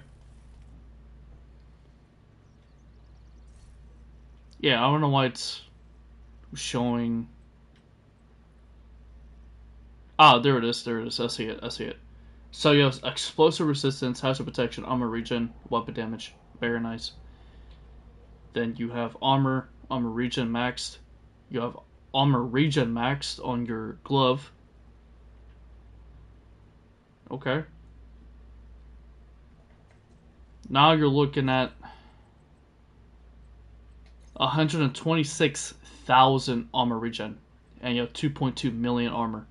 Speaker 1: Yeah, I don't know why it's showing. Ah, there it is. There it is. I see it. I see it. So you have explosive resistance, hazard protection, armor regen, weapon damage. Very nice. Then you have armor regen maxed. You have armor regen maxed on your glove. Okay. Now you're looking at 126,000 armor regen, and you have 2.2 million armor.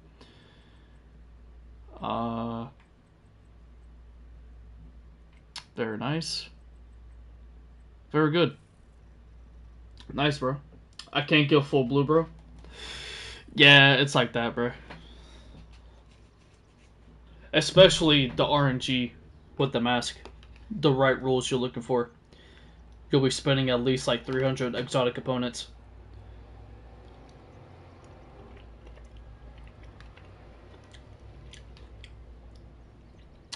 Speaker 1: Very nice. Very good. Nice, bro. I can't go full blue, bro. Yeah, it's like that, bro. Especially the RNG with the mask. The right rules you're looking for. You'll be spending at least like 300 exotic components.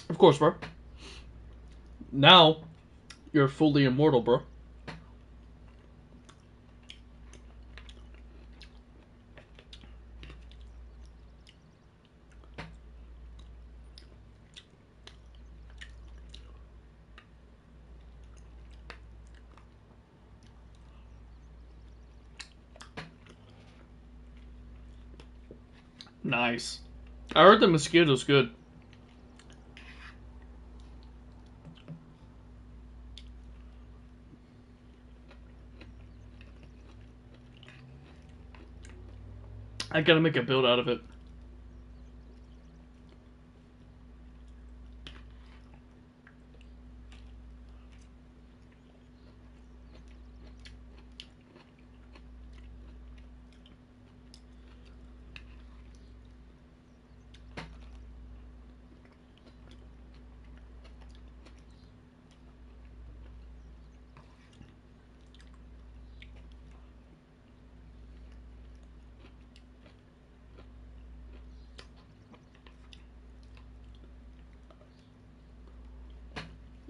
Speaker 1: Of course, bro. Now, you're fully immortal, bro. Nice. I heard the mosquito's good. I gotta make a build out of it.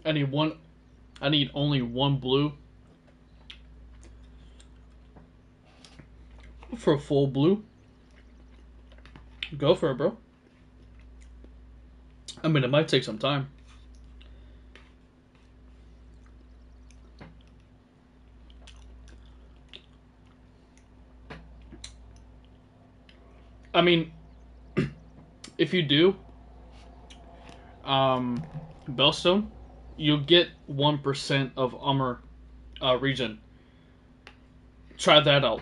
Speaker 1: I need one. I need only one blue for full blue. Go for it, bro. I mean, it might take some time. I mean, if you do, Bellstone, you'll get 1% of armor regen. Try that out.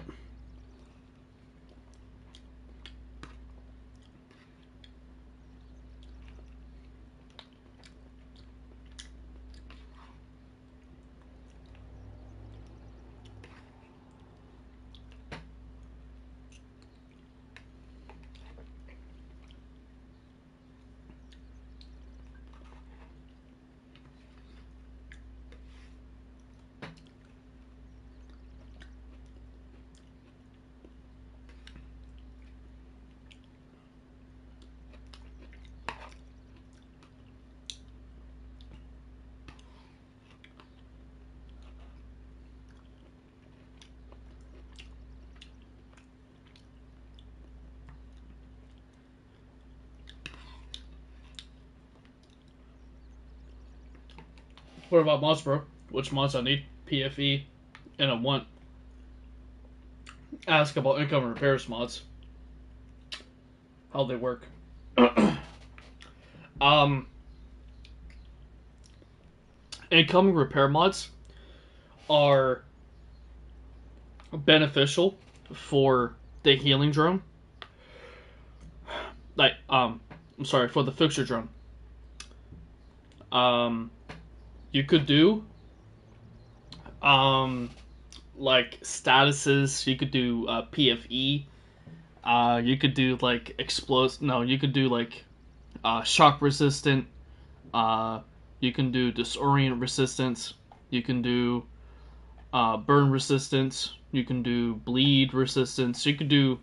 Speaker 1: What about mods, bro? Which mods I need? PFE, and I want. Ask about income and repairs mods. how they work. um, Incoming repair mods are beneficial for the healing drone. Like, I'm sorry, for the fixture drone. You could do, like statuses. You could do PFE. You could do like explosive. No, you could do like shock resistant. Uh, you can do disorient resistance. You can do burn resistance. You can do bleed resistance. You could do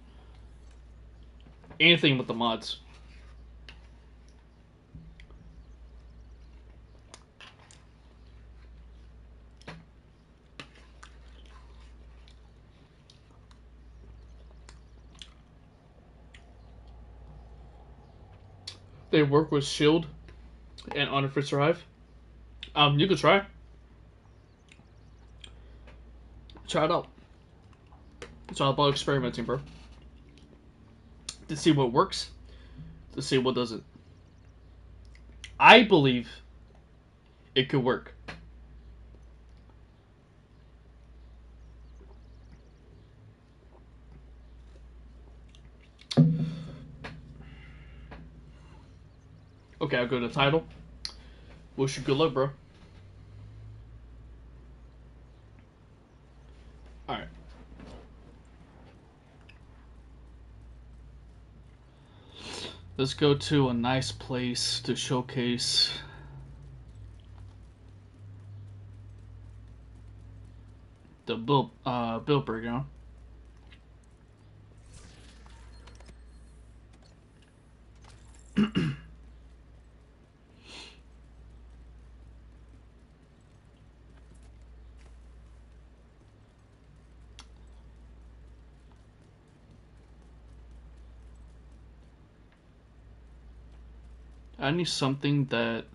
Speaker 1: anything with the mods. They work with shield and Honor Survive. You could try. Try it out. It's all about experimenting, bro. To see what works, to see what doesn't. I believe it could work. Okay, I'll go to the title. Wish you good luck, bro. Alright. Let's go to a nice place to showcase the build breakdown. I need something that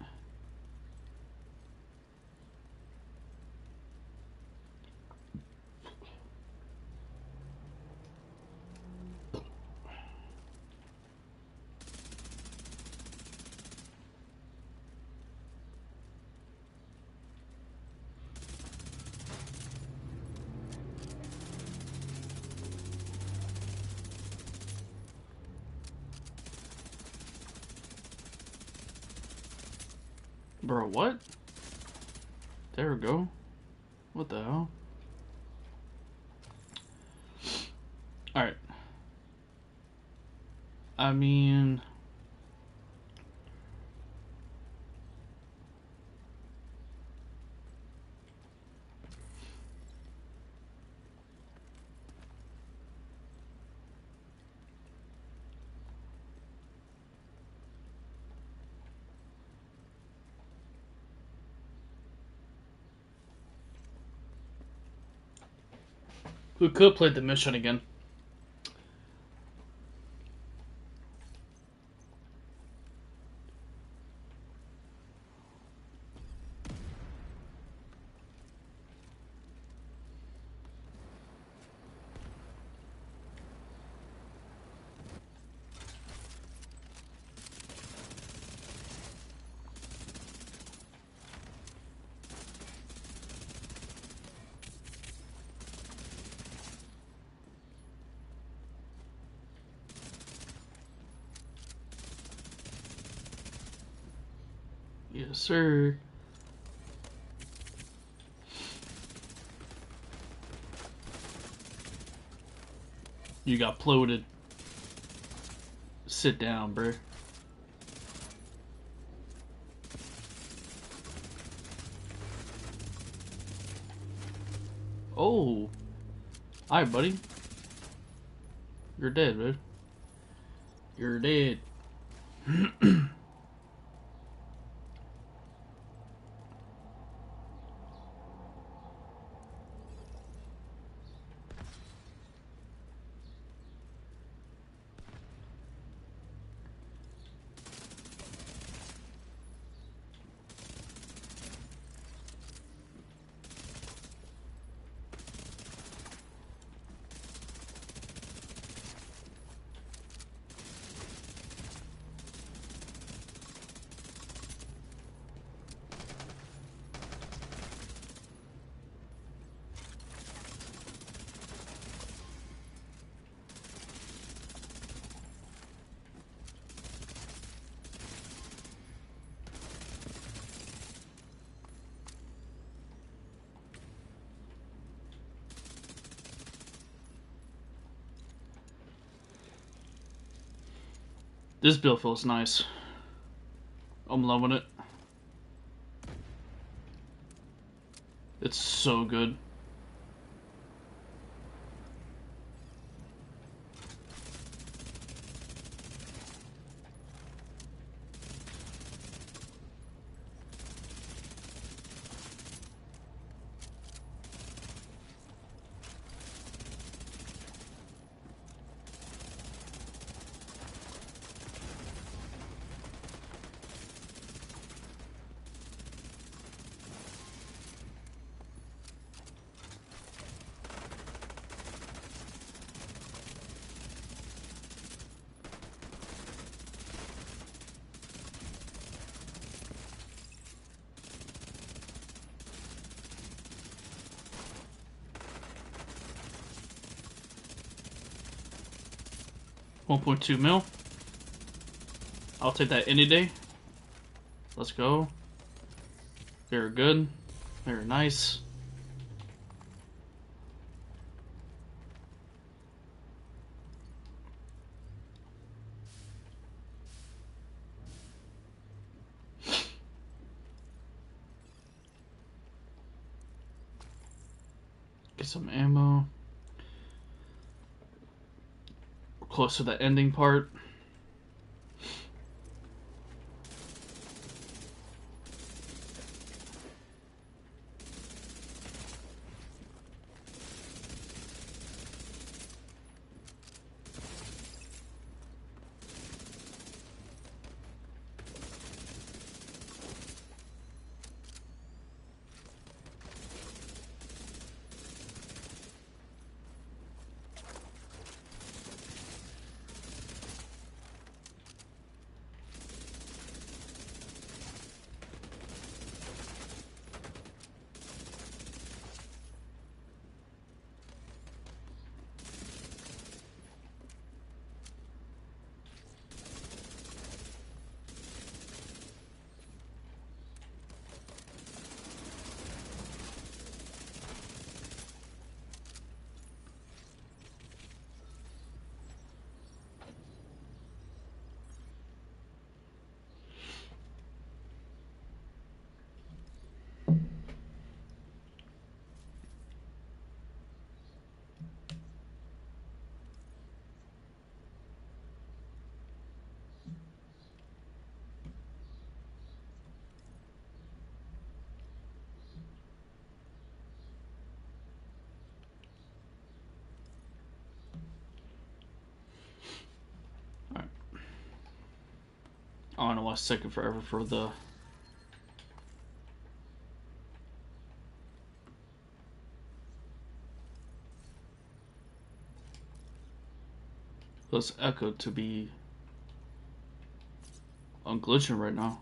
Speaker 1: bro, what? There we go. What the hell? Alright. I mean, we could play the mission again. Yes, sir. You got ploded. Sit down, bro. Oh. Alright, buddy. You're dead, dude. You're dead. This build feels nice. I'm loving it. It's so good. $1.2 mil. I'll take that any day. Let's go. Very good. Very nice. Get some ammo. We're close to the ending part. Alright. I don't know why it's taking forever for the... This echo to be unglitching right now.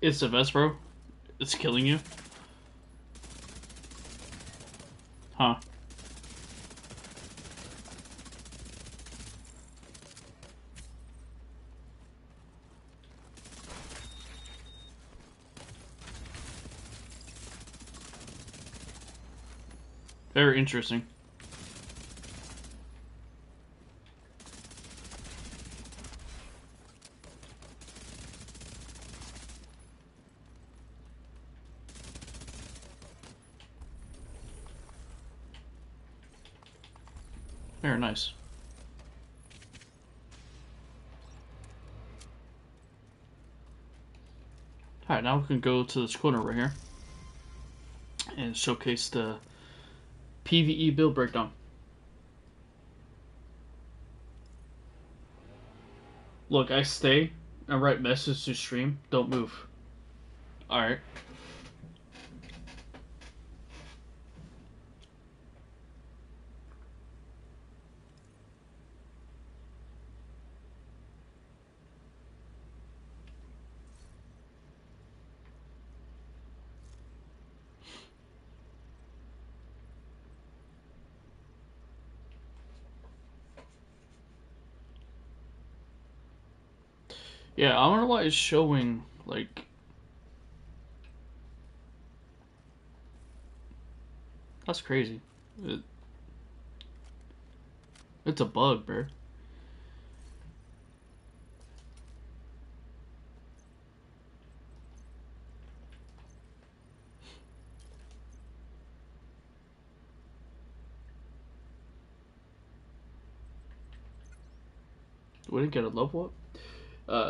Speaker 1: It's the best, bro. It's killing you. Huh. Very interesting. Very nice. Alright, now we can go to this corner right here and showcase the PvE build breakdown. Look, I stay and write message to stream. Don't move. Alright. Yeah, I don't know why it's showing, like... That's crazy. It's a bug, bro. We didn't get a level up.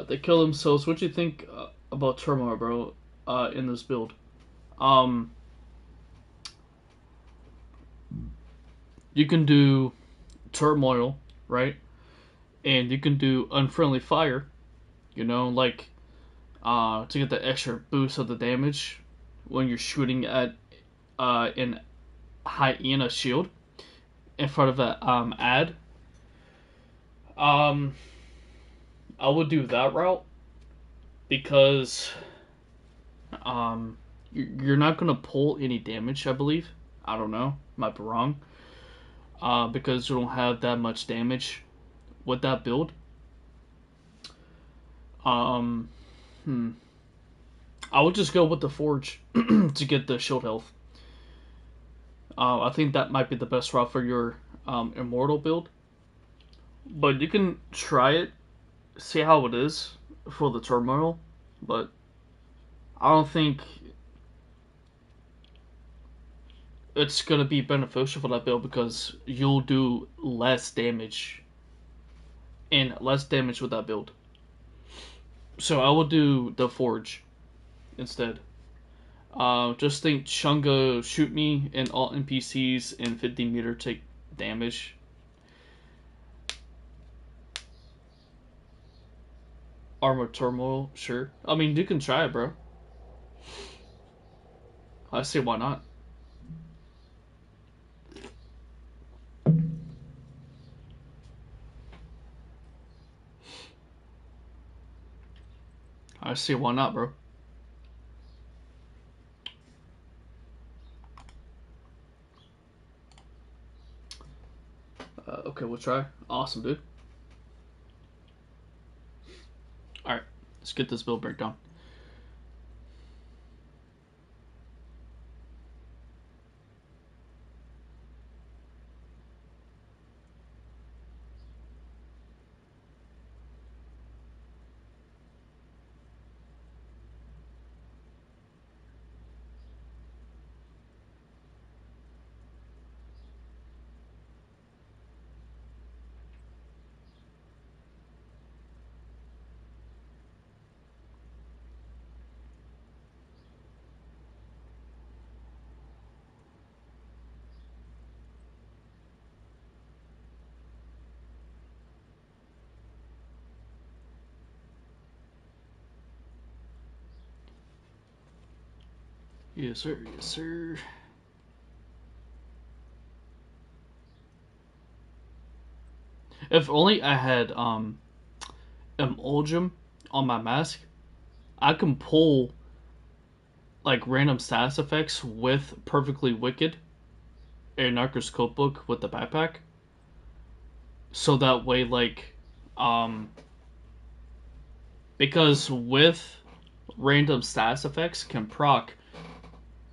Speaker 1: They kill themselves. What do you think about Turmoil, bro, in this build? You can do Turmoil, right? And you can do Unfriendly Fire, you know, like to get the extra boost of the damage when you're shooting at an hyena shield in front of a ad. I would do that route because you're not gonna pull any damage. I believe. I don't know. Might be wrong. Because you don't have that much damage with that build. Um, I would just go with the Forge to get the shield health. I think that might be the best route for your Immortal build. But you can try it, see how it is for the Turmoil. But I don't think it's gonna be beneficial for that build because you'll do less damage and less damage with that build. So I will do the Forge instead. Just think Chunga shoot me and all NPCs in 50 meter take damage. Armor Turmoil, sure. I mean, you can try it, bro. I say why not. I say why not, bro. Okay, we'll try. Awesome, dude. Alright, let's get this build breakdown. Yes, sir. Yes, sir. If only I had Emulgem on my mask, I can pull like random status effects with Perfectly Wicked, a Narcos Codebook with the backpack. So that way, like, because with random status effects can proc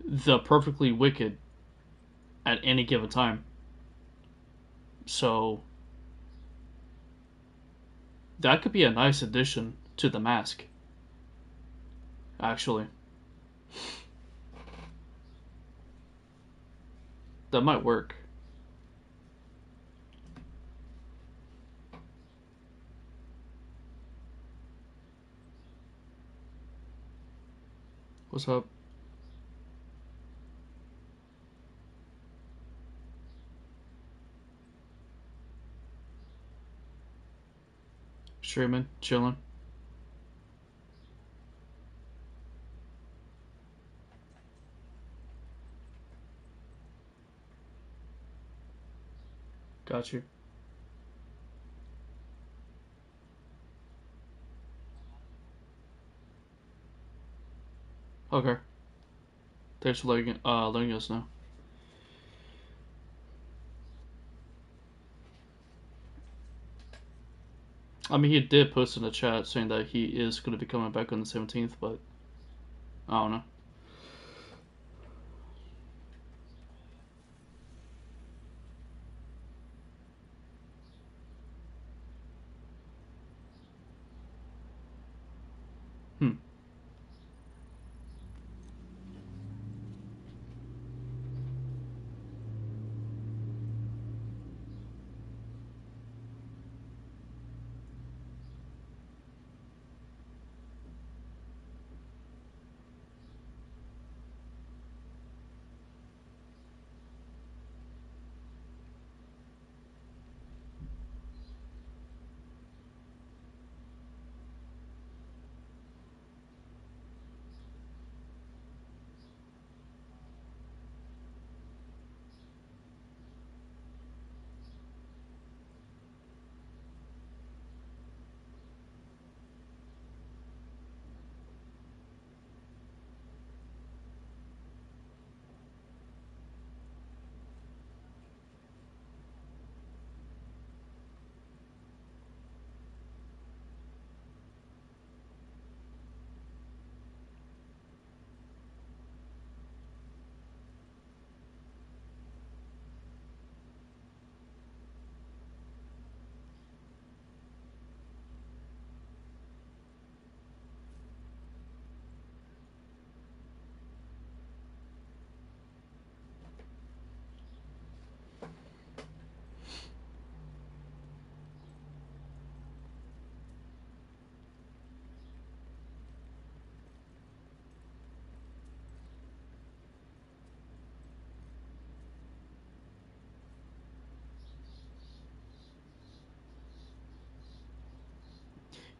Speaker 1: the Perfectly Wicked at at any given time. So that could be a nice addition to the mask, actually. That might work. What's up? Streaming, chilling. Got you. Okay. Thanks for letting us know. I mean, he did post in the chat saying that he is going to be coming back on the 17th, but I don't know. Hmm.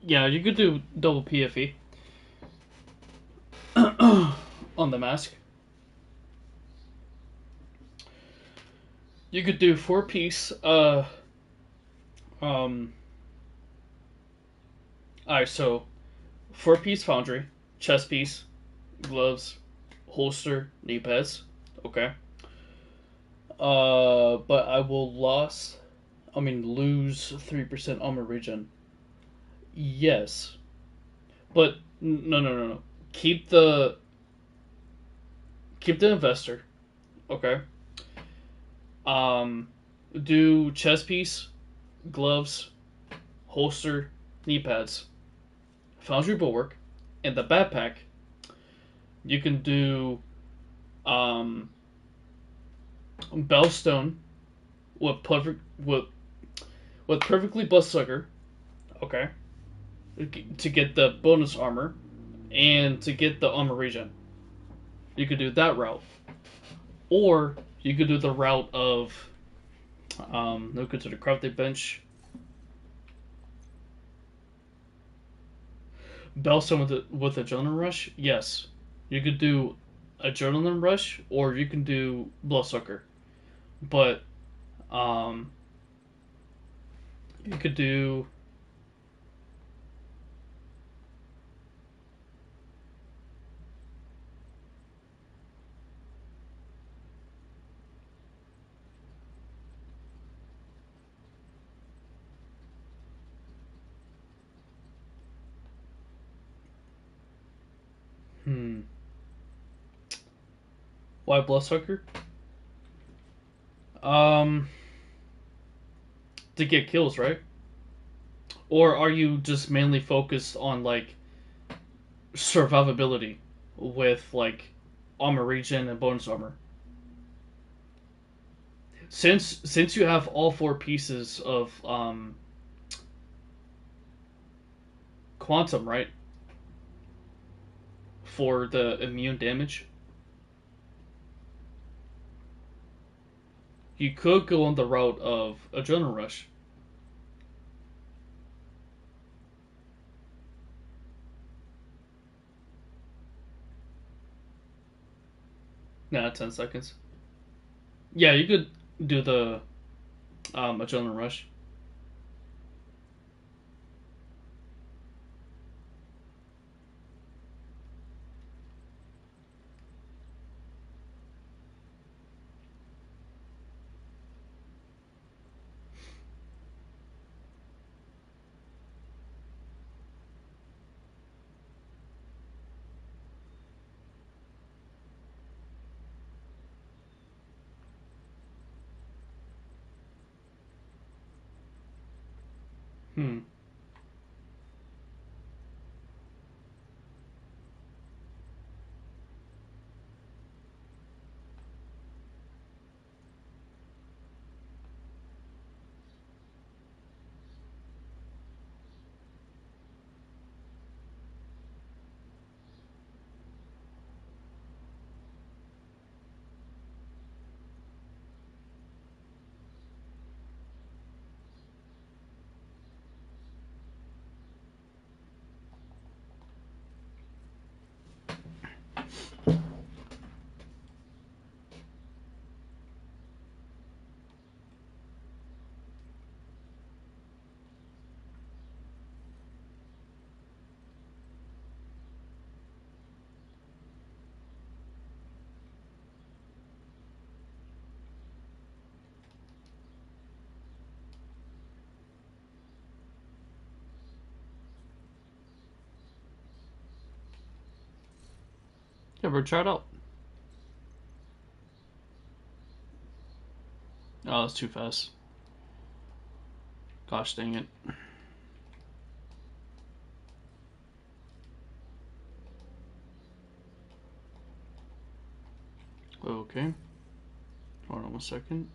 Speaker 1: Yeah, you could do double PFE on the mask. You could do 4-piece. Um. Alright, so 4-piece foundry, chest piece, gloves, holster, knee pads. Okay. But I will lose 3% armor regen. Yes, but no, no, no, no. Keep the keep the investor. Okay. Um, do chest piece, gloves, holster, knee pads, foundry bulwark, and the backpack. You can do um bellstone with perfectly bloodsucker. Okay. To get the bonus armor and to get the armor regen. You could do that route, or you could do the route of no good to the crafting bench. Bellstone with adrenaline rush. Yes, you could do adrenaline rush, or you can do bloodsucker. But um, you could do. Hmm. Why bloodsucker? Um, to get kills, right? Or are you just mainly focused on like survivability with like armor regen and bonus armor? Since you have all four pieces of quantum, right, for the immune damage, you could go on the route of adrenaline rush. Nah, 10 seconds. Yeah, you could do the adrenaline rush. Hmm. Yeah, bro, try it out. Oh, that's too fast. Gosh dang it. Okay. Hold on 1 second.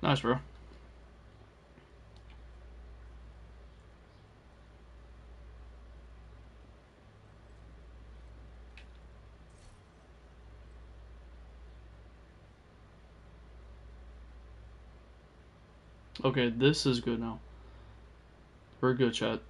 Speaker 1: Nice, bro. Okay, this is good now. We're good, chat.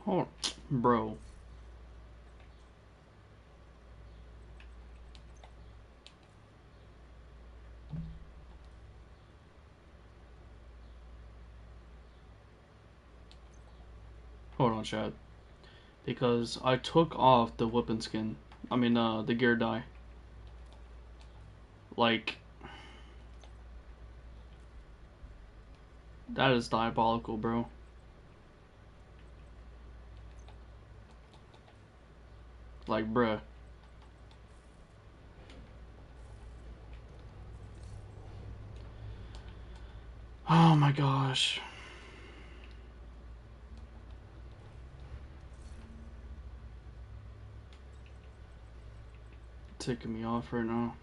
Speaker 1: Oh, bro. Hold on, chat. Because I took off the weapon skin. I mean, the gear dye. Like, that is diabolical, bro. Like, bruh. Oh my gosh. Taking me off right now.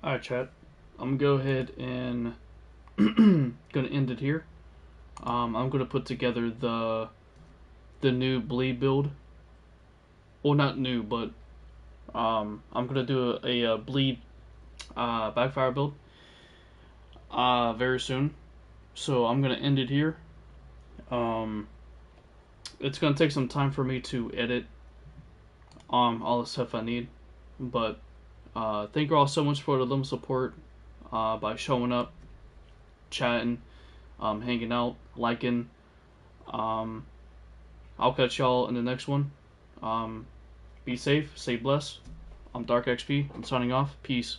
Speaker 1: Alright, chat. I'm gonna go ahead and gonna end it here. I'm gonna put together the new bleed build. Well, not new, but I'm gonna do a bleed backfire build very soon. So I'm gonna end it here. Um, it's gonna take some time for me to edit all the stuff I need, but thank you all so much for the little support by showing up, chatting, hanging out, liking. Um, I'll catch y'all in the next one. Be safe, stay blessed. I'm DarkXP. I'm signing off. Peace.